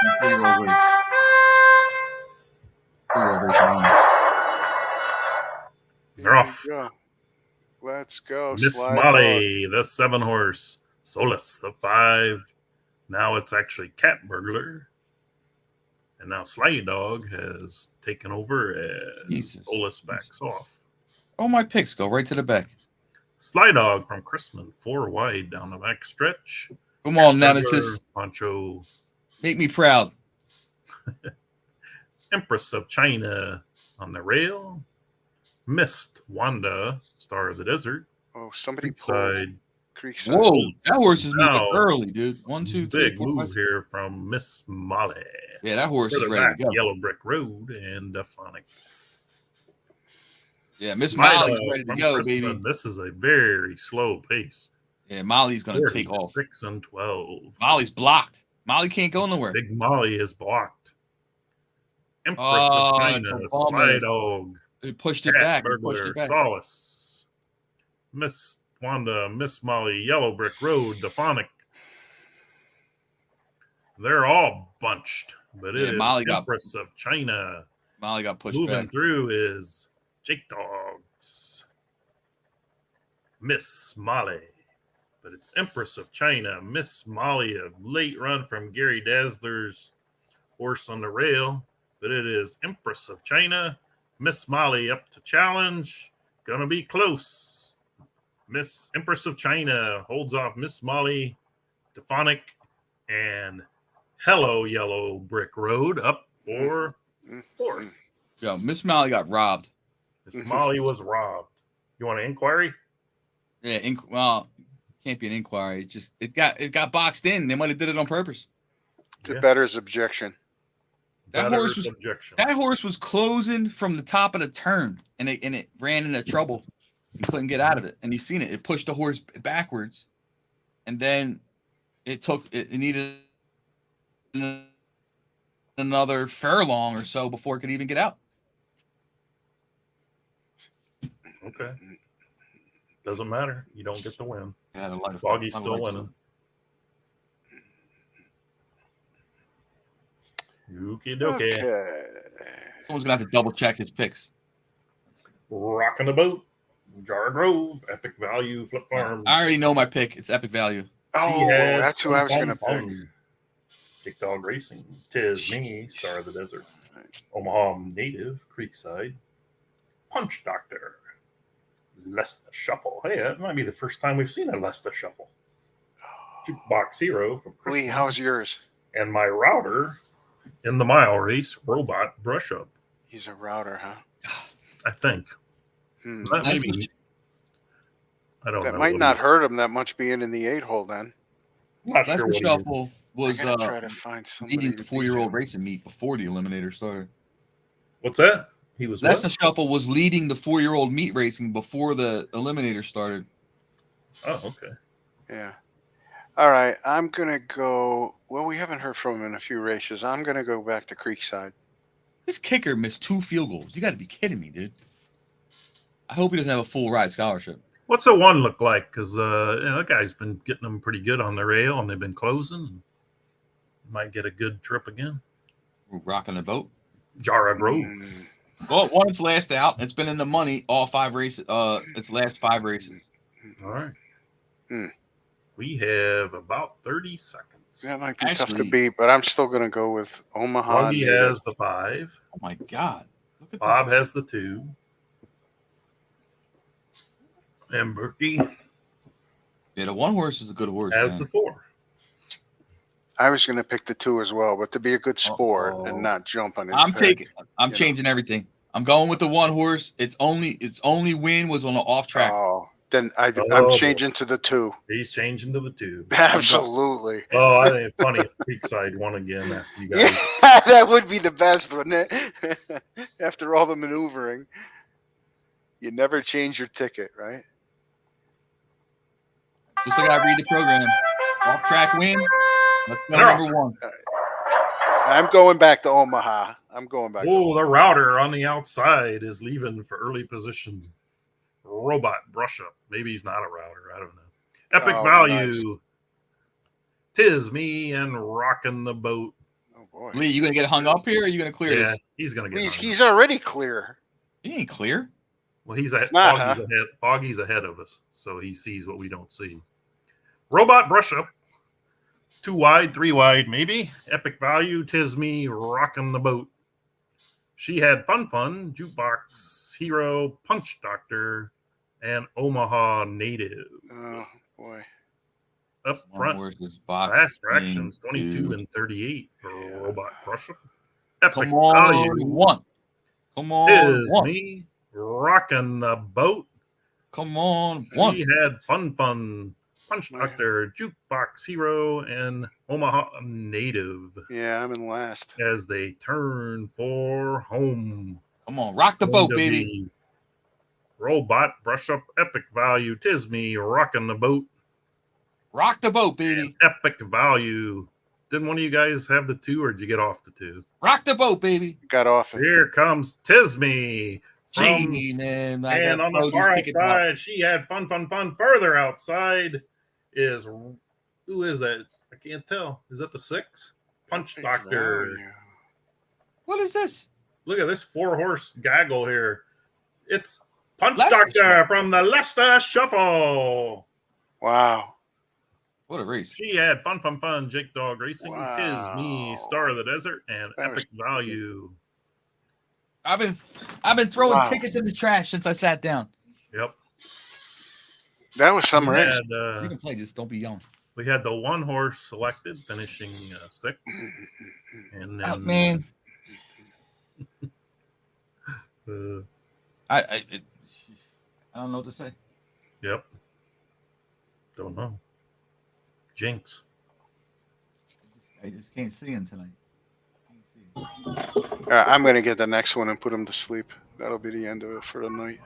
They're off. Go. Let's go. Miss Slide Molly, the 7 horse. Solus, the 5. Now it's actually Cat Burglar. And now Sly Dog has taken over as Solus backs off. Oh, my picks go right to the back. Sly Dog from Chrisman, 4 wide down the back stretch. Come on, Nemesis. Poncho. Make me proud. Empress of China on the rail. Mist Wanda, Star of the Desert. Oh, somebody Creekside. Creekside. Whoa, that horse is moving early, dude. 1, 2, 3, Big 4, move 5, here from Miss Molly. Yeah, that horse is Further ready back, to go. Yellow Brick Road and Dephonic. Yeah, Miss Molly's ready to go, baby. This is a very slow pace. Yeah, Molly's going to take off. 6 and 12. Molly's blocked. Molly can't go nowhere. Big Molly is blocked. Empress of China, Sly Dog. It pushed it back. Burglar, Solace. Miss Wanda, Miss Molly, Yellow Brick Road, Dephonic. They're all bunched, but it is Molly Empress of China. Molly got pushed Moving back. through is Jake Dogs. Miss Molly. But it's Empress of China. Miss Molly, a late run from Gary Dazzler's horse on the rail. But it is Empress of China. Miss Molly up to challenge. Gonna be close. Miss Empress of China holds off Miss Molly, Dephonic, and Hello Yellow Brick Road up for 4th. Yo, Miss Molly got robbed. Miss Molly was robbed. You want an inquiry? Yeah, well, can't be an inquiry. It's just it got boxed in. They might have did it on purpose. The better's objection. That horse was closing from the top of the turn, and it ran into trouble. He couldn't get out of it, and you seen it. It pushed the horse backwards, and then it needed another furlong or so before it could even get out. Okay. Doesn't matter. You don't get the win. Yeah, Foggy's still winning. Okie dokie. Okay. Someone's gonna have to double check his picks. Rocking the boat. Jar Grove, Epic Value, Flip Farm. I already know my pick. It's Epic Value. Oh, that's who I was going to pick. Kick Dog Racing, Tis Me, Star of the Desert, Omaha Native, Creekside, Punch Doctor, Leicester Shuffle. Hey, that might be the first time we've seen a Leicester Shuffle. Jukebox Hero from Chris. Lee, how's yours? And my router in the mile race, Robot Brush Up. He's a router, huh? I think. Maybe. I don't know. That might not hurt him that much being in the 8-hole then. Not sure what Shuffle was try to find leading the 4-year-old racing meet before the Eliminator started. What's that? He was Leicester Shuffle was leading the 4-year-old meet racing before the Eliminator started. Oh, okay. Yeah. All right. I'm going to go. Well, we haven't heard from him in a few races. I'm going to go back to Creekside. This kicker missed 2 field goals. You got to be kidding me, dude. I hope he doesn't have a full ride scholarship. What's the one look like? Because that guy's been getting them pretty good on the rail, and they've been closing. Might get a good trip again. We're rocking the boat. Jara Grove. Well, won its last out. It's been in the money all 5 races. Its last 5 races. All right. We have about 30 seconds. That might be tough to beat, but I'm still going to go with Omaha. Foggy has the 5. Oh my God! Look at Bob has the 2. And Berkey. Yeah, the 1 horse is a good horse. Has the 4. I was going to pick the 2 as well, but to be a good sport and not jump on his I'm changing everything. I'm going with the 1 horse. Its only win was on the off track. Oh, then I'm changing to the 2. He's changing to the 2. Absolutely. Oh, I think it's funny if Creekside won again after you guys. Yeah, that would be the best, wouldn't it? After all the maneuvering, you never change your ticket, right? Just like I read the program. Off track win. Let's go number 1. I'm going back to Omaha. I'm going back. Oh, the router on the outside is leaving for early position. Robot brush up. Maybe he's not a router. I don't know. Epic Oh, value. nice. Tis me and rocking the boat. Oh boy. Lee, you gonna get hung up here? Or are you gonna clear Yeah, this? he's gonna get. He's already clear. He ain't clear. Well, he's It's not, Foggy's huh? ahead. Foggy's ahead of us, so he sees what we don't see. Robot brush up. 2 wide, 3 wide, maybe. Epic value. Tis me rocking the boat. She had fun, jukebox hero, punch doctor, and Omaha native. Oh boy. Up One front, horse is boxing. fast fractions 22 dude. and 38 for Yeah. robot brush up. Epic Come on, value. one. Come on, Is one. me rocking the boat. Come on, one. She had fun, punch doctor, jukebox hero, and Omaha native Yeah, I'm in last. as they turn for home. Come on, rock the Going boat, to baby. be Robot brush up epic value. Tis me rocking the boat. Rock the boat, baby. Epic value. Didn't one of you guys have the 2, or did you get off the 2? Rock the boat, baby. Got off it. Here comes Tis me. Gee, man. I And gotta on throw the these far tickets out. outside, she had fun. Further outside is, who is that? I can't tell. Is that the 6? Punch Doctor. Value. What is this? Look at this 4-horse gaggle here. It's Punch Leicester Doctor Shuffle. from the Leicester Shuffle. Wow. What a race. She had fun. Jake Dog Racing. Wow. Tis me, Star of the Desert, and That was Epic Value. I've been throwing Wow. tickets in the trash since I sat down. Yep. That was some We race. had, You can play, just don't be young. we had the 1 horse selected, finishing 6th. And then, Oh, man. I don't know what to say. Yep. Don't know. Jinx. I just can't see him tonight. I'm going to get the next one and put him to sleep. That'll be the end of it for the night.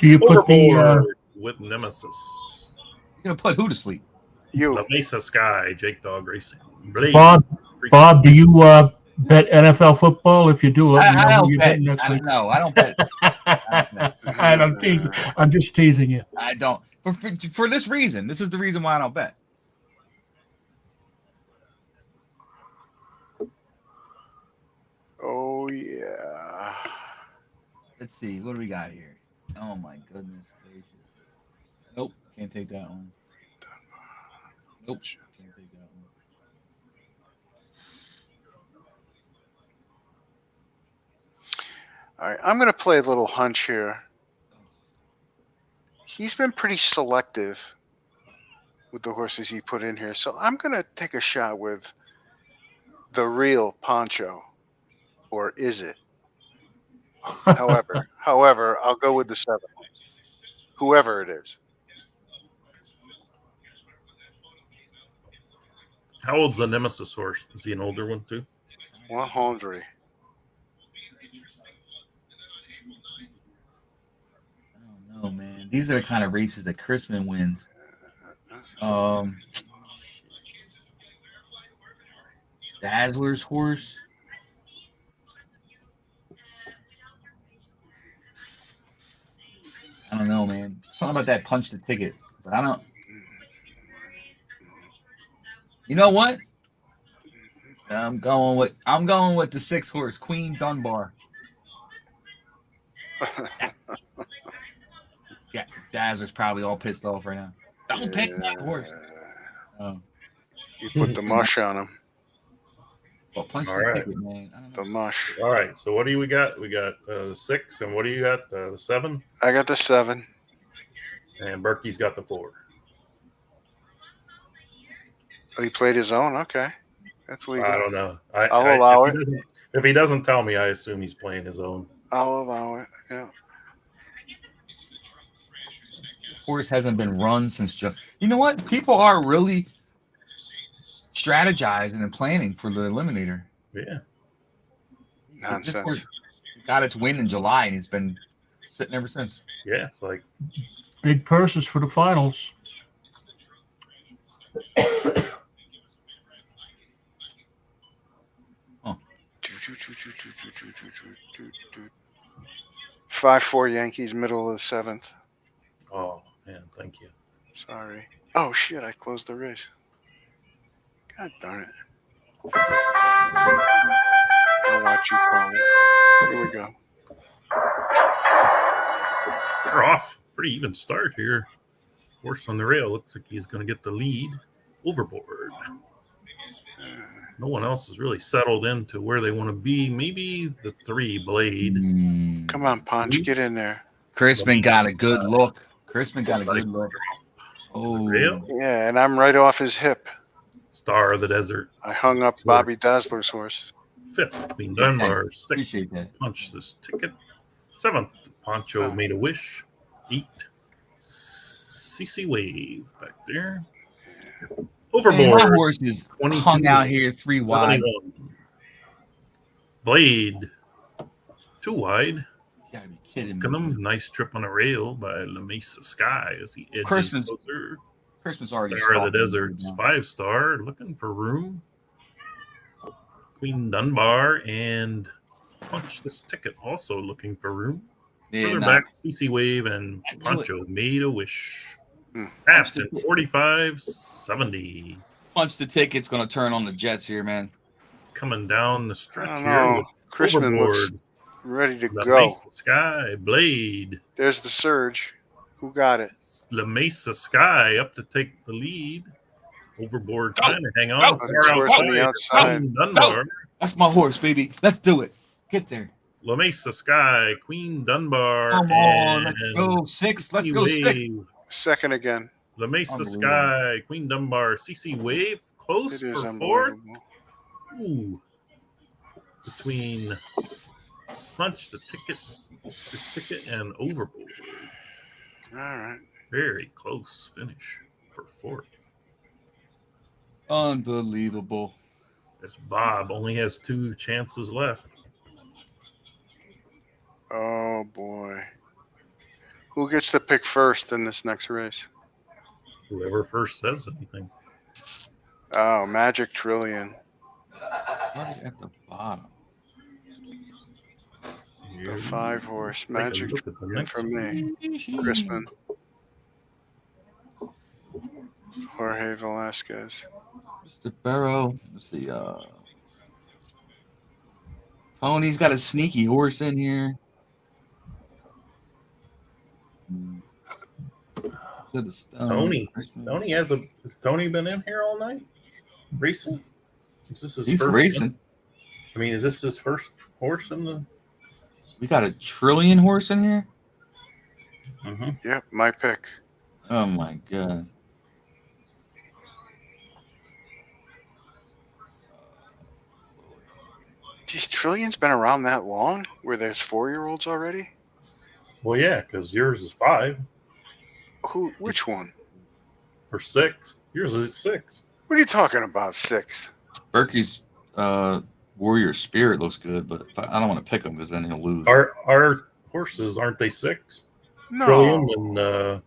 Do you put the Overboard with Nemesis. You're gonna put who to sleep? You. The Mesa Sky, Jake Dog Racing. Blade. Bob? Do you bet NFL football? If you do, let me know I who don't you're bet. betting next I week. don't know. I don't bet. I'm teasing. I'm just teasing you. I don't. For this reason. This is the reason why I don't bet. Oh, yeah. Let's see. What do we got here? Oh my goodness gracious. Nope. Can't take that one. Nope. Can't take that one. All right. I'm going to play a little hunch here. He's been pretty selective with the horses he put in here. So I'm going to take a shot with the real Poncho. Or is it? However, I'll go with the 7. Whoever it is. How old's the Nemesis horse? Is he an older one too? 100. I don't know, man. These are the kind of races that Chrisman wins. Dazzler's horse. I don't know, man. Something about that punch the ticket, but I don't. You know what? I'm going with the 6 horse, Queen Dunbar. Yeah, Dazzler's probably all pissed off right now. Don't pick that horse. Oh, You put the mush on him. well, punch All the right. ticket, man. I don't The know. mush. All right. So what do we got? We got the 6, and what do you got? The 7, I got the 7. and Berkey's got the 4. Oh, he played his own? Okay. That's legal. I don't know. I'll allow it. If he doesn't tell me, I assume he's playing his own. I'll allow it. Yeah. Horse hasn't been run since just. You know what? People are really strategizing and planning for the Eliminator. Yeah. This Nonsense. horse got its win in July, and it's been sitting ever since. Yeah. It's like Big purses for the finals. 5-4 Yankees, middle of the 7th. Oh man, thank you. Sorry. Oh shit! I closed the race. God darn it! I'll watch you call it. Here we go. We're off. Pretty even start here. Horse on the rail. Looks like he's going to get the lead. Overboard. No one else is really settled into where they want to be. Maybe the 3 Blade. Come on, Punch, get in there. Crispin got a good look. Crispin got a good look. Oh, Rail. Yeah, and I'm right off his hip. Star of the Desert. I hung up Bobby Dazzler's horse. 5th, Queen Dunbar. 6th, appreciate that. Punch this ticket. 7th, Poncho Made a Wish. 8, CC Wave back there. Overboard. Man, my horse is 22, hung out here 3 wide. 71. Blade 2 wide. You gotta be kidding Look at me. him. Nice trip on a rail by La Mesa Sky as he edges Christmas closer. Christmas already Star of the stalking me Desert's right now. 5-star, looking for room. Queen Dunbar and Punch this ticket, also looking for room. Yeah, Further nah. back, CC Wave and I knew Poncho Made a Wish. Hmm. Half in 45.70. Punch the ticket's gonna turn on the Jets here, man. Coming down the I stretch don't here know. with Crispin looks Overboard. ready to La go. Mesa Sky, Blade. There's the surge. Who got it? La Mesa Sky up to take the lead. Overboard Go. trying to hang Go. on. Oh, there's horse on the outside. Queen Dunbar. That's my horse, baby. Let's do it. Get there. La Mesa Sky, Queen Dunbar, Come on, let's and go 6. Let's CC go 6. Wave. Second again. La Mesa Unbelievable. Sky, Queen Dunbar, CC Wave, close It is for 4th. unbelievable. Ooh. Between Punch the ticket, this ticket, and Overboard. All right. Very close finish for 4th. Unbelievable. As Bob only has 2 chances left. Oh boy. Who gets to pick first in this next race? Whoever first says anything. Oh, Magic Trillion. Right at the bottom. The 5-horse Take a Magic look at the Trillion next from one. me. Crispin. Jorge Velasquez. Mr. Barrow. Let's see. Tony's got a sneaky horse in here. Tony. Tony has has Tony been in here all night? Racing? Is this his He's first racing. one? I mean, is this his first horse in the We got a Trillion horse in here. Yep, my pick. Oh my god. Geez, Trillion's been around that long? Where there's 4-year-olds already? Well, yeah, because yours is 5 Who? Which one? or 6. Yours is 6. What are you talking about? 6? Berkey's Warrior Spirit looks good, but I don't want to pick him because then he'll lose. Our horses, aren't they 6? No. Trillion and No.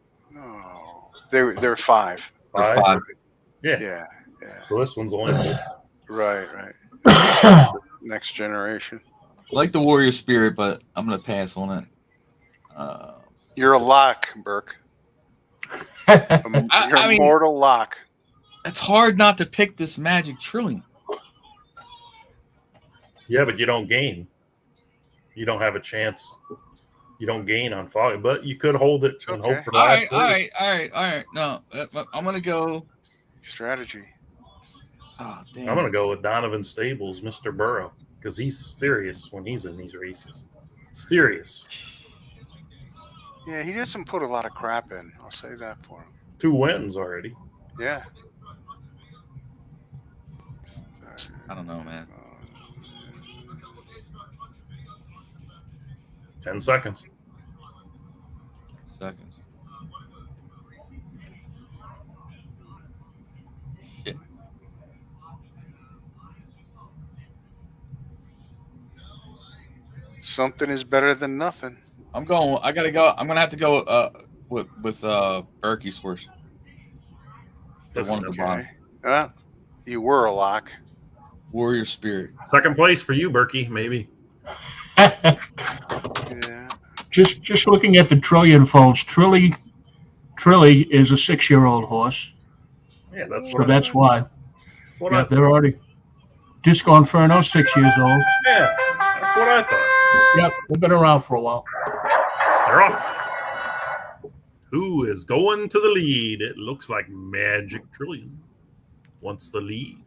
They're 5. They're 5. five. Yeah. Yeah. So this one's only 4. Right. Next generation. I like the Warrior Spirit, but I'm gonna pass on it. You're a lock, Burke. You're a mean- mortal lock. It's hard not to pick this Magic Trillion. Yeah, but you don't gain. You don't have a chance. You don't gain on fog, but you could hold it and okay. hope for the All last right. race. No, I'm gonna go. Strategy. Oh, damn. I'm going to go with Donovan Stables, Mr. Burrow, because he's serious when he's in these races. Serious. Yeah, he doesn't put a lot of crap in. I'll say that for him. 2 wins already. Yeah. I don't know, man. 10 seconds. Seconds. Shit. Something is better than nothing. I'm going. I gotta go. I'm gonna have to go with Berkey's horse. The That's one at the bottom. You were a lock. Warrior Spirit. Second place for you, Berkey, maybe. Yeah. Just looking at the Trillion phones, Trilly is a 6-year-old horse, Yeah, that's so what that's why. what Yeah, I they're already. Disco Inferno, 6 years old. yeah, that's what I thought. Yep, they've been around for a while. They're off. Who is going to the lead? It looks like Magic Trillion wants the lead.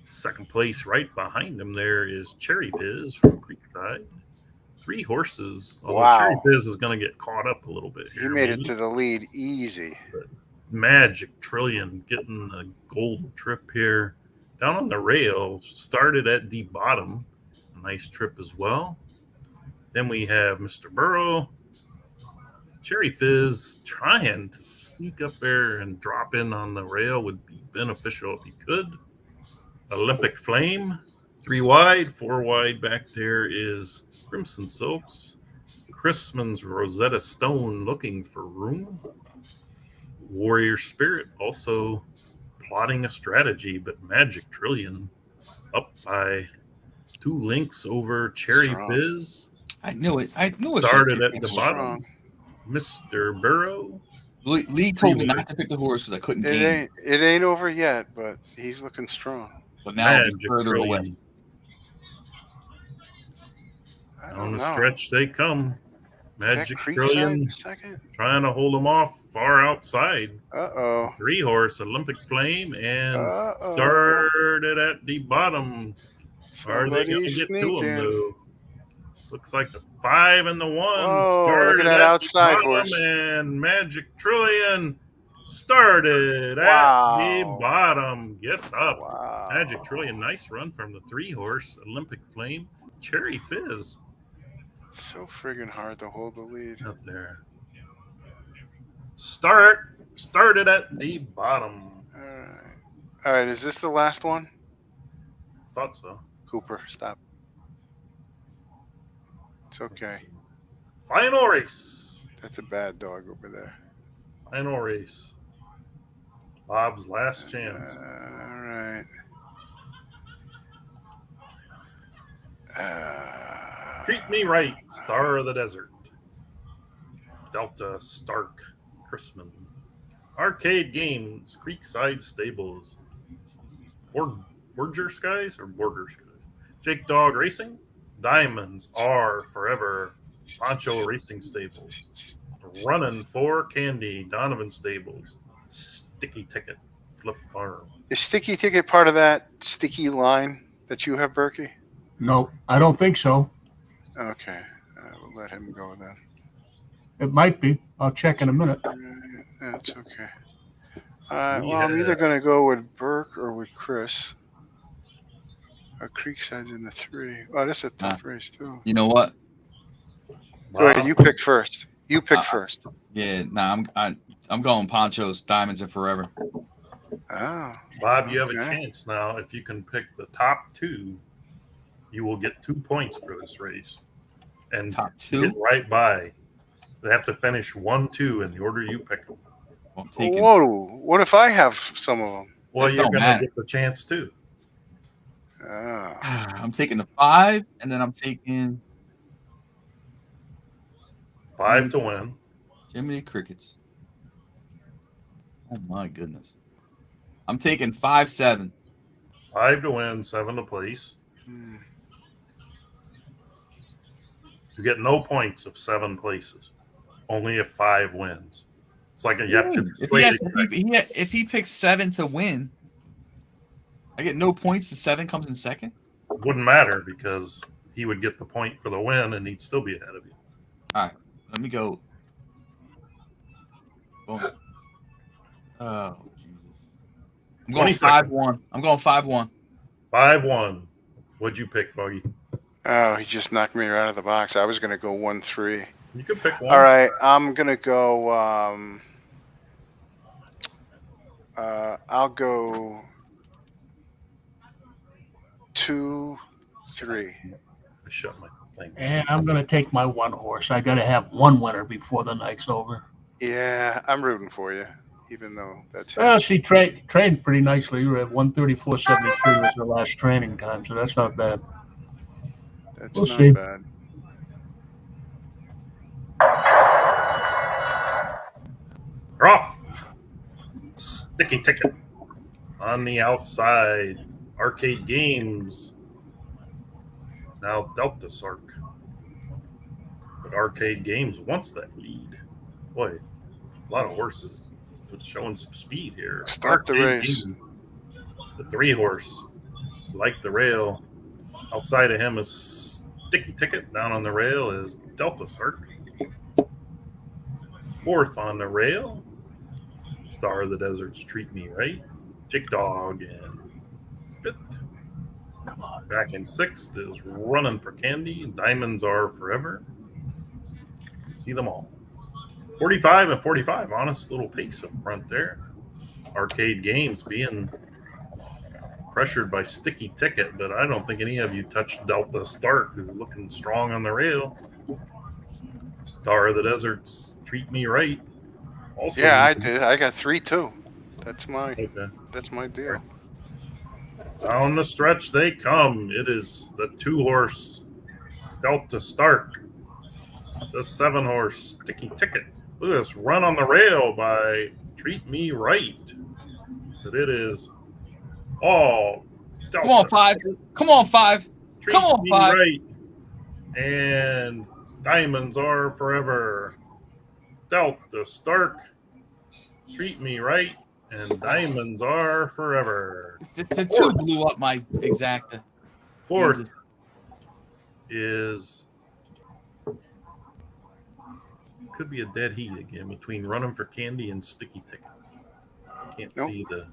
Second place, right behind him, there is Cherry Fizz from Creekside. 3 horses. Although Wow. Cherry Fizz is going to get caught up a little bit here. He made maybe. it to the lead easy. Magic Trillion getting a golden trip here. Down on the rail, started at the bottom. Nice trip as well. Then we have Mr. Burrow. Cherry Fizz trying to sneak up there and drop in on the rail would be beneficial if he could. Olympic Flame, 3 wide, 4 wide back there is Crimson Silks. Chrisman's Rosetta Stone looking for room. Warrior Spirit also plotting a strategy, but Magic Trillion up by 2 lengths over Cherry Strong. Fizz. I knew it. Started at the Strong. bottom. Mr. Burrow. Lee told me not to pick the horse because I couldn't gain. It ain't over yet, but he's looking strong. But now it'll be Magic further away. Trillion. I On don't the know. stretch they come. Is that Magic Creekside Trillion in second? trying to hold them off far outside. Uh-oh. 3 horse Olympic Flame and Uh-oh. started at the bottom. Are they going to Somebody's get to sneaking. him though? Looks like the 5 and the 1 Whoa, started look at that the outside bottom, horse. and Magic Trillion started at the Wow. bottom. Gets up. Wow. Magic Trillion, nice run from the 3 horse Olympic Flame. Cherry Fizz So friggin' hard to hold the lead. up there. Started at the bottom. All right, is this the last one? Thought so. Cooper, stop. It's okay. Final race. That's a bad dog over there. Final race. Bob's last chance. All right. Treat Me Right, Star of the Desert. Delta Stark, Chrisman. Arcade Games, Creekside Stables. Borger Skies or Border Skies? Jake Dog Racing. Diamonds are Forever. Poncho Racing Stables. Running for Candy, Donovan Stables. Sticky Ticket, Flip Farm. Is Sticky Ticket part of that sticky line that you have, Berkey? No, I don't think so. Okay. We'll let him go then. It might be. I'll check in a minute. That's okay. Well, I'm either going to go with Burke or with Chris. Creekside's in the 3. Oh, that's a tough race, too. You know what? Go ahead. You pick first. You pick first. Yeah, I'm going Ponchos, Diamonds, and Forever. Oh. Bob, you have a Okay. chance now. If you can pick the top 2, you will get 2 points for this race. And Top get 2? right by. They have to finish 1, 2 in the order you pick them. I'm taking. Whoa. What if I have some of them? Well, It you're don't going to matter. get the chance too. Oh. I'm taking the 5, and then I'm taking 5 to win. Jiminy Crickets. Oh my goodness. I'm taking 5-7. 5 to win, 7 to place. Hmm. You get no points if 7 places. Only if 5 wins. It's like you have to If he picks 7 to win, I get no points. The 7 comes in second. It wouldn't matter because he would get the point for the win and he'd still be ahead of you. All right, let me go. Boom. Oh Jesus! I'm going 5-1. I'm going 5-1. 5-1. What'd you pick, Foggy? Oh, he just knocked me out of the box. I was going to go 1-3. You could pick 1. All right, I'm going to go. I'll go 2-3. I shut my thing. And I'm going to take my 1 horse. I got to have 1 winner before the night's over. Yeah, I'm rooting for you, even though that's. Well, she trained pretty nicely. We're at 134.73 was her last training time, so that's not bad. That's We'll not see. bad. Off. Sticky ticket on the outside. Arcade Games. Now Delta Sark. But Arcade Games wants that lead. Boy, a lot of horses showing some speed here. Start the Arcade race. Games, the 3-horse, like the rail. Outside of him is Sticky Ticket. Down on the rail is Delta Sark. 4th on the rail, Star of the Deserts, Treat Me Right. Jig Dog in 5th. Come on. Back in 6th is Running for Candy. Diamonds Are Forever. See them all. 45 and 45. Honest little pace up front there. Arcade Games being pressured by Sticky Ticket, but I don't think any of you touched Delta Stark, who's looking strong on the rail. Star of the Deserts, Treat Me Right. Also, Yeah, I did. I got 3 too. That's Okay. my deal. Down the stretch they come. It is the 2-horse Delta Stark, the 7-horse Sticky Ticket. Look at this run on the rail by Treat Me Right. But it is all Delta. Come on, 5. Come on, 5. Treat Come on, Me 5. Right. And Diamonds Are Forever. Delta Stark, Treat Me Right, and Diamonds Are Forever. The 2 blew up my exacta. 4th is could be a dead heat again between Running for Candy and Sticky Ticket. Can't Nope. see the.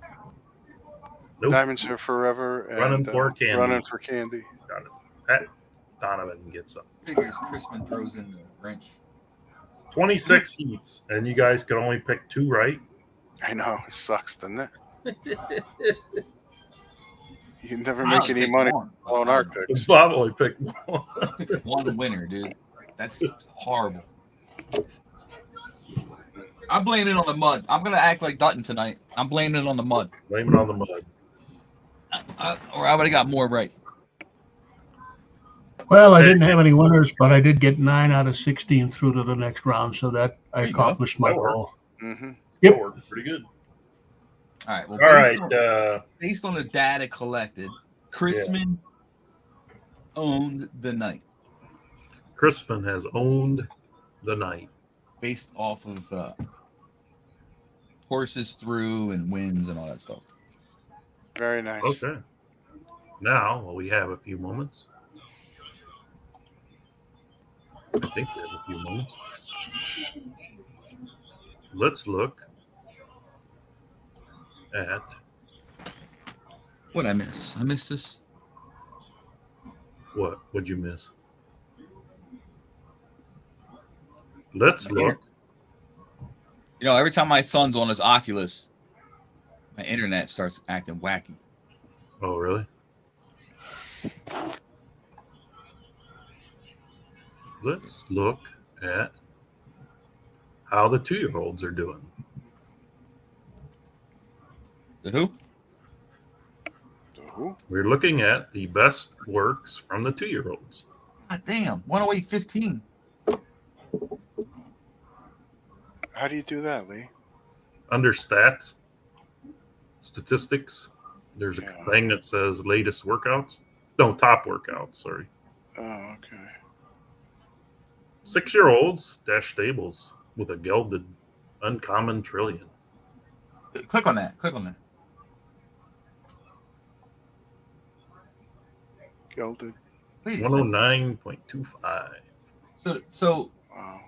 Nope. Diamonds Are Forever and Running for Candy. Running for Candy. Got it. Pat Donovan gets up. Figures Crispin throws in the wrench. 26 heats, and you guys could only pick 2, right? I know. It sucks, doesn't it? You never I make only any picked money one. on our picks. Bob only picked 1. One winner, dude. That's horrible. I'm blaming it on the mud. I'm gonna act like Dutton tonight. I'm blaming it on the mud. Blame it on the mud. Or I would have got more right. Well, I didn't have any winners, but I did get 9 out of 16 through to the next round, so that I There you go. accomplished my That works. goal. Mm-hmm. Yep. That works pretty good. All right. Well, All right. based on the data collected, Crispin owned the night Crispin has owned the night. based off of horses through and wins and all that stuff. Very nice. Okay. Now we have a few moments. I think we have a few moments. Let's look at What'd I miss? I missed this. what? What'd you miss? Let's look. You know, every time my son's on his Oculus, my internet starts acting wacky. Oh, really? Let's look at how the 2-year-olds are doing. The who? Who? We're looking at the best works from the 2-year-olds. God damn, 108.15. How do you do that, Lee? Under stats, statistics, there's a Yeah. thing that says latest workouts. No, top workouts, sorry. Oh, okay. 6-year-olds dash stables with a gelded uncommon trillion. Click on that. Click on that. Gelded. Wait a second. 109.25. So Wow.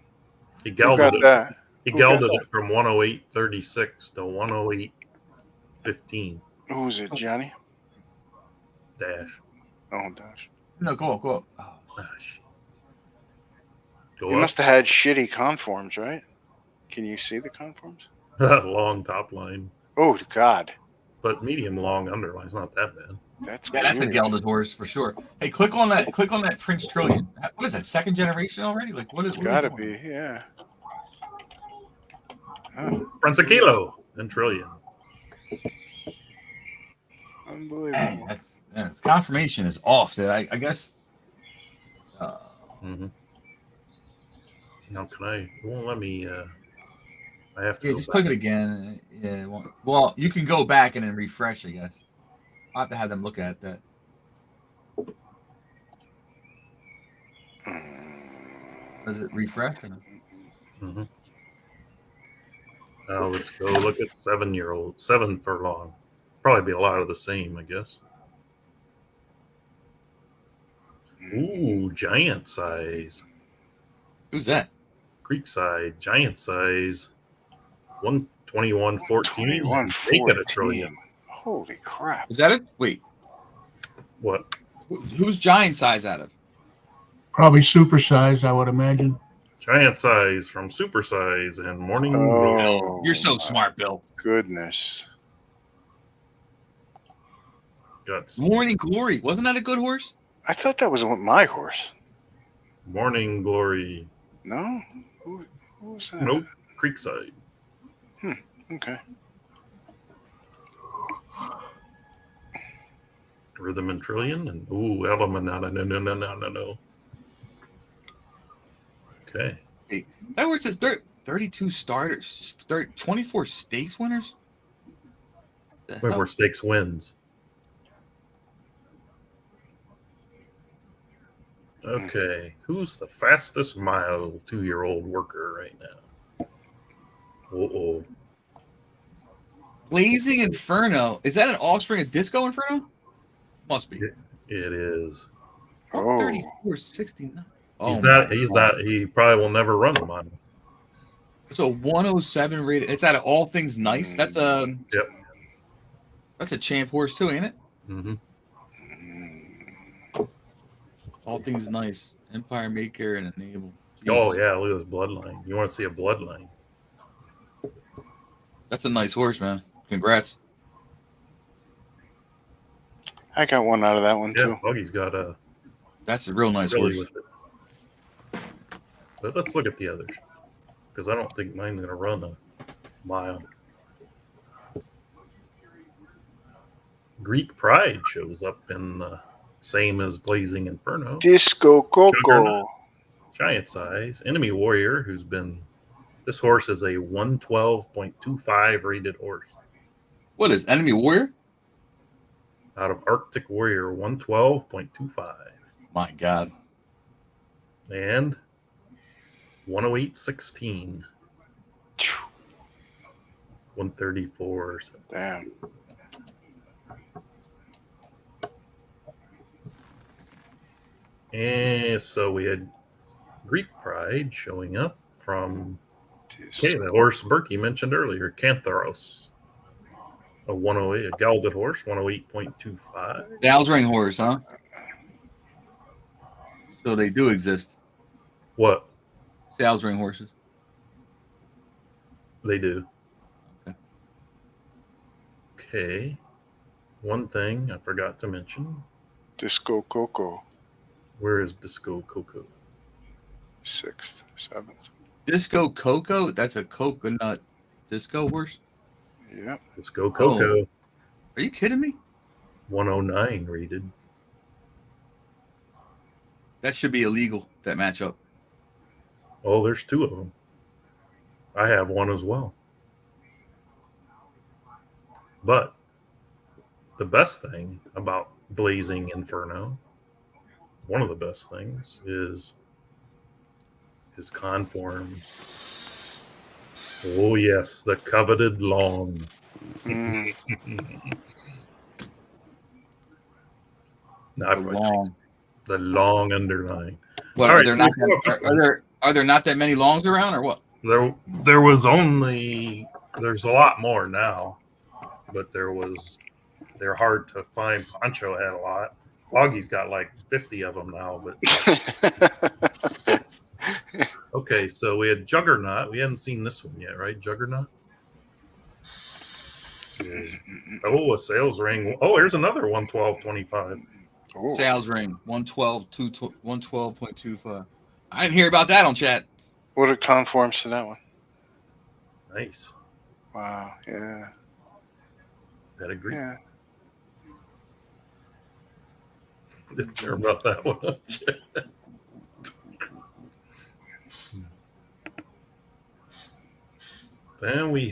He Who gelded got it. that? He Who got gelded that? it from 108.36 to 108.15 Who's it, Johnny? dash. Oh, gosh. no, go up. Oh. Gosh. Go You up. must have had shitty conforms, right? Can you see the conforms? Long top line, Oh, God. but medium long underline's not that bad. That's Yeah, that's a weird. gelded horse for sure. Hey, click on that. Click on that Prince Trillion. What is that? Second generation already? Like what is? It's what is gotta going be, yeah. Oh, Prince a kilo and trillion. on? unbelievable. That's confirmation is off. I guess Mm-hmm. Now, can I? It won't let me. I have to. Yeah, go just back. click it again. Yeah. It won't. Well, you can go back and then refresh, I guess. I'll have to have them look at that. Does it refresh? Or no? Mm-hmm. Now let's go look at 7-year-old, 7 furlong. Probably be a lot of the same, I guess. Ooh, giant size. Who's that? Creekside, giant size. 121.14. Make it a 21.14. trillion. Holy crap. Is that it? Wait. What? Who's giant size out of? Probably supersized, I would imagine. Giant size from Super Size and Morning. Oh, You're so my smart, Bill. goodness. Got some Morning Glory. Wasn't that a good horse? I thought that was my horse. Morning Glory. No? Who was that? Nope. Creekside. Okay. Rhythm and Trillion. And ooh, Element. No. Okay. Hey, that horse says 32 starters, 24 stakes winners. The hell? 24 stakes wins. Okay. Who's the fastest mile 2-year-old worker right now? Uh-oh. Blazing Inferno. Is that an offspring of Disco Inferno? Must be. It is. Oh. 34, 69. Oh, He's not. He probably will never run a mile. So 107 rated. It's out of All Things Nice. That's a Yep. That's a champ horse too, ain't it? Mm-hmm. All Things Nice. Empire Maker and Enable. Oh Jesus. yeah, look at this bloodline. You want to see a bloodline? That's a nice horse, man. Congrats. I got one out of that one, Yeah, too. Buggy's got a That's a real nice really horse. with it. But let's look at the others, because I don't think mine's gonna run a mile. Greek Pride shows up in the same as Blazing Inferno. Disco Coco. Juggernaut. Giant size. Enemy Warrior, who's been. This horse is a 112.25 rated horse. What is Enemy Warrior? Out of Arctic Warrior, 112.25. My God. And 108.16. 134. So. Damn. And so we had Greek Pride showing up from the horse Berkey mentioned earlier, Cantharos. A 108, a gelded horse, 108.25. Dow's Ring horse, huh? So they do exist. What? Dow's Ring horses. They do. Okay. Okay. One thing I forgot to mention. Disco Coco. Where is Disco Coco? 6th, 7th. Disco Coco? That's a coconut disco horse? Yep. Disco Coco. Oh. Are you kidding me? 109 rated. That should be illegal, that matchup. Oh, there's 2 of them. I have one as well. But the best thing about Blazing Inferno, one of the best things, is his conforms. Oh, yes, the coveted long. Mm. Not The quite. long. The long underline. What, All are right, there so not let's go that, are there not that many longs around or what? There was only, there's a lot more now, but they're hard to find. Pancho had a lot. Foggy's got like 50 of them now, but okay, so we had Juggernaut. We hadn't seen this one yet, right? Juggernaut. Oh, a sales ring. Oh, here's another 112.25. Oh. Sales ring 112.25. I didn't hear about that on chat. What are conforms to that one? Nice. Wow. Yeah. Pedigree. Yeah. Didn't care about that one. Then we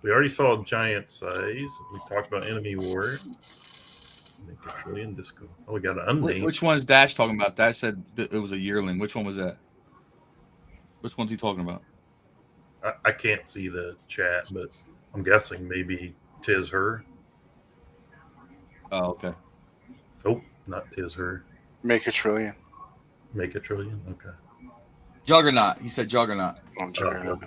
already saw giant size. We talked about enemy war. Make a trillion disco. Oh, we got an unnamed. Which one's Dash talking about? Dash said it was a yearling. Which one was that? Which one's he talking about? I can't see the chat, but I'm guessing maybe tis her. Oh, okay. Oh, not tis her. Make a trillion. Make a trillion. Okay. Juggernaut. He said Juggernaut. Oh, Juggernaut.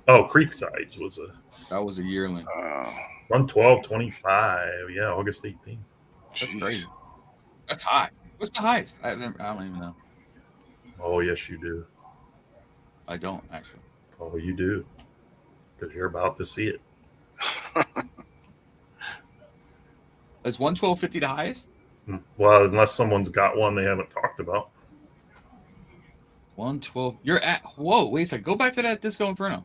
Oh, Creeksides was That was a yearling. 112.25. Yeah, August 18th. That's crazy. That's high. What's the highest? I don't even know. Oh, yes, you do. I don't actually. Oh, you do. Because you're about to see it. Is 112.50 the highest? Well, unless someone's got one they haven't talked about. 112. You're at. Whoa, wait a second. Go back to that Disco Inferno.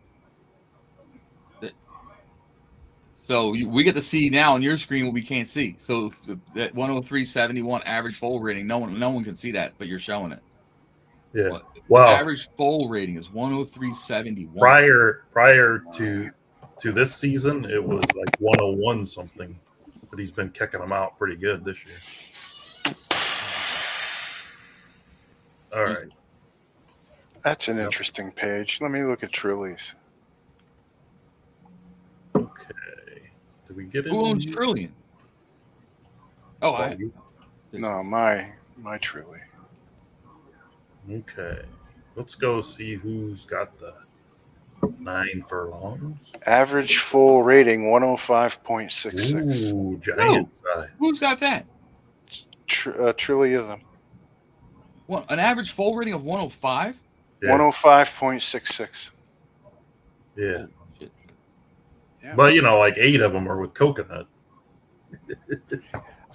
So we get to see now on your screen what we can't see. So that 103.71 average fold rating, no one can see that, but you're showing it. Yeah. Well, average fold rating is 103.71. Prior to this season, it was like 101 something, but he's been kicking them out pretty good this year. All right. That's an interesting page. Let me look at Trillies. Okay. Did we get it? Who owns Trillion? Oh, No, my Trilly. Okay. Let's go see who's got the 9 furlongs. Average full rating 105.66. Ooh, giant size. Who's got that? Trillyism. What, an average fold rating of 105? Yeah. 105.66. Yeah. Yeah. But, like 8 of them are with coconut.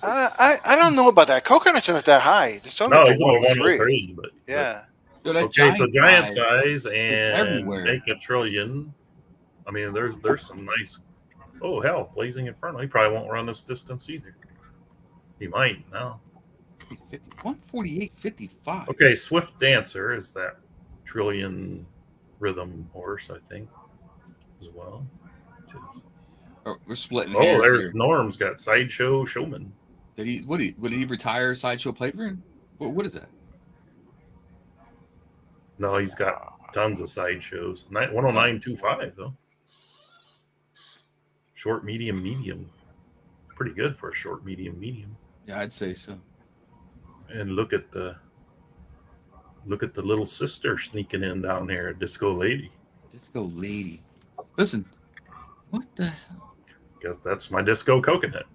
I don't know about that. Coconut's not that high. It's only No, it's only 103. 103. But, Yeah. okay, so giant size and everywhere. Make a Trillion. I mean, there's some nice. Oh hell, Blazing Inferno. He probably won't run this distance either. He might now. 148.55. Okay, Swift Dancer is that Trillion rhythm horse, I think, as well. Oh, we're splitting. Oh, hairs there's here. Norm's got Sideshow Showman. Would he retire Sideshow Playground? What is that? No, he's got tons of sideshows. 109.25 though. Short, medium. Pretty good for a short, medium. Yeah, I'd say so. And look at the little sister sneaking in down here, Disco Lady. Disco Lady. Listen, what the hell? Guess that's my Disco Coconut.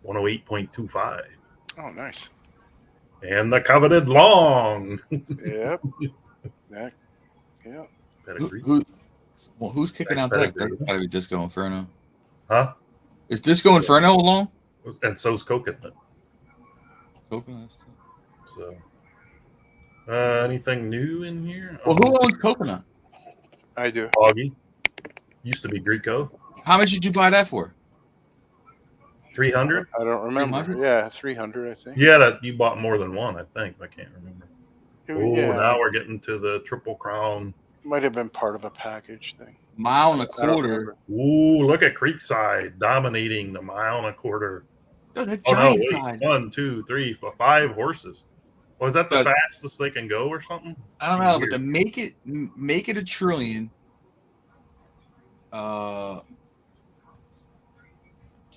108.25. Oh, nice. And the coveted long. Yep. Yeah. Who's kicking out that? That's gotta be Disco Inferno. Huh? Is Disco Inferno along? And so's Coconut. Coconut. So, anything new in here? Well, who owns Coconut? I do. Foggy. Used to be Greco. How much did you buy that for? 300? I don't remember. 300? Yeah, 300, I think. Yeah, you bought more than one, I think. I can't remember. Oh, Yeah. now we're getting to the Triple Crown. Might have been part of a package thing. Mile and a quarter. Ooh, look at Creekside dominating the mile and a quarter. Oh, that Oh, no, giant wait. size. 1, 2, 3, 4, 5 horses. Was that the fastest they can go or something? I don't know, but to make it a trillion.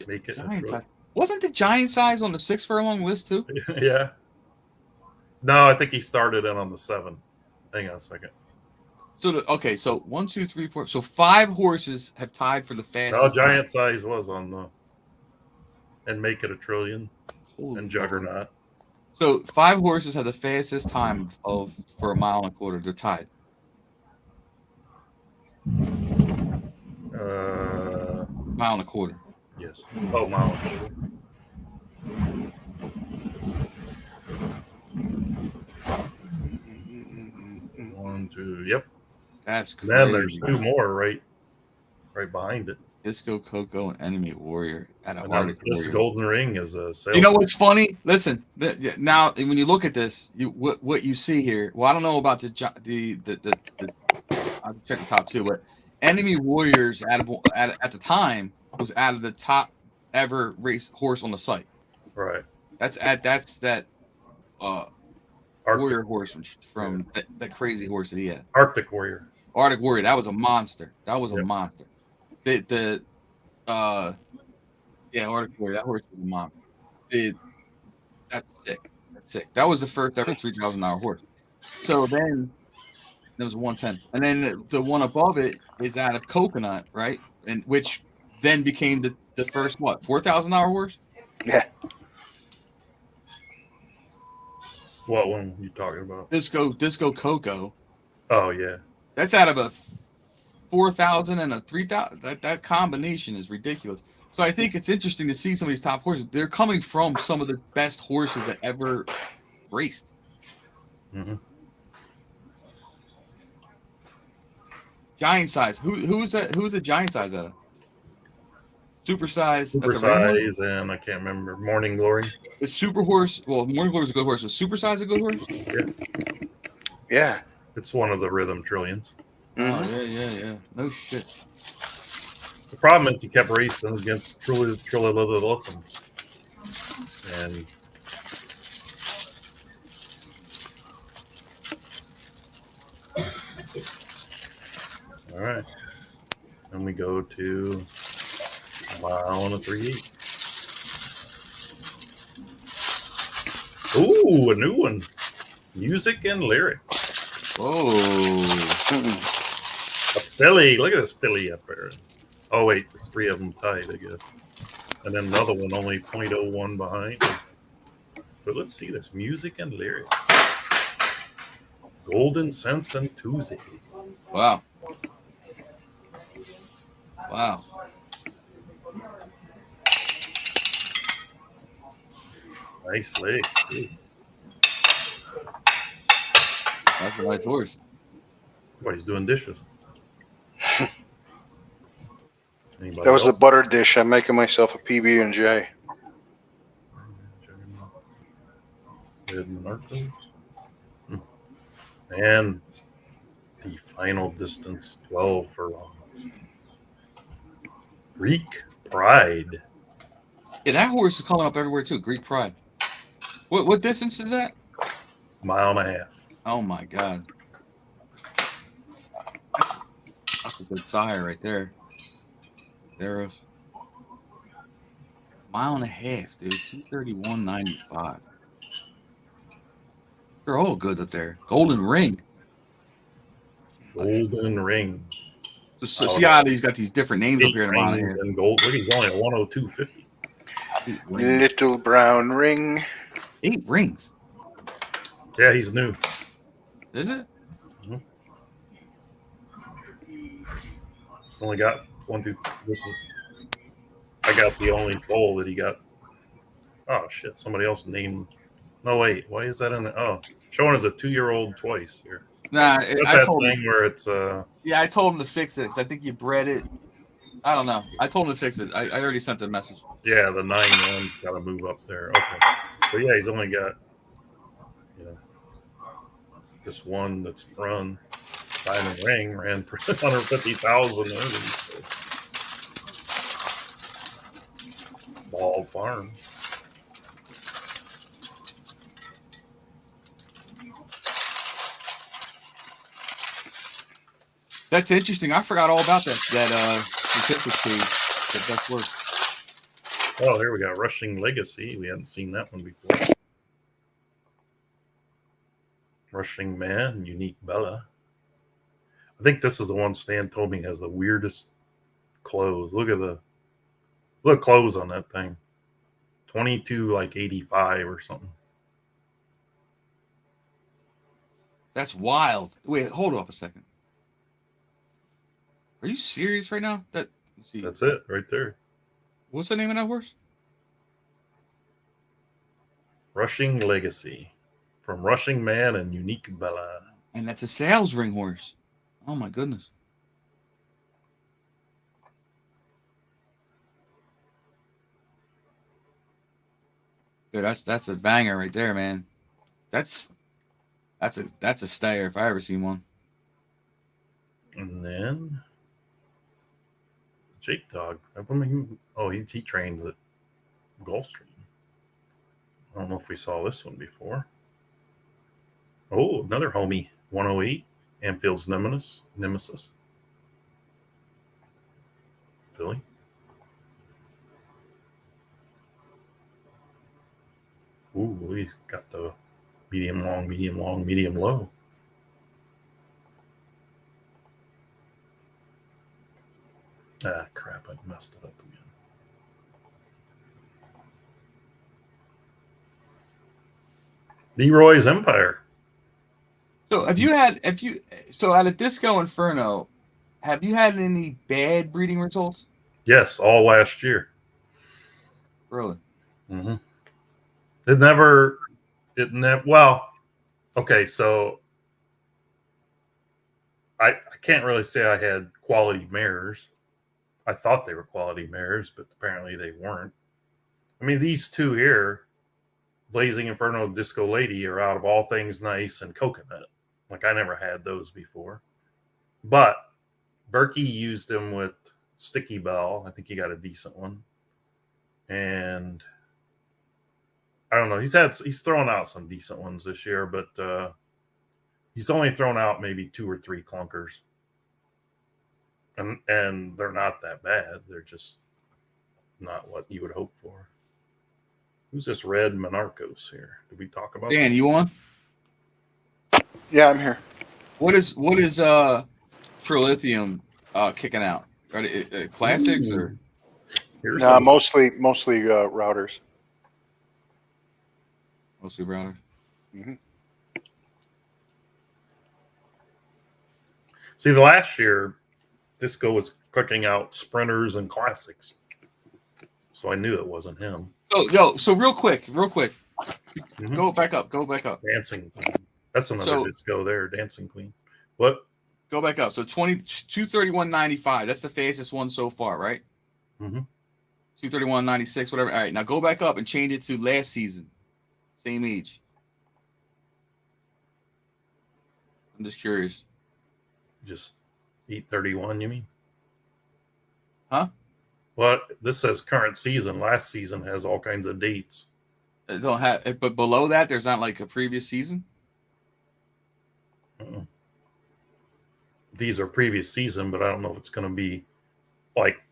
Make it a Giant trillion. size. Wasn't the giant size on the 6 furlong list too? Yeah. No, I think he started in on the 7. Hang on a second. So so 1, 2, 3, 4. So 5 horses have tied for the fastest. No, giant size was on the and Make It a Trillion and Juggernaut. So 5 horses have the fastest time for a mile and a quarter. They're tied. Mile and a quarter. Yes. Oh, mile and a quarter. 1, 2. Yep. That's crazy. Then there's 2 more right behind it. Disco Coco and Enemy Warrior at a And Arctic this Warrior. Golden Ring is a sale. You know what's funny? Listen, now when you look at this, what you see here. Well, I don't know about the I'll check the top two, but Enemy Warriors at the time was out of the top ever race horse on the site. Right. That's that warrior horse from that crazy horse that he had. Arctic Warrior. Arctic Warrior. That was a monster. That was a Yep. monster. Yeah, Arctic Warrior. That horse was a monster. That's sick. That's sick. That was the first ever $3,000 horse. So then there was 110, and then the one above it is out of Coconut, right? And which then became the first what $4,000 horse. Yeah. What one you talking about? Disco Coco. Oh yeah. That's out of a 4,000 and a 3,000. That combination is ridiculous. So I think it's interesting to see some of these top horses. They're coming from some of the best horses that ever raced. Mm-hmm. Giant size. Who's that? Who's the giant size out of? Super size. Super size, and I can't remember. Morning Glory. The super horse. Well, Morning Glory is a good horse. Is super size a good horse? Yeah. Yeah. It's one of the Rhythm Trillions. Mm-hmm. Oh yeah. No shit. The problem is he kept racing against Trillalilithum. And all right. Then we go to a mile and a 3/8. Ooh, a new one. Music and lyrics. Oh. A filly. Look at this filly up there. Oh, wait. There's three of them tied, I guess. And then another one only 0.01 behind. But let's see this. Music and lyrics. Golden Sense and Tuesday. Wow. Nice legs, too. That's a nice horse. What, he's doing dishes. Anybody That was the else? butter dish. I'm making myself a PB&J. Red Narcos. And the final distance, 12 furlongs. Greek Pride. Yeah, that horse is coming up everywhere too. Greek Pride. What distance is that? Mile and a half. Oh my god. That's a good sire right there. There is. Mile and a half, dude. 231.95. They're all good up there. Golden Ring. Golden Ring. So see how he's got these different names up here in the bottom here. And gold. Look, he's only at 102.50. 8 rings. Little brown ring. 8 rings. Yeah, he's new. Is it? Mm-hmm. Only got 1, 2. I got the only foal that he got. Oh shit! Somebody else named. No wait, why is that in the? Oh, showing as a 2-year-old twice here. Nah, What's I that told thing him. where it's Yeah, I told him to fix it because I think you bred it. I don't know. I told him to fix it. I already sent the message. yeah, the 9-1's got to move up there. Okay, but yeah, he's only got this one that's run. Diamond Ring ran for 150,000 earnings. Bald Farm. That's interesting. I forgot all about that statistics page. That's work. Oh, here we got Rushing Legacy. We hadn't seen that one before. Rushing Man, Unique Bella. I think this is the one Stan told me has the weirdest clothes. Look at clothes on that thing. 22 like 85 or something. That's wild. Wait, hold up a second. Are you serious right now? Let's see. That's it right there. What's the name of that horse? Rushing Legacy from Rushing Man and Unique Bella. And that's a sales ring horse. Oh my goodness. Dude, that's a banger right there, man. That's a stayer if I ever seen one. And then Jake Dog. He trains at Gulfstream. I don't know if we saw this one before. Oh, another homie, 108, Anfield's Nemesis. Philly. Ooh, he's got the medium long, medium low. Ah, crap, I messed it up again. Leroy's Empire. So out of Disco Inferno, have you had any bad breeding results? Yes, all last year. Really? Mm-hmm. It never. Well, okay, so I can't really say I had quality mares. I thought they were quality mares, but apparently they weren't. I mean, these two here, Blazing Inferno, Disco Lady, are out of All Things Nice and Coconut. Like, I never had those before. But Berkey used them with Sticky Bell. I think he got a decent one. And I don't know. He's thrown out some decent ones this year, but he's only thrown out maybe 2 or 3 clunkers. And they're not that bad. They're just not what you would hope for. Who's this red Monarchos here? Did we talk about Dan, this? you on? Yeah, I'm here. What is Trilithium kicking out? Are they classics or? No, mostly routers. Mostly routers. Mm-hmm. See, the last year, Disco was clicking out sprinters and classics, so I knew it wasn't him. So real quick, Mm-hmm. Go back up. Dancing Queen. That's another Disco there, Dancing Queen. What? Go back up. So 231.95. That's the fastest one so far, right? Mm-hmm. 231.96, whatever. All right, now go back up and change it to last season. Same age. I'm just curious. Just 831, you mean? Huh? Well, this says current season. Last season has all kinds of dates. It don't have, but below that, there's not like a previous season. Uh-uh. These are previous season, but I don't know if it's going to be like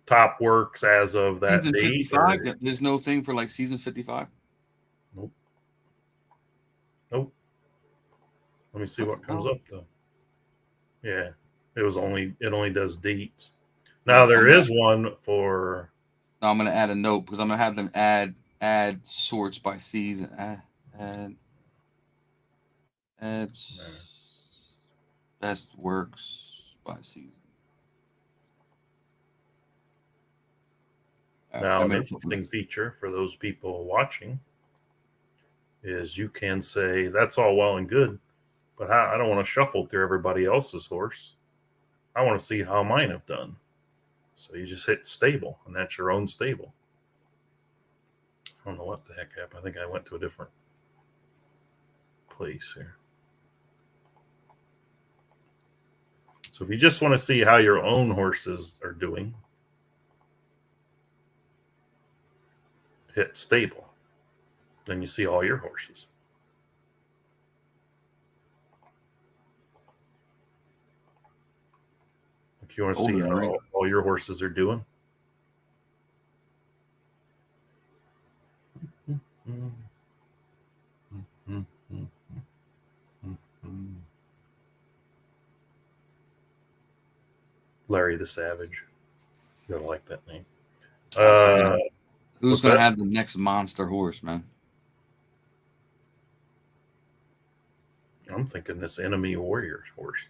top works as of that season date. 55. There's no thing for like season 55. Nope. Let me see what comes up though. Yeah, it only does dates. Now there is one for. Now I'm gonna add a note because I'm gonna have them add sorts by season. Add best works by season. Now an interesting feature for those people watching is you can say that's all well and good, but I don't want to shuffle through everybody else's horse. I want to see how mine have done. So you just hit stable, and that's your own stable. I don't know what the heck happened. I think I went to a different place here. So if you just want to see how your own horses are doing, hit stable. Then you see all your horses. If you want to see how all your horses are doing. Larry the Savage. You don't like that name. Who's going to have the next monster horse, man? I'm thinking this Enemy Warrior horse.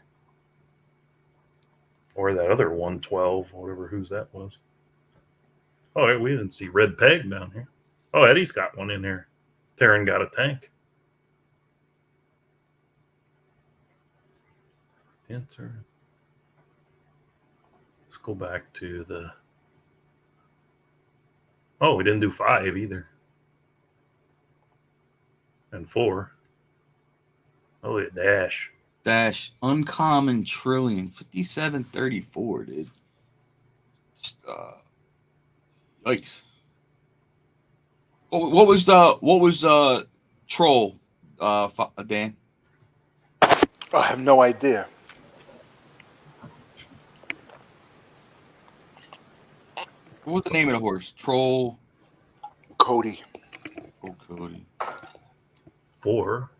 Or that other 112, whatever whose that was. Oh, we didn't see Red Peg down here. Oh, Eddie's got one in here. Taryn got a tank. Enter. Let's go back to the. Oh, we didn't do 5 either. And 4. Oh, look at Dash. dash uncommon trillion 5734, dude. Just, yikes. What was troll, Dan? I have no idea. What was the name of the horse? Troll. Cody. Oh, Cody. 4.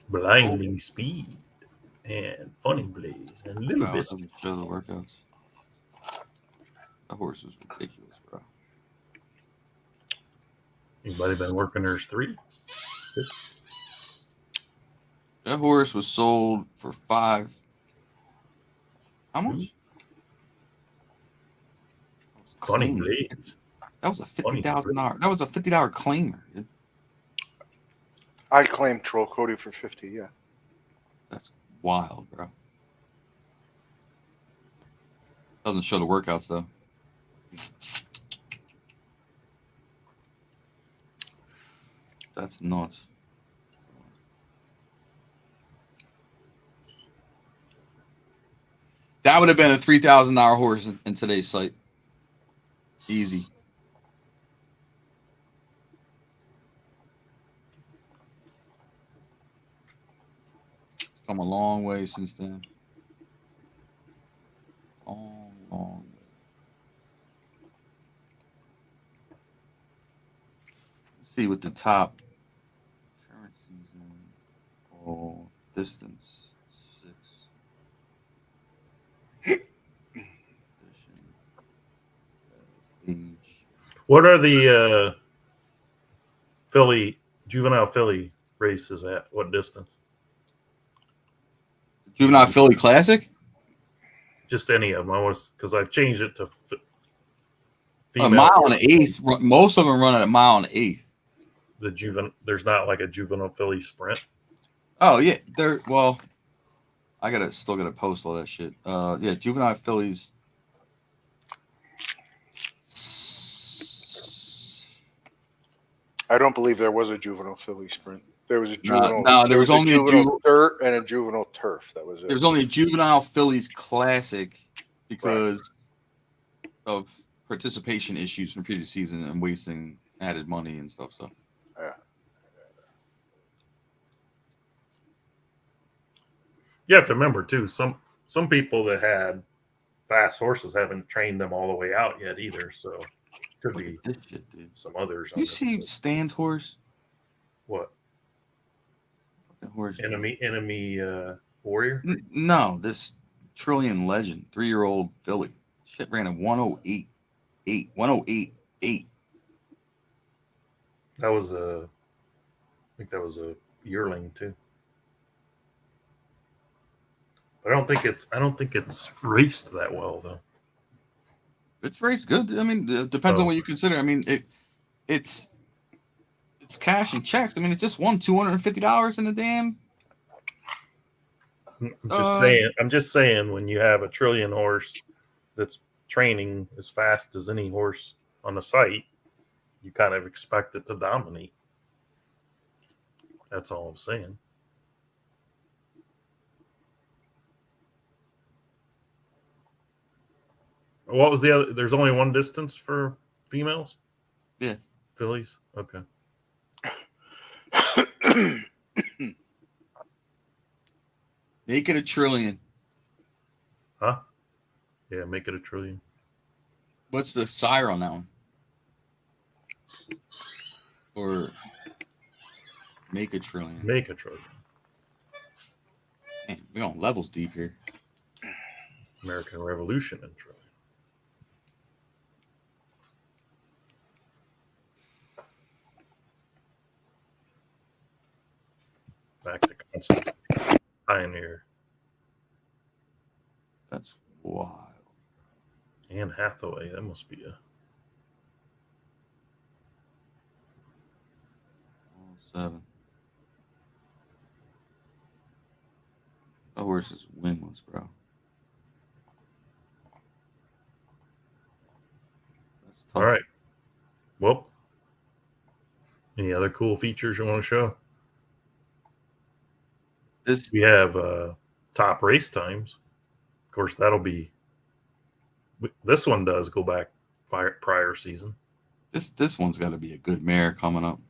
Blinding Speed and Funny Blaze and Little Wow, it Biscuit. doesn't show the workouts. That horse is ridiculous, bro. Anybody been working hers 3? That horse was sold for 5. How much? Funny Claimed. Blaze. That was a $50,000. That was a $50 claimer, dude. I claimed Troll Cody for 50. Yeah. That's wild, bro. Doesn't show the workouts though. That's nuts. That would have been a $3,000 horse in today's site. Easy. Come a long way since then. Long way. Let's see what the top current season. Oh, distance 6. Age. What are the juvenile filly races at? What distance? Juvenile Philly Classic? Just any of them. I was because I've changed it to A mile and an eighth. Most of them run at a mile and an eighth. There's not like a juvenile filly sprint. Oh yeah, I still gotta post all that shit. Yeah, juvenile fillies. I don't believe there was a juvenile filly sprint. There was a juvenile. No, there was only a juvenile dirt and a juvenile turf. That was it. There was only a juvenile fillies classic because of participation issues from previous season and wasting added money and stuff. So yeah. You have to remember too, some people that had fast horses haven't trained them all the way out yet either. So could be this shit, dude. Some others. You see Stan's horse? What? Horse? Enemy warrior? No, this Trillion Legend, 3-year-old filly. Shit ran a 108.8. 108.8. That was I think that was a yearling too. But I don't think it's raced that well though. It's raced good. I mean, it depends on what you consider. I mean, it's cash and checks. I mean, it just won $250 in the damn. I'm just saying when you have a Trillion horse that's training as fast as any horse on the site, you kind of expect it to dominate. That's all I'm saying. What was the other? There's only one distance for females? Yeah. Fillies? Okay. Make it a trillion. Huh? Yeah, make it a trillion. What's the sire on that one? Or make a trillion. Make a trillion. Man, we're on levels deep here. American Revolution and trillion. Back to Constance. Pioneer. That's wild. Anne Hathaway. That must be a. Seven. That horse is winless, bro. That's tough. All right. Well, Any other cool features you want to show? This We have top race times. Of course, that'll be. This one does go back prior season. this one's got to be a good mare coming up.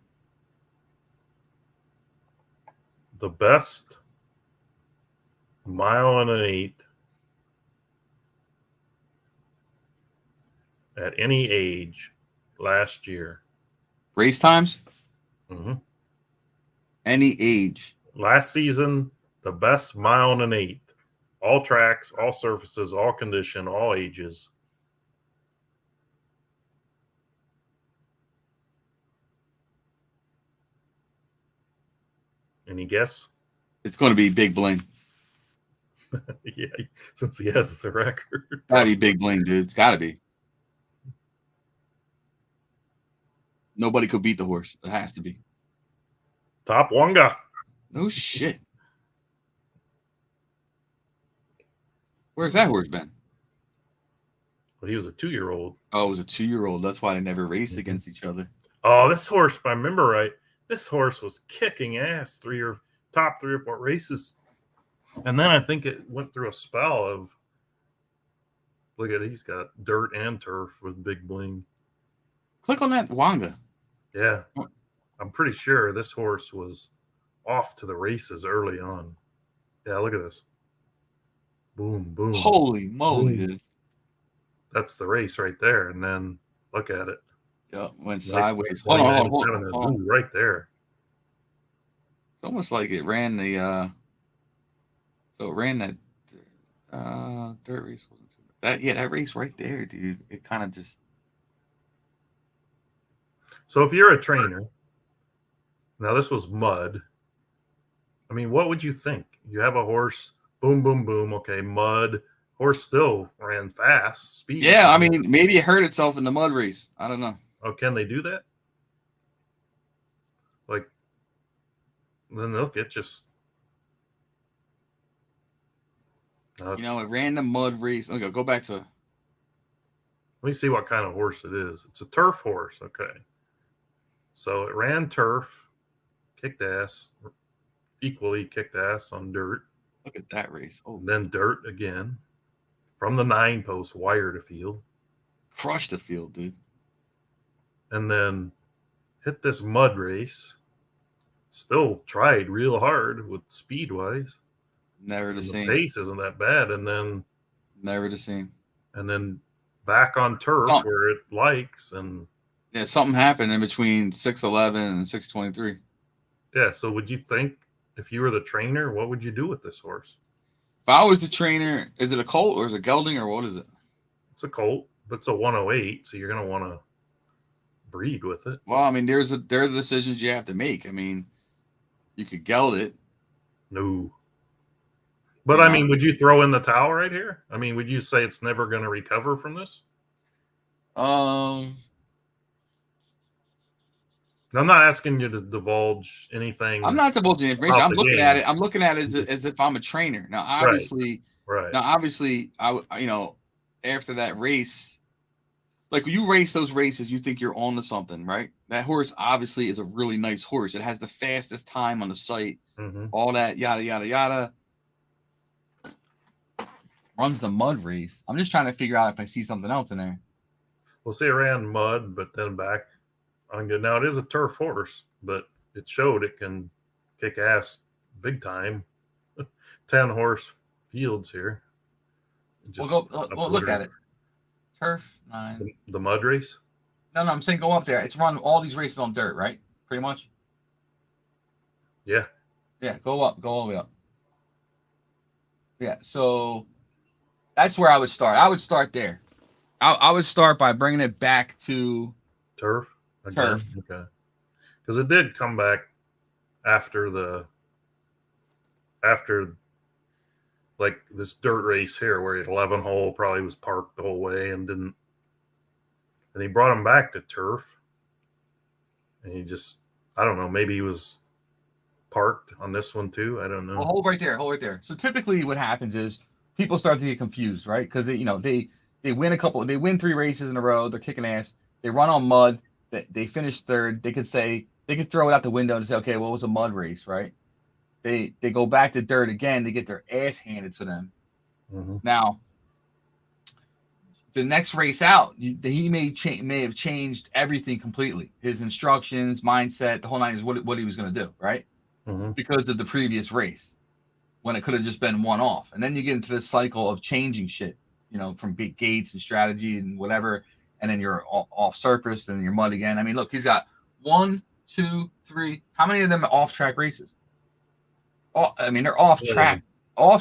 The best 1.8 at any age last year. Race times? Mm-hmm. Any age. Last season, the best 1.8. All tracks, all surfaces, all condition, all ages. Any guess? It's going to be Big Bling. Yeah, since he has the record. Gotta be Big Bling, dude. It's got to be. Nobody could beat the horse. It has to be. Top Wonga. No shit. Where's that horse been? Well, he was a 2-year-old. Oh, it was a 2-year-old. That's why they never raced against each other. Oh, this horse, if I remember right, this horse was kicking ass top 3 or 4 races. And then I think it went through a spell of, look at it, he's got dirt and turf with Big Bling. Click on that Wonga. Yeah. I'm pretty sure this horse was off to the races early on. Yeah, look at this. Boom, boom. Holy moly, boom. dude. That's the race right there. And then look at it. Yeah, went Nice sideways. Hold on. Ooh, right there. It's almost like it ran the so it ran that dirt race wasn't too bad. That race right there, dude. It kind of just. So if you're a trainer, now this was mud. I mean, what would you think? You have a horse, boom, boom, boom. Okay, mud. Horse still ran fast, speed. Yeah, I mean, maybe it hurt itself in the mud race. I don't know. Oh, can they do that? Like, then look, it just. It ran the mud race. Okay, go back to. Let me see what kind of horse it is. It's a turf horse. Okay. So it ran turf, kicked ass, equally kicked ass on dirt. Look at that race. Oh, And then dirt again. From the 9 post, wire to field. crushed the field, dude. And then hit this mud race. Still tried real hard with speed wise. Never the same. The pace isn't that bad. And then Never the same. And then back on turf where it likes. And yeah, something happened in between 6:11 and 6:23. Yeah. So would you think if you were the trainer, what would you do with this horse? If I was the trainer, is it a colt or is it gelding or what is it? It's a colt, but it's a 108, so you're going to want to breed with it. Well, I mean, there are decisions you have to make. I mean, you could geld it. No. But, I mean, would you throw in the towel right here? I mean, would you say it's never going to recover from this? I'm not asking you to divulge anything. I'm not divulging information. I'm looking at it. I'm looking at it as if I'm a trainer. Now, obviously, after that race, like when you race those races, you think you're on to something, right? That horse obviously is a really nice horse. It has the fastest time on the site. Mm-hmm. All that yada yada yada. Runs the mud race. I'm just trying to figure out if I see something else in there. Well, see, it ran mud, but then back on good. Now it is a turf horse, but it showed it can kick ass big time. 10 horse fields here. We'll look at it. Turf 9. The mud race? No, I'm saying go up there. It's run all these races on dirt, right? Pretty much. Yeah. Yeah, go up. Go all the way up. Yeah, so that's where I would start. I would start there. I would start by bringing it back to turf. Again? Turf. Okay. Because it did come back after like this dirt race here where he had 11 hole, probably was parked the whole way and didn't. And he brought him back to turf. And he just, I don't know, maybe he was parked on this one too. I don't know. Well, hold right there. So typically what happens is people start to get confused, right? Because they win 3 races in a row. They're kicking ass. They run on mud. They finish third. They could say they could throw it out the window and say, okay, well, it was a mud race, right? They go back to dirt again. They get their ass handed to them. Mhm. Now, the next race out, he may have changed everything completely. His instructions, mindset, the whole nine is what he was going to do, right? Mhm. Because of the previous race, when it could have just been one off. And then you get into this cycle of changing shit, from big gates and strategy and whatever. And then you're off surface and you're mud again. I mean, look, he's got 1, 2, 3. How many of them are off track races? They're off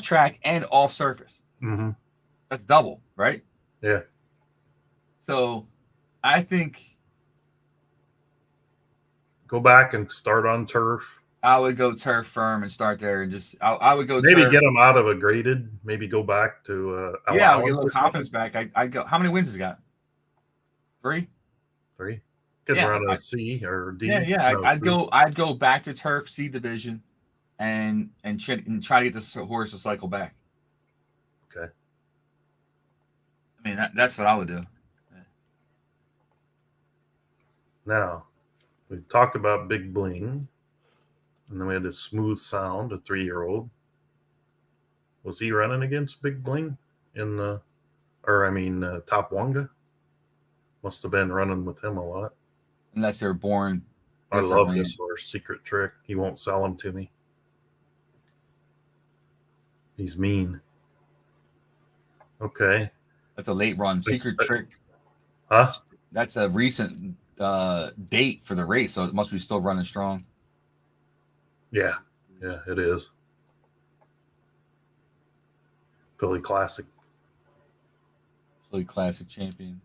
track and off surface. Mm-hmm. That's double, right? Yeah. So I think go back and start on turf. I would go turf firm and start there, and just I would go maybe turf. Get them out of a graded. Maybe go back to I'll get a little confidence back. I'd go. How many wins has he got? 3. Could run a C or D. Yeah. I'd go back to turf C division, and try to get this horse to cycle back. Okay. I mean that's what I would do. Now, we talked about Big Bling, and then we had this Smooth Sound, a 3-year-old. Was he running against Big Bling in Top Wonga? Must have been running with him a lot. Unless they're born. I love this horse, Secret Trick. He won't sell him to me. He's mean. Okay. That's a late run. Secret Trick. Huh? That's a recent date for the race, so it must be still running strong. Yeah, it is. Philly Classic champion.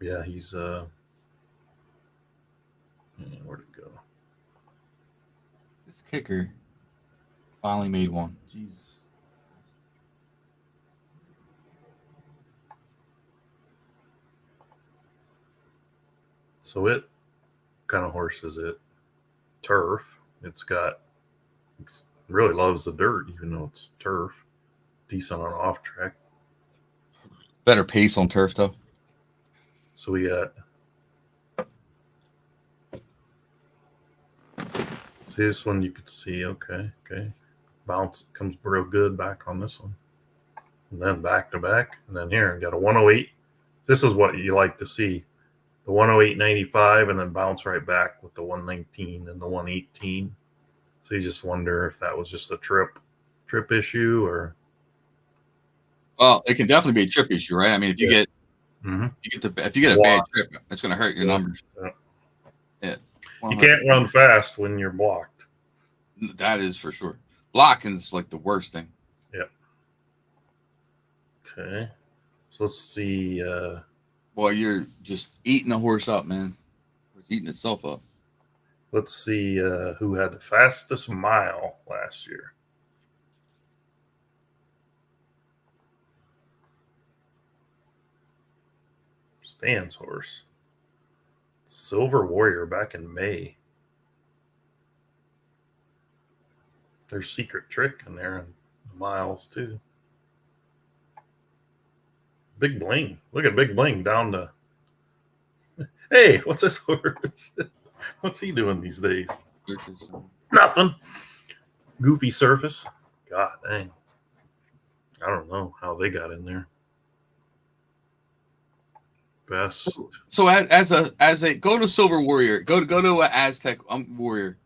Yeah, he's where'd it go? This kicker finally made one. Jesus. So what kind of horse is it? Turf. It really loves the dirt, even though it's turf. Decent on off track. Better pace on turf though. So we got. See this one you could see. Okay. Bounce comes real good back on this one. And then back to back. And then here, got a 108. This is what you like to see. The 108.95 and then bounce right back with the 119 and the 118. So you just wonder if that was just a trip issue or. Well, it can definitely be a trip issue, right? I mean, if you get if you get a bad trip, it's going to hurt your numbers. Yeah. You can't run fast when you're blocked. That is for sure. Blocking's like the worst thing. Yep. Okay. So let's see. Boy, you're just eating the horse up, man. It's eating itself up. Let's see who had the fastest mile last year. Stan's horse. Silver Warrior back in May. There's Secret Trick in there and miles too. Big Bling. Look at Big Bling down to. Hey, what's this horse? What's he doing these days? Nothing. Goofy Surface. God dang. I don't know how they got in there. Best. So as a go to Silver Warrior, go to an Aztec Warrior.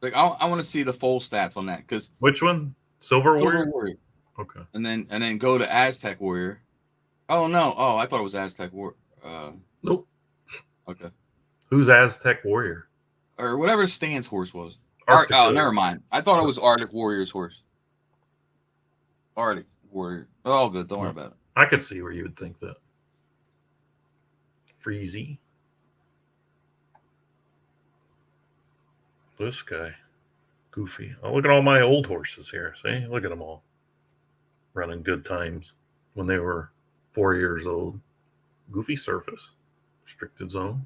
Like I want to see the full stats on that because which one? Silver Warrior. Warrior. Okay. And then go to Aztec Warrior. Oh no! Oh, I thought it was Aztec Warrior. Nope. Okay. Who's Aztec Warrior? Or whatever Stan's horse was. Never mind. I thought it was Arctic Warrior's horse. Arctic Warrior. Oh, good. Don't worry about it. I could see where you would think that. Freezy. This guy. Goofy. Oh, look at all my old horses here. See? Look at them all. Running good times when they were 4 years old. Goofy Surface. Restricted zone.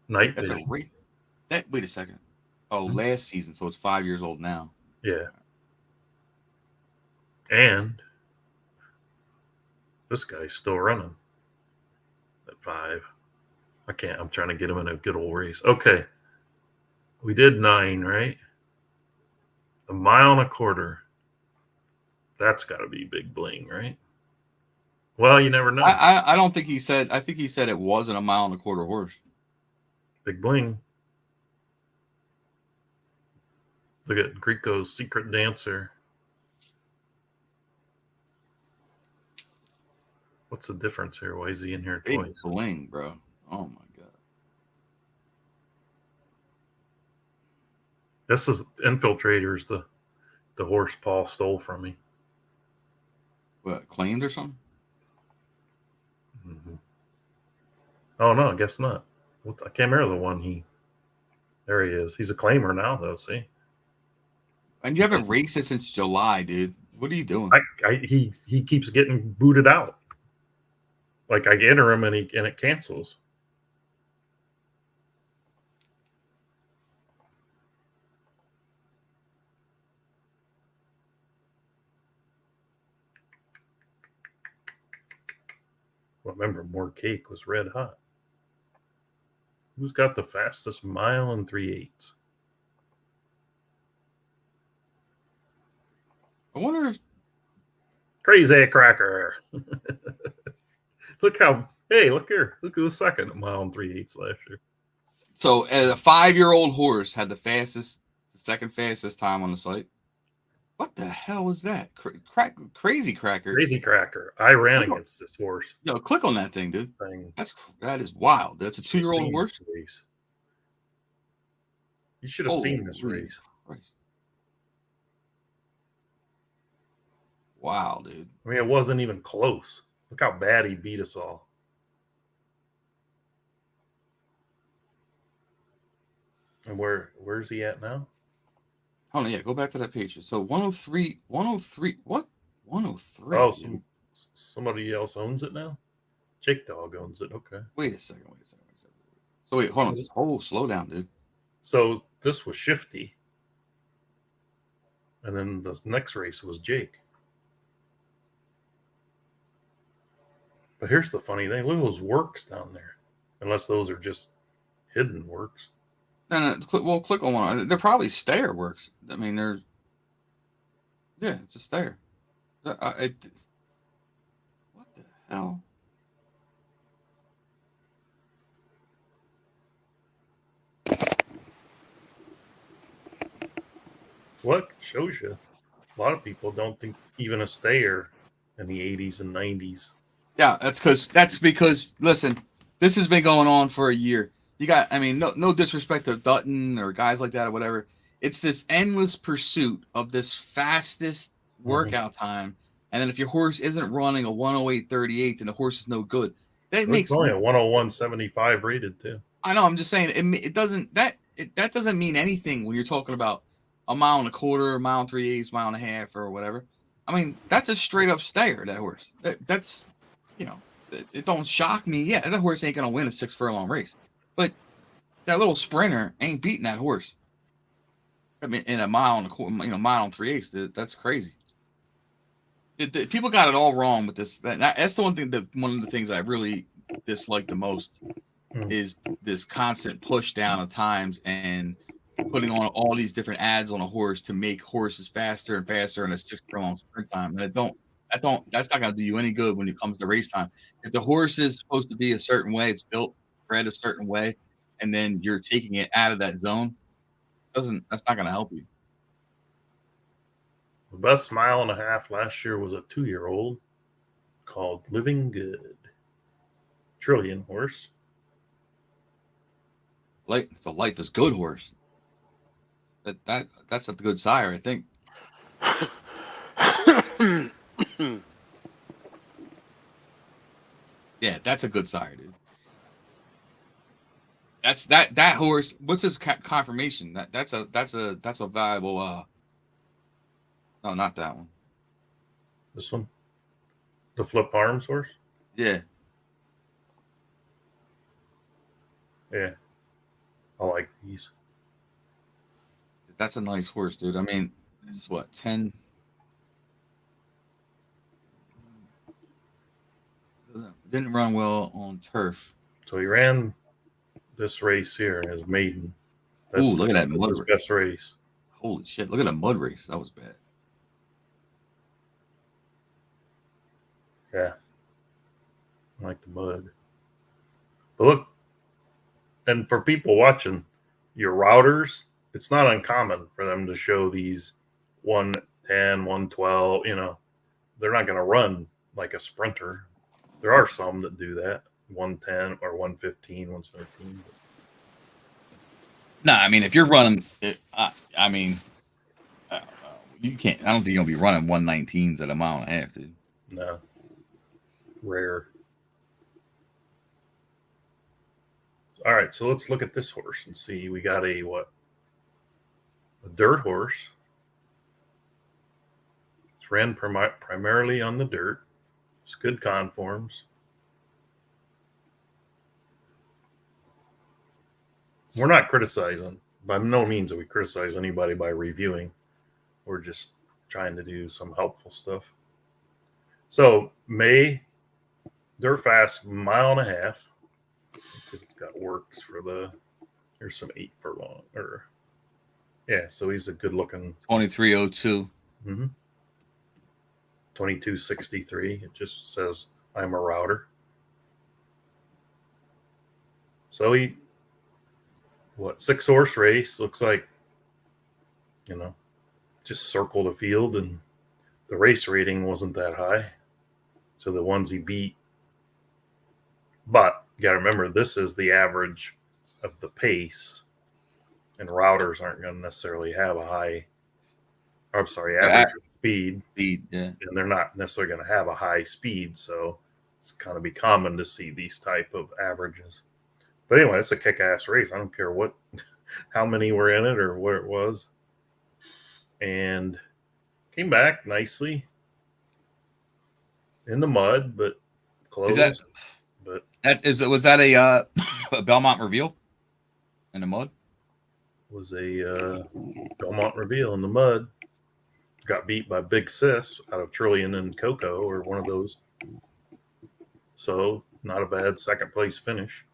Night That's vision. wait a second. Oh, last season, so it's 5 years old now. Yeah. And this guy's still running at 5. I can't. I'm trying to get him in a good old race. Okay. We did 9, right? A mile and a quarter. That's got to be big bling, right? Well, you never know. I don't think he said. I think he said it wasn't a mile and a quarter horse. Big bling. Look at Greco's Secret Dancer. What's the difference here? Why is he in here Big twice? bling, bro. Oh my god. This is Infiltrators, the horse Paul stole from me. What, claimed or something? Mm-hmm. Oh no, I guess not. I can't remember the one he. There he is. He's a claimer now, though. See. And you haven't raced it since July, dude. What are you doing? He keeps getting booted out. Like I enter him and it cancels. Well, remember, more cake was red hot. Who's got the fastest mile and 3/8? I wonder if Crazy Cracker. Look here. Look who was second at mile and 3/8 last year. so. A 5-year-old horse had the second fastest time on the site. What the hell was that? Crazy Cracker. Crazy Cracker. I ran against this horse. Yo, click on that thing, dude. Thing. That is wild. That's a 2-year-old horse. Race. You should have seen this race. Christ. Wow, dude. I mean, it wasn't even close. Look how bad he beat us all. And where's he at now? Hold on, yeah, go back to that page. So 103, what? 103. Oh, somebody else owns it now? Jake Dog owns it. Okay. Wait a second. So wait, hold on. Oh, slow down, dude. So this was Shifty. And then the next race was Jake. But here's the funny thing. Look at those works down there. Unless those are just hidden works. No. Click on one. They're probably stair works. I mean, it's a stair. What the hell? What shows you? A lot of people don't think even a stair in the 80s and 90s. Yeah, that's because listen, this has been going on for a year. You got, I mean, no disrespect to Dutton or guys like that or whatever. It's this endless pursuit of this fastest workout time, and then if your horse isn't running a 108.38, then the horse is no good. That makes only a 101.75 rated too. I know. I'm just saying it doesn't that doesn't mean anything when you're talking about a mile and a quarter, a mile and 3/8, mile and a half, or whatever. I mean, that's a straight up stayer. That horse. That's it don't shock me. Yeah, that horse ain't gonna win a 6 furlong race. But that little sprinter ain't beating that horse. I mean, in a mile and a quarter, mile and 3/8. That's crazy. People got it all wrong with this. That's the one thing one of the things I really dislike the most is this constant push down of times and putting on all these different ads on a horse to make horses faster and faster in a 6 furlong sprint time. And that's not gonna do you any good when it comes to race time. If the horse is supposed to be a certain way, it's built, bred a certain way, and then you're taking it out of that zone, that's not gonna help you. The best mile and a half last year was a 2-year-old called Living Good. Trillion horse. It's a Life is Good horse. That's a good sire, I think. Yeah, that's a good sire, dude. That's that horse. What's his confirmation? That's a valuable. No, not that one. This one, the Flip Arms horse. Yeah. Yeah, I like these. That's a nice horse, dude. I mean, it's what 10. Didn't run well on turf. So he ran this race here as maiden. Ooh, look at that mud his race. best race. Holy shit! Look at that mud race. That was bad. Yeah, I like the mud. But look, and for people watching, your routers, it's not uncommon for them to show these 110, 112. You know, they're not going to run like a sprinter. There are some that do that, 110 or 115, 117. No, I mean, if you're running, I mean, you can't. I don't think you'll be running 119s at a mile and a half, dude. No, rare. All right, so let's look at this horse and see. We got a dirt horse. It's ran primarily on the dirt. It's good conforms. We're not criticizing. By no means are we criticize anybody by reviewing. We're just trying to do some helpful stuff. So May, dirt fast, 1.5 miles. Let's see if it's got works for there's some 8 furlong. Yeah, so he's a good looking 23:02. 22:63. It just says I'm a router. So 6 horse race, looks like, just circled the field, and the race rating wasn't that high. So the ones he beat. But you got to remember, this is the average of the pace, and routers aren't going to necessarily have a high, average of speed. Yeah. And they're not necessarily going to have a high speed. So it's kind of be common to see these type of averages. But anyway, it's a kick-ass race. I don't care how many were in it or where it was. And came back nicely in the mud, but close. Was that a Belmont reveal in the mud? Was a Belmont reveal in the mud. Got beat by Big Sis out of Trillion and Coco, or one of those. So not a bad second place finish.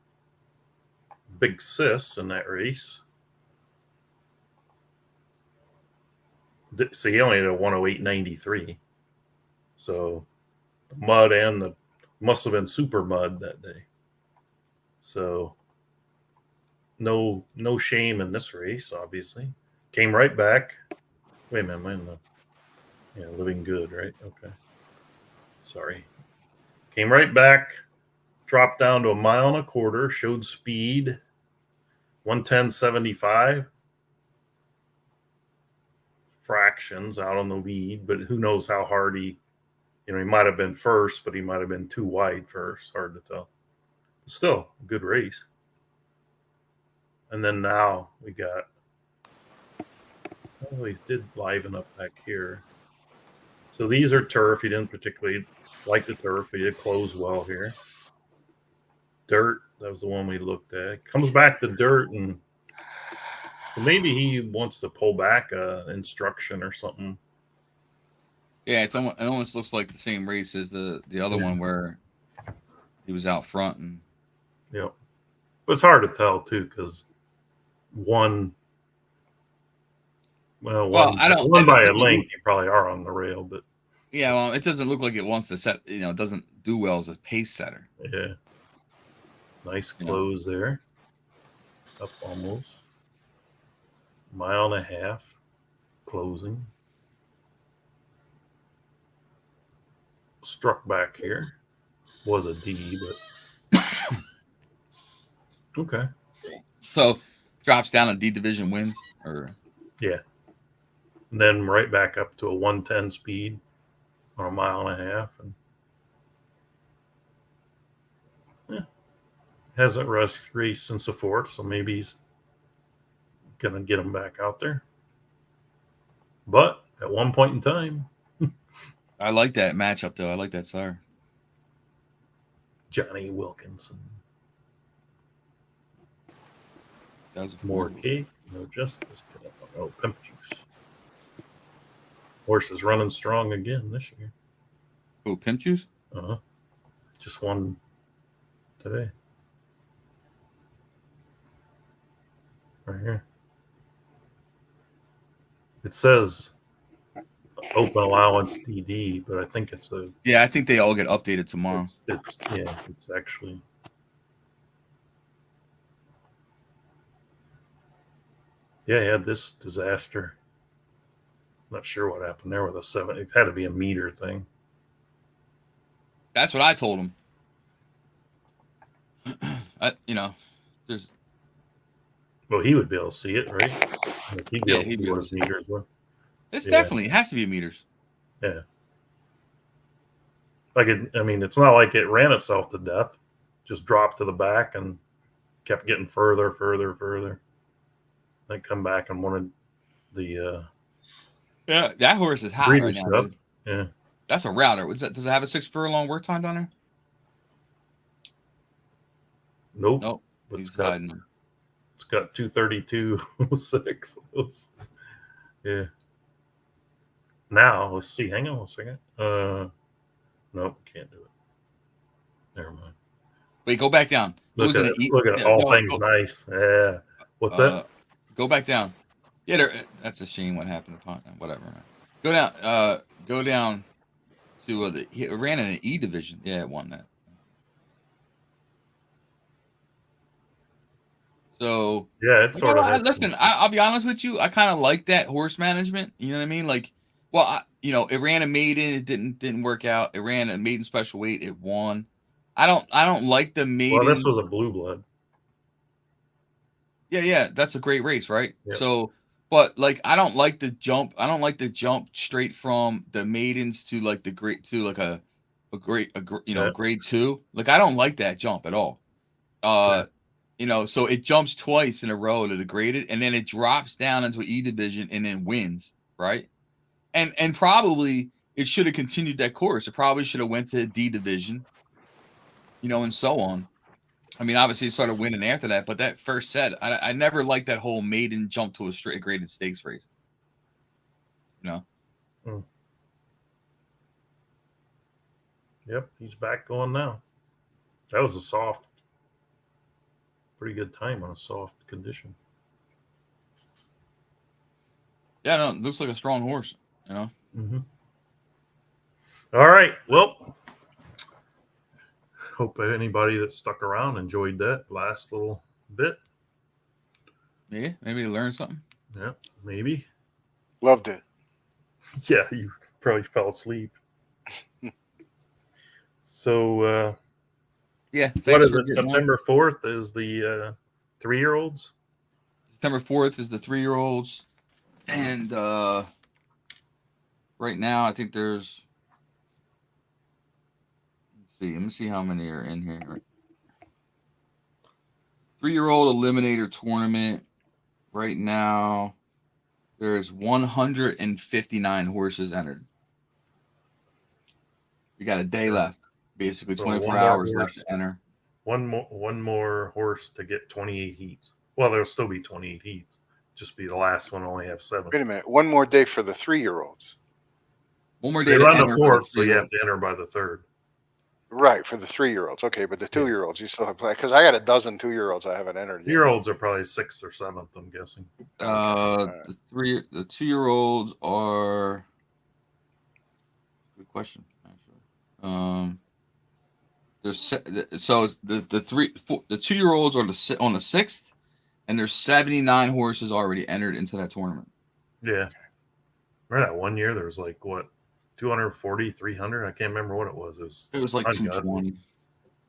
Big Sis in that race. So he only had a 108.93. So the mud and must have been super mud that day. So no shame in this race, obviously. Came right back. Wait a minute, Living Good, right? Okay. Sorry. Came right back, dropped down to 1.25 miles, showed speed, 110.75. Fractions out on the lead, but who knows how hard he might have been first, but he might have been too wide first. Hard to tell. Still, a good race. And then now we got, he did liven up back here. So these are turf. He didn't particularly like the turf, but he did close well here. Dirt, that was the one we looked at. Comes back to dirt, and so maybe he wants to pull back instruction or something. Yeah, it almost looks like the same race as the other one where he was out front. And but it's hard to tell too, because one by a length, you probably are on the rail, but yeah, well, it doesn't look like it wants to set. It doesn't do well as a pace setter. Yeah, nice close there, up almost 1.5 miles, closing. Struck back here, was a D, but okay. So drops down and D division wins, or yeah, and then right back up to a 110 speed on 1.5 miles, and hasn't raced since the 4th, so maybe he's gonna get him back out there. But at one point in time, I like that matchup though. I like that sire. Johnny Wilkinson. That was more cake, no justice. Oh, Pimp Juice. Horse is running strong again this year. Oh, Pimp Juice? Just won today. Right here. It says open allowance DD, but I think it's a. Yeah, I think they all get updated tomorrow. It's actually. Yeah, he had this disaster. Not sure what happened there with a 7. It had to be a meter thing. That's what I told him. There's. Well, he would be able to see it, right? Like he'd be able to see what his meters were. It's definitely, it has to be meters. Yeah. It's not like it ran itself to death. Just dropped to the back and kept getting further. Then come back and wanted the. Yeah, that horse is hot right now. Dude. Yeah. That's a router. Does it have a 6 furlong work time down there? Nope. He's hiding them. It's got 232.06. Yeah. Now, let's see. Hang on a second. Nope, can't do it. Never mind. Wait, go back down. Look at it. All things nice. Yeah. What's that? Go back down. Yeah, that's a shame what happened upon whatever. Go down. Go down to it ran in an E division. Yeah, it won that. So yeah, it's sort of. Listen, I'll be honest with you. I kind of like that horse management. You know what I mean? Like, well, it ran a maiden. It didn't work out. It ran a maiden special weight. It won. I don't like the maiden. Well, this was a blue blood. Yeah, that's a great race, right? Yep. So, but like, I don't like the jump. I don't like the jump straight from the maidens to like the grade to like a grade 2. Like, I don't like that jump at all. So it jumps twice in a row to the graded, and then it drops down into E division and then wins, right? And probably it should have continued that course. It probably should have went to D division, and so on. I mean, obviously it started winning after that, but that first set, I never liked that whole maiden jump to a straight graded stakes race. Yep, he's back going now. That was a pretty good time on a soft condition. Yeah, no, it looks like a strong horse, Mm-hmm. All right, well, hope anybody that stuck around enjoyed that last little bit. Yeah, maybe you learned something. Yeah, maybe. Loved it. Yeah, you probably fell asleep. So, yeah. What is it? September 4th is the 3-year-olds? September 4th is the 3-year-olds. And right now, I think there's. Let me see how many are in here. 3-year-old Eliminator tournament. Right now, there's 159 horses entered. We got a day left. Basically, 24 hours left to enter. One more horse to get 28 heats. Well, there'll still be 28 heats. Just be the last one only have 7. Wait a minute. One more day for the 3-year-olds. One more day. They run the 4th, so you have to enter by the 3rd. Right, for the 3-year-olds. Okay, but the 2-year-olds, you still have to play. Because I got a dozen 2-year-olds I haven't entered yet. 2-year-olds are probably 6th or 7th, I'm guessing. The 2-year-olds are. Good question, actually. There's the 2-year-olds are on the 6th, and there's 79 horses already entered into that tournament. Yeah. Remember that one year there was like 240, 300? I can't remember what it was. It was like 220.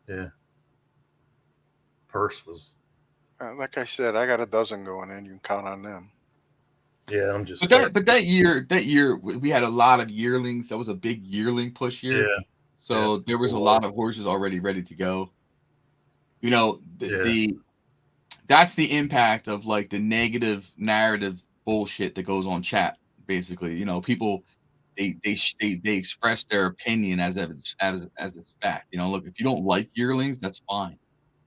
Yeah. Purse was. Like I said, I got a dozen going in. You can count on them. Yeah, I'm just. But that year we had a lot of yearlings. That was a big yearling push year. Yeah. So there was a lot of horses already ready to go. That's the impact of like the negative narrative bullshit that goes on chat. Basically, people they express their opinion as it's fact. Look, if you don't like yearlings, that's fine.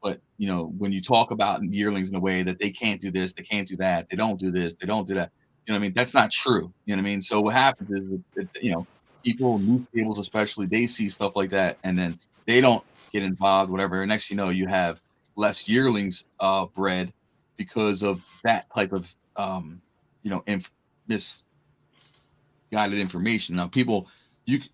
But when you talk about yearlings in a way that they can't do this, they can't do that, they don't do this, they don't do that. You know what I mean? That's not true. You know what I mean? So what happens is, people, news tables especially, they see stuff like that, and then they don't get involved, whatever. And next you know, you have less yearlings bred because of that type of misguided information. Now,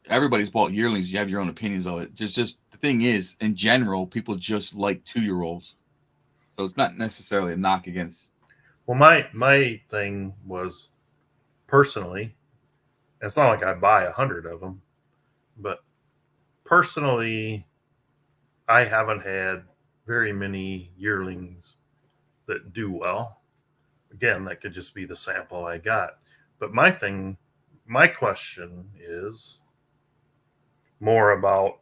everybody's bought yearlings. You have your own opinions of it. Just the thing is, in general, people just like 2-year-olds. So it's not necessarily a knock against. Well, my thing was, personally, it's not like I buy 100 of them, but personally, I haven't had very many yearlings that do well. Again, that could just be the sample I got. But my question is more about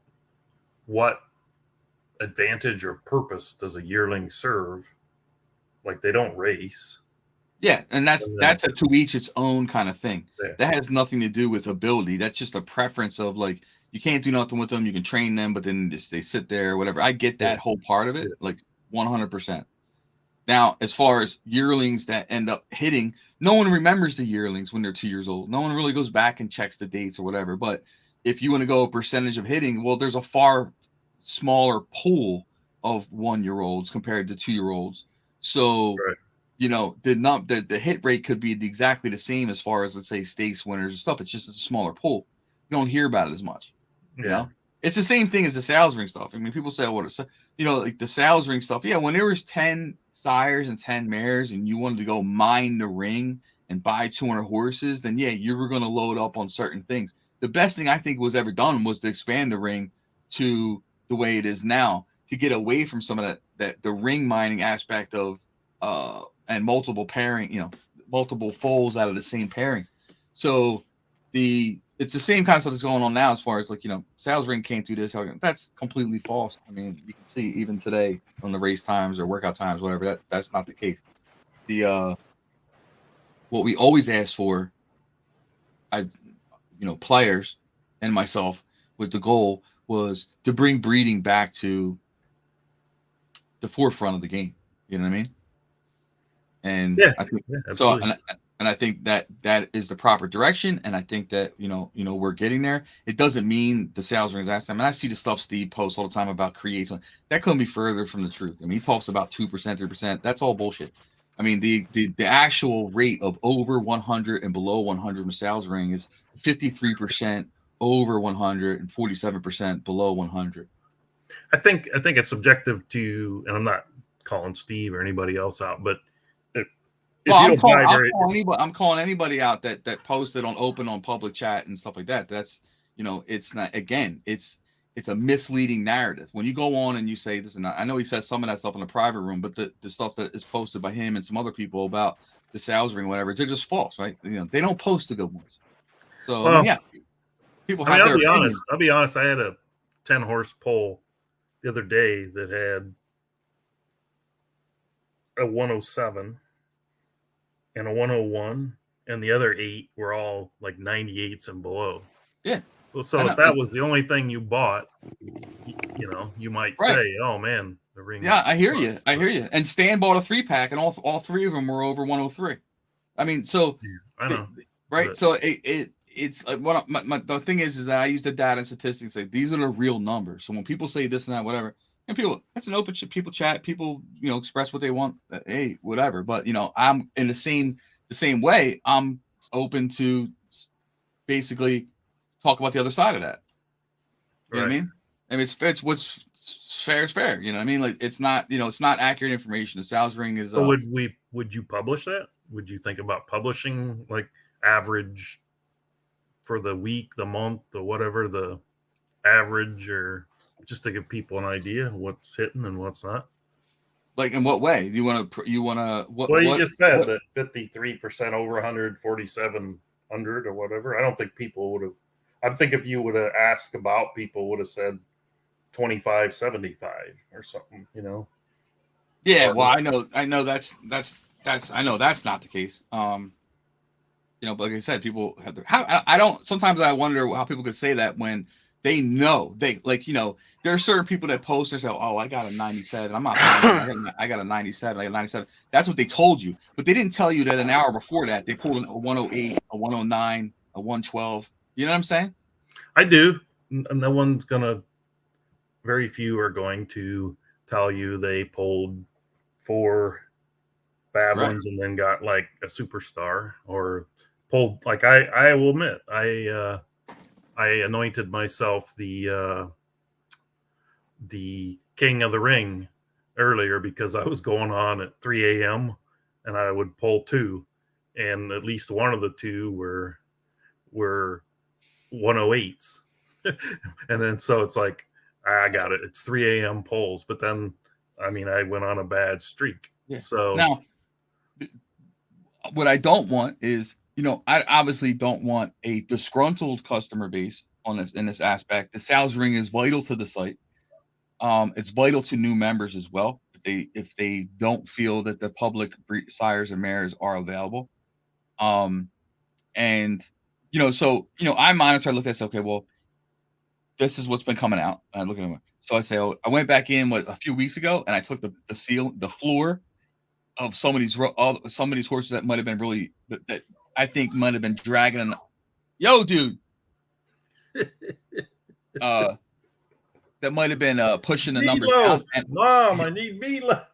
what advantage or purpose does a yearling serve? Like, they don't race. Yeah, and that's a to each its own kind of thing. Yeah. That has nothing to do with ability. That's just a preference of, like, you can't do nothing with them. You can train them, but then they sit there or whatever. I get that whole part of it, like 100%. Now, as far as yearlings that end up hitting, no one remembers the yearlings when they're 2 years old. No one really goes back and checks the dates or whatever. But if you want to go a percentage of hitting, well, there's a far smaller pool of 1-year-olds compared to 2-year-olds. So, Right. The hit rate could be exactly the same as far as, let's say, stakes winners and stuff. It's just a smaller pool. You don't hear about it as much. Yeah. You know? It's the same thing as the sales ring stuff. I mean, people say, like the sales ring stuff. Yeah, when there was 10 sires and 10 mares and you wanted to go mine the ring and buy 200 horses, then yeah, you were going to load up on certain things. The best thing I think was ever done was to expand the ring to the way it is now, to get away from some of that the ring mining aspect of and multiple pairing, multiple foals out of the same pairings. So it's the same kind of stuff that's going on now as far as, like, sales ring can't do this. That's completely false. I mean, you can see even today on the race times or workout times, whatever, that's not the case. What we always ask for, players and myself, with the goal was to bring breeding back to the forefront of the game. You know what I mean? And Yeah, I think so. And I think that is the proper direction. And I think that, we're getting there. It doesn't mean the sales rings. I mean, I see the stuff Steve posts all the time about creating. That couldn't be further from the truth. I mean, he talks about 2%, 3%. That's all bullshit. I mean, the actual rate of over 100 and below 100 in the sales ring is 53% over 100 and 47% below 100. I think it's subjective to, and I'm not calling Steve or anybody else out, but I'm calling anybody out that posted on public chat and stuff like that. That's, it's not, again, it's a misleading narrative. When you go on and you say this, and I know he says some of that stuff in the private room, but the stuff that is posted by him and some other people about the sales ring, whatever, they're just false, right? They don't post the good ones. So, well, people have their opinions. I'll be honest. I had a 10-horse poll the other day that had a 107 and a 101, and the other 8 were all like 98s and below. Yeah. So if that was the only thing you bought, you might say, "Oh man, the ring." Yeah, I hear you. And Stan bought a 3-pack, and all 3 of them were over 103. I mean, so I know, right? So it's the thing is that I use the data and statistics. Like, these are the real numbers. So when people say this and that, whatever, and that's an open people chat. People express what they want. Hey, whatever. But I'm in the same way. I'm open to basically talk about the other side of that. You know what I mean? I mean, it's what's fair is fair. You know what I mean? Like, it's not it's not accurate information. The sales ring is. So would you publish that? Would you think about publishing, like, average for the week, the month, the whatever, the average, or just to give people an idea of what's hitting and what's not? Like, in what way? Do you want to? Well, you just said that 53% over 100, 4,700 or whatever. I don't think people would have. I think if you would have asked about, people would have said 25, 75 or something. Yeah, well, I know that's I know that's not the case. But like I said, people have I don't. Sometimes I wonder how people could say that when they know they like, there are certain people that post and say, oh, I got a 97. I'm not buying it. I got a 97. I got a 97. That's what they told you. But they didn't tell you that an hour before that they pulled a 108, a 109, a 112. You know what I'm saying? I do. No one's gonna. Very few are going to tell you they pulled 4 bad Right. ones and then got like a superstar, or pulled like I will admit I anointed myself the king of the ring earlier because I was going on at 3 a.m. and I would pull 2, and at least one of the 2 were 108s. And then so it's like, I got it. It's 3 a.m. polls. But then, I mean, I went on a bad streak. Yeah. So now, what I don't want is, I obviously don't want a disgruntled customer base on this in this aspect. The sales ring is vital to the site. It's vital to new members as well. If they don't feel that the public sires and mares are available, and I monitor. I looked at, okay, well, this is what's been coming out. I look at them. So I say, I went back in a few weeks ago, and I took the floor of some of these horses that might have been really that I think might have been dragging. Yo, dude. That might have been pushing the numbers down. And, Mom, I need meatloaf.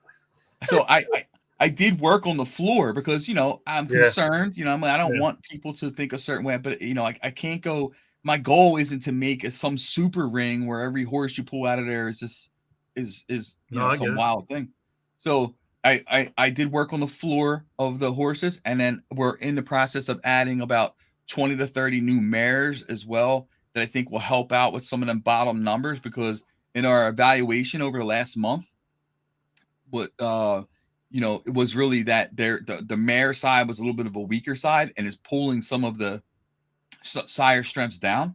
So I did work on the floor because I'm concerned. I don't want people to think a certain way, but I can't go. My goal isn't to make some super ring where every horse you pull out of there is just some wild thing. So I did work on the floor of the horses, and then we're in the process of adding about 20 to 30 new mares as well that I think will help out with some of them bottom numbers, because in our evaluation over the last month, it was really that the mare side was a little bit of a weaker side and is pulling some of the sire strengths down,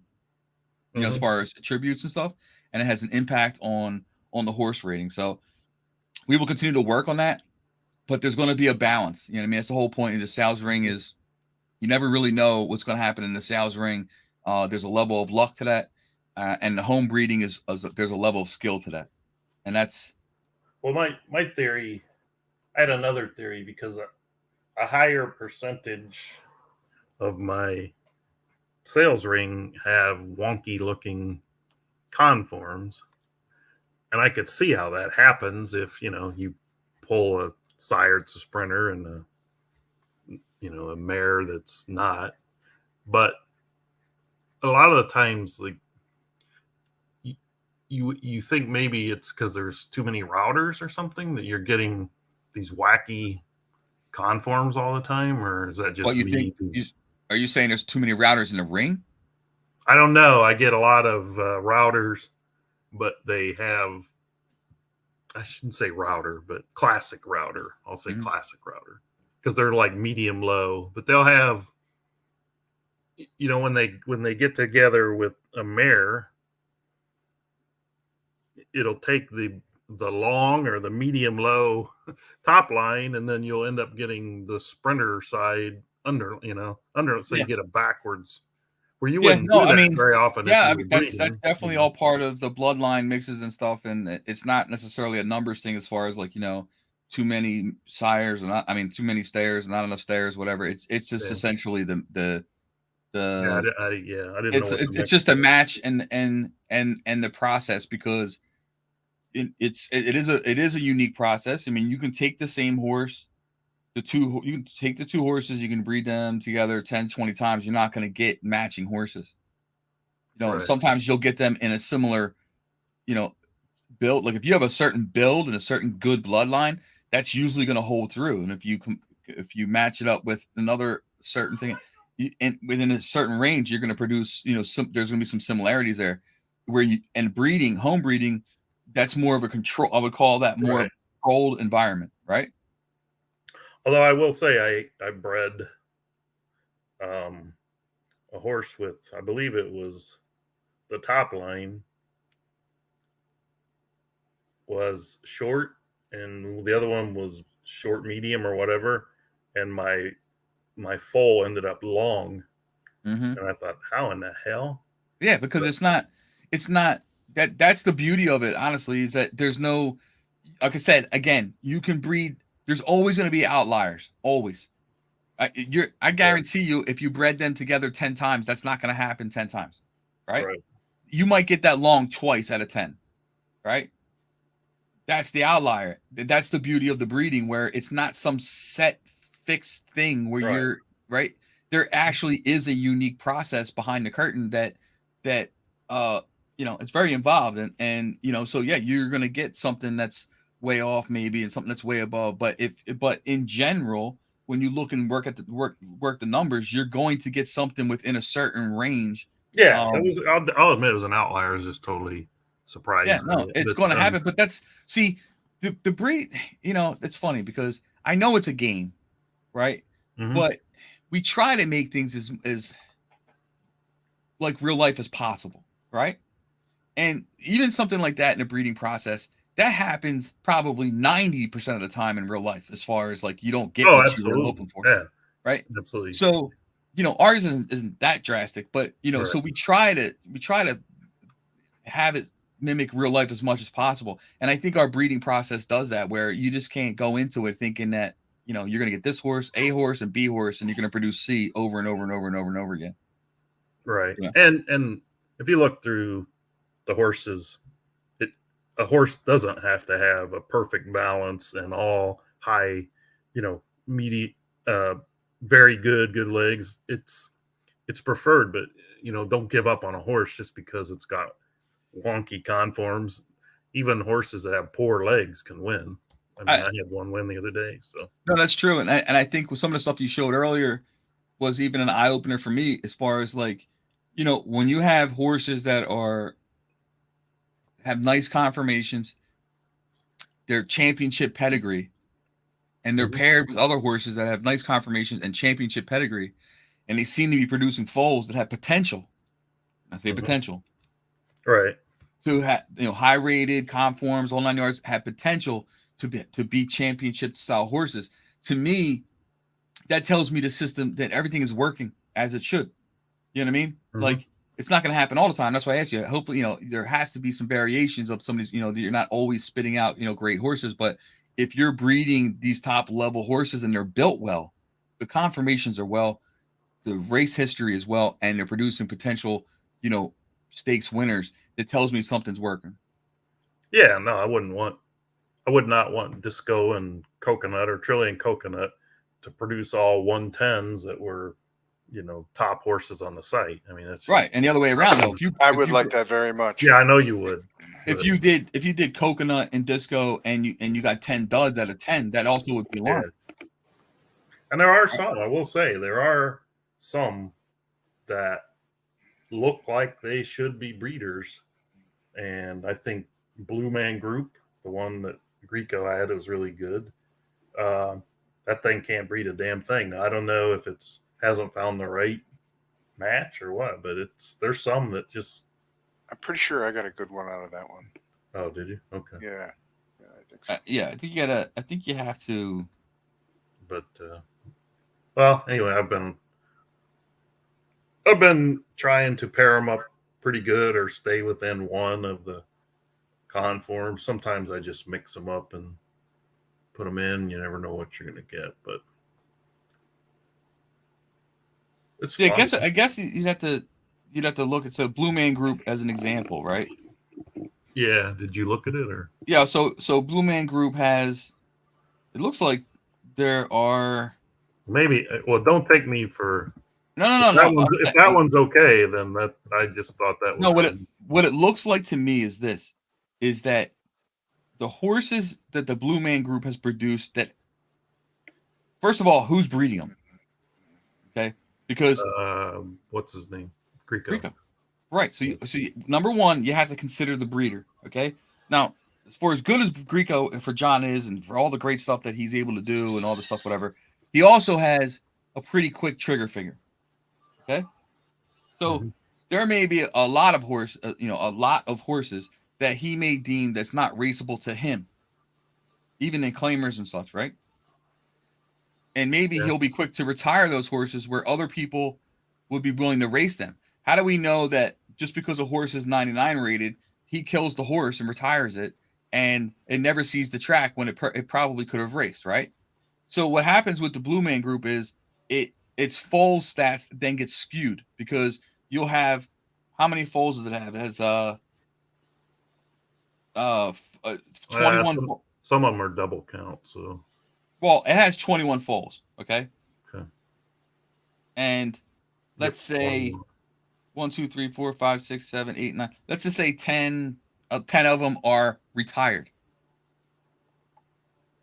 as far as attributes and stuff, and it has an impact on the horse rating. So we will continue to work on that, but there's going to be a balance. That's the whole point of the sales ring is you never really know what's going to happen in the sales ring. There's a level of luck to that, and the home breeding is there's a level of skill to that, and that's. Well, my theory, I had another theory because a higher percentage of my sales ring have wonky looking conforms, and I could see how that happens if you pull a sire that's a sprinter and a mare that's not. But a lot of the times, like you think maybe it's because there's too many routers or something that you're getting these wacky conforms all the time, or is that just what you me? Are you saying there's too many routers in the ring? I don't know. I get a lot of routers, but they have, I shouldn't say router, but classic router. I'll say classic router because they're like medium low, but they'll have, when they get together with a mare, it'll take the long or the medium low top line, and then you'll end up getting the sprinter side under, so you get a backwards where you wouldn't do that very often. Yeah, that's definitely all part of the bloodline mixes and stuff, and it's not necessarily a numbers thing as far as like too many sires or not. I mean, too many stayers, not enough stayers, whatever. It's just essentially the I didn't know. It's just a match and the process, because it is a unique process. I mean, you can take the same horse, you can take the two horses, you can breed them together 10, 20 times. You're not going to get matching horses. Right. Sometimes you'll get them in a similar, build. Like if you have a certain build and a certain good bloodline, that's usually going to hold through. And if you match it up with another certain thing, within a certain range, you're going to produce, there's going to be some similarities there. Home breeding, that's more of a control. I would call that more of a controlled environment, right? Although I will say I bred a horse with, I believe it was the top line was short and the other one was short, medium or whatever. And my foal ended up long. And I thought, how in the hell? Yeah, because it's not it's not that's the beauty of it, honestly, is that there's no, like I said, again, you can breed. There's always going to be outliers, always. I guarantee you, if you bred them together 10 times, that's not going to happen 10 times, right? You might get that long twice out of 10, right? That's the outlier. That's the beauty of the breeding, where it's not some set fixed thing where you're right. There actually is a unique process behind the curtain that it's very involved, and so yeah, you're gonna get something that's way off maybe and something that's way above. But in general, when you look and work the numbers, you're going to get something within a certain range. Yeah, I'll admit it was an outlier. It was just totally surprising. Yeah, no, it's going to happen. But that's the breed. It's funny because I know it's a game, right? Mm-hmm. But we try to make things as like real life as possible, right? And even something like that in a breeding process, that happens probably 90% of the time in real life, as far as like you don't get what you were hoping for. Yeah, right. Absolutely. So, ours isn't that drastic, but so we try to have it mimic real life as much as possible. And I think our breeding process does that, where you just can't go into it thinking that, you're going to get this horse, A horse and B horse, and you're going to produce C over and over and over and over and over again. Right. Yeah. And if you look through the horses, a horse doesn't have to have a perfect balance and all high, very good legs. It's preferred, but don't give up on a horse just because it's got wonky conforms. Even horses that have poor legs can win. I had one win the other day. So no, that's true, and I think with some of the stuff you showed earlier was even an eye opener for me, as far as like, when you have horses that have nice conformations, they're championship pedigree, and they're paired with other horses that have nice conformations and championship pedigree, and they seem to be producing foals that have potential. I say potential, right? To have high rated conforms, all 9 yards, have potential to be championship style horses. To me, that tells me the system, that everything is working as it should. You know what I mean? Mm-hmm. Like, it's not going to happen all the time. That's why I asked you. Hopefully, there has to be some variations of some of these, that you're not always spitting out, great horses. But if you're breeding these top level horses and they're built well, the conformations are well, the race history is well, and they're producing potential, stakes winners, it tells me something's working. Yeah, no, I would not want Disco and Coconut or Trillion Coconut to produce all 110s that were, top horses on the site. I mean, that's right. And the other way around, though. I would like that very much. Yeah, I know you would. If you did Coconut and Disco and you got 10 duds out of 10, that also would be alarming. Yeah. And there are some, I will say, there are some that look like they should be breeders. And I think Blue Man Group, the one that Greco had, was really good. That thing can't breed a damn thing. Now, I don't know if it's hasn't found the right match or what, but there's some that just. I'm pretty sure I got a good one out of that one. Oh, did you? Okay. Yeah, I think so. I think you have to. But well, anyway, I've been trying to pair them up pretty good or stay within one of the conforms. Sometimes I just mix them up and put them in. You never know what you're going to get, but it's fun. I guess you'd have to look at Blue Man Group as an example, right? Yeah. Did you look at it or? Yeah. So Blue Man Group has. It looks like there are. Maybe. Well, don't take me for. No. If that one's okay, then that I just thought that was. No, what it looks like to me is this: is that the horses that the Blue Man Group has produced, that first of all, who's breeding them? Okay, because what's his name? Greco. Right. So number one, you have to consider the breeder. Okay. Now, for as good as Greco and for John is, and for all the great stuff that he's able to do and all the stuff, whatever, he also has a pretty quick trigger finger. Okay. So there may be a lot of horses that he may deem that's not raceable to him, even in claimers and such, right? And maybe he'll be quick to retire those horses where other people would be willing to race them. How do we know that just because a horse is 99 rated, he kills the horse and retires it, and it never sees the track when it probably could have raced, right? So what happens with the Blue Man Group is its foals stats then get skewed because you'll have, how many foals does it have? It has 21. Some of them are double count. So, well, it has 21 foals. Okay. Okay. And let's say 1, 2, 3, 4, 5, 6, 7, 8, 9. Let's just say 10 of them are retired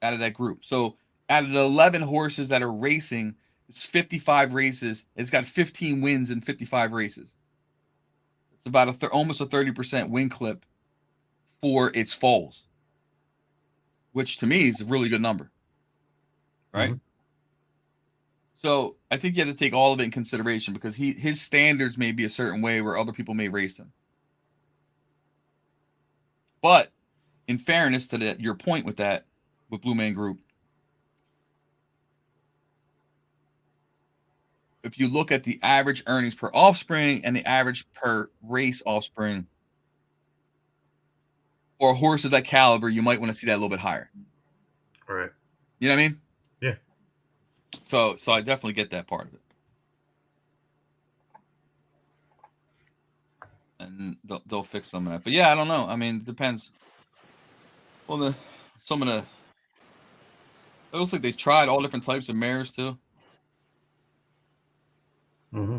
out of that group. So out of the 11 horses that are racing, it's 55 races. It's got 15 wins in 55 races. It's about almost a 30% win clip for its foals, which to me is a really good number, right? Mm-hmm. So I think you have to take all of it in consideration because his standards may be a certain way where other people may race him. But in fairness to your point with that, with Blue Man Group, if you look at the average earnings per offspring and the average per race offspring, or a horse of that caliber, you might want to see that a little bit higher. All right. You know what I mean? Yeah. So I definitely get that part of it. And they'll fix some of that. But yeah, I don't know. I mean, it depends. Well, it looks like they tried all different types of mares too. Mm-hmm.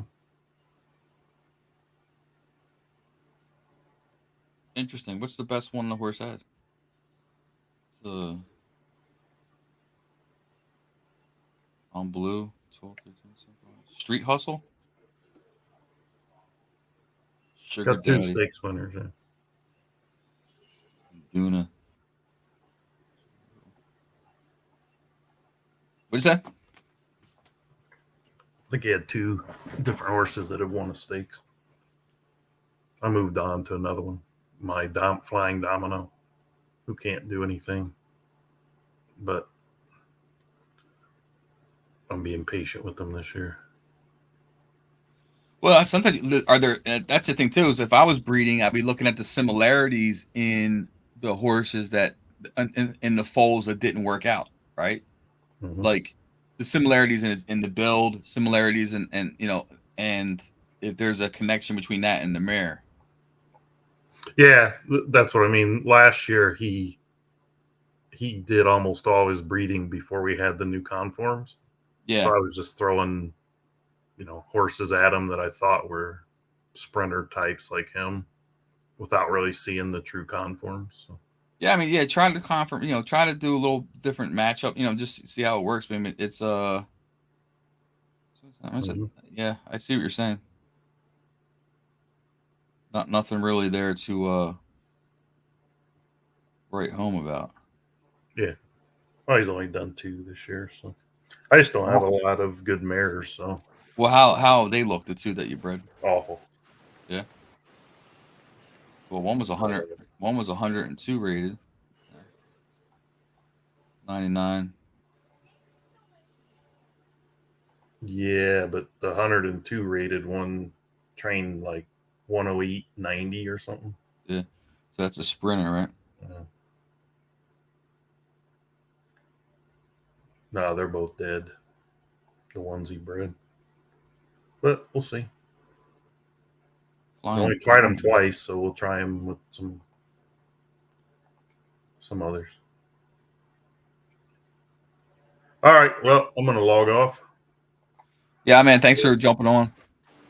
Interesting. What's the best one the horse has? On blue, 12, 13, Street Hustle. Sugar Got 2 Daddy. stakes winners. Yeah. Duna. What'd you say? I think he had 2 different horses that had won a stakes. I moved on to another one. My Flying Domino, who can't do anything. But I'm being patient with them this year. Well, sometimes that's the thing too, is if I was breeding, I'd be looking at the similarities in the horses that in the foals that didn't work out, right? Mm-hmm. Like the similarities in the build, similarities and if there's a connection between that and the mare. Yeah, that's what I mean. Last year he did almost all his breeding before we had the new conforms. Yeah. So I was just throwing, horses at him that I thought were sprinter types like him without really seeing the true conforms. So. Yeah, I mean, yeah, try to conform, try to do a little different matchup, just see how it works. But I mean, it's yeah, I see what you're saying. Nothing really there to write home about. Yeah. Well, he's only done 2 this year, so I just don't have a lot of good mares. So. Well, how they look, the 2 that you bred? Awful. Yeah. Well, one was 100. One was 102 rated. 99. Yeah, but the 102 rated one trained like 108, 90 or something. Yeah. So that's a sprinter, right? No, they're both dead. The ones he bred. But we'll see. We only tried them twice, so we'll try them with some others. All right. Well, I'm going to log off. Yeah, man. Thanks for jumping on.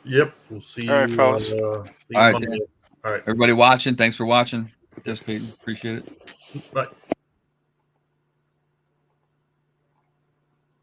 Yep. We'll see you. All right, fellas. All right, Monday. All right. Everybody watching, thanks for watching, participating. Appreciate it. Bye.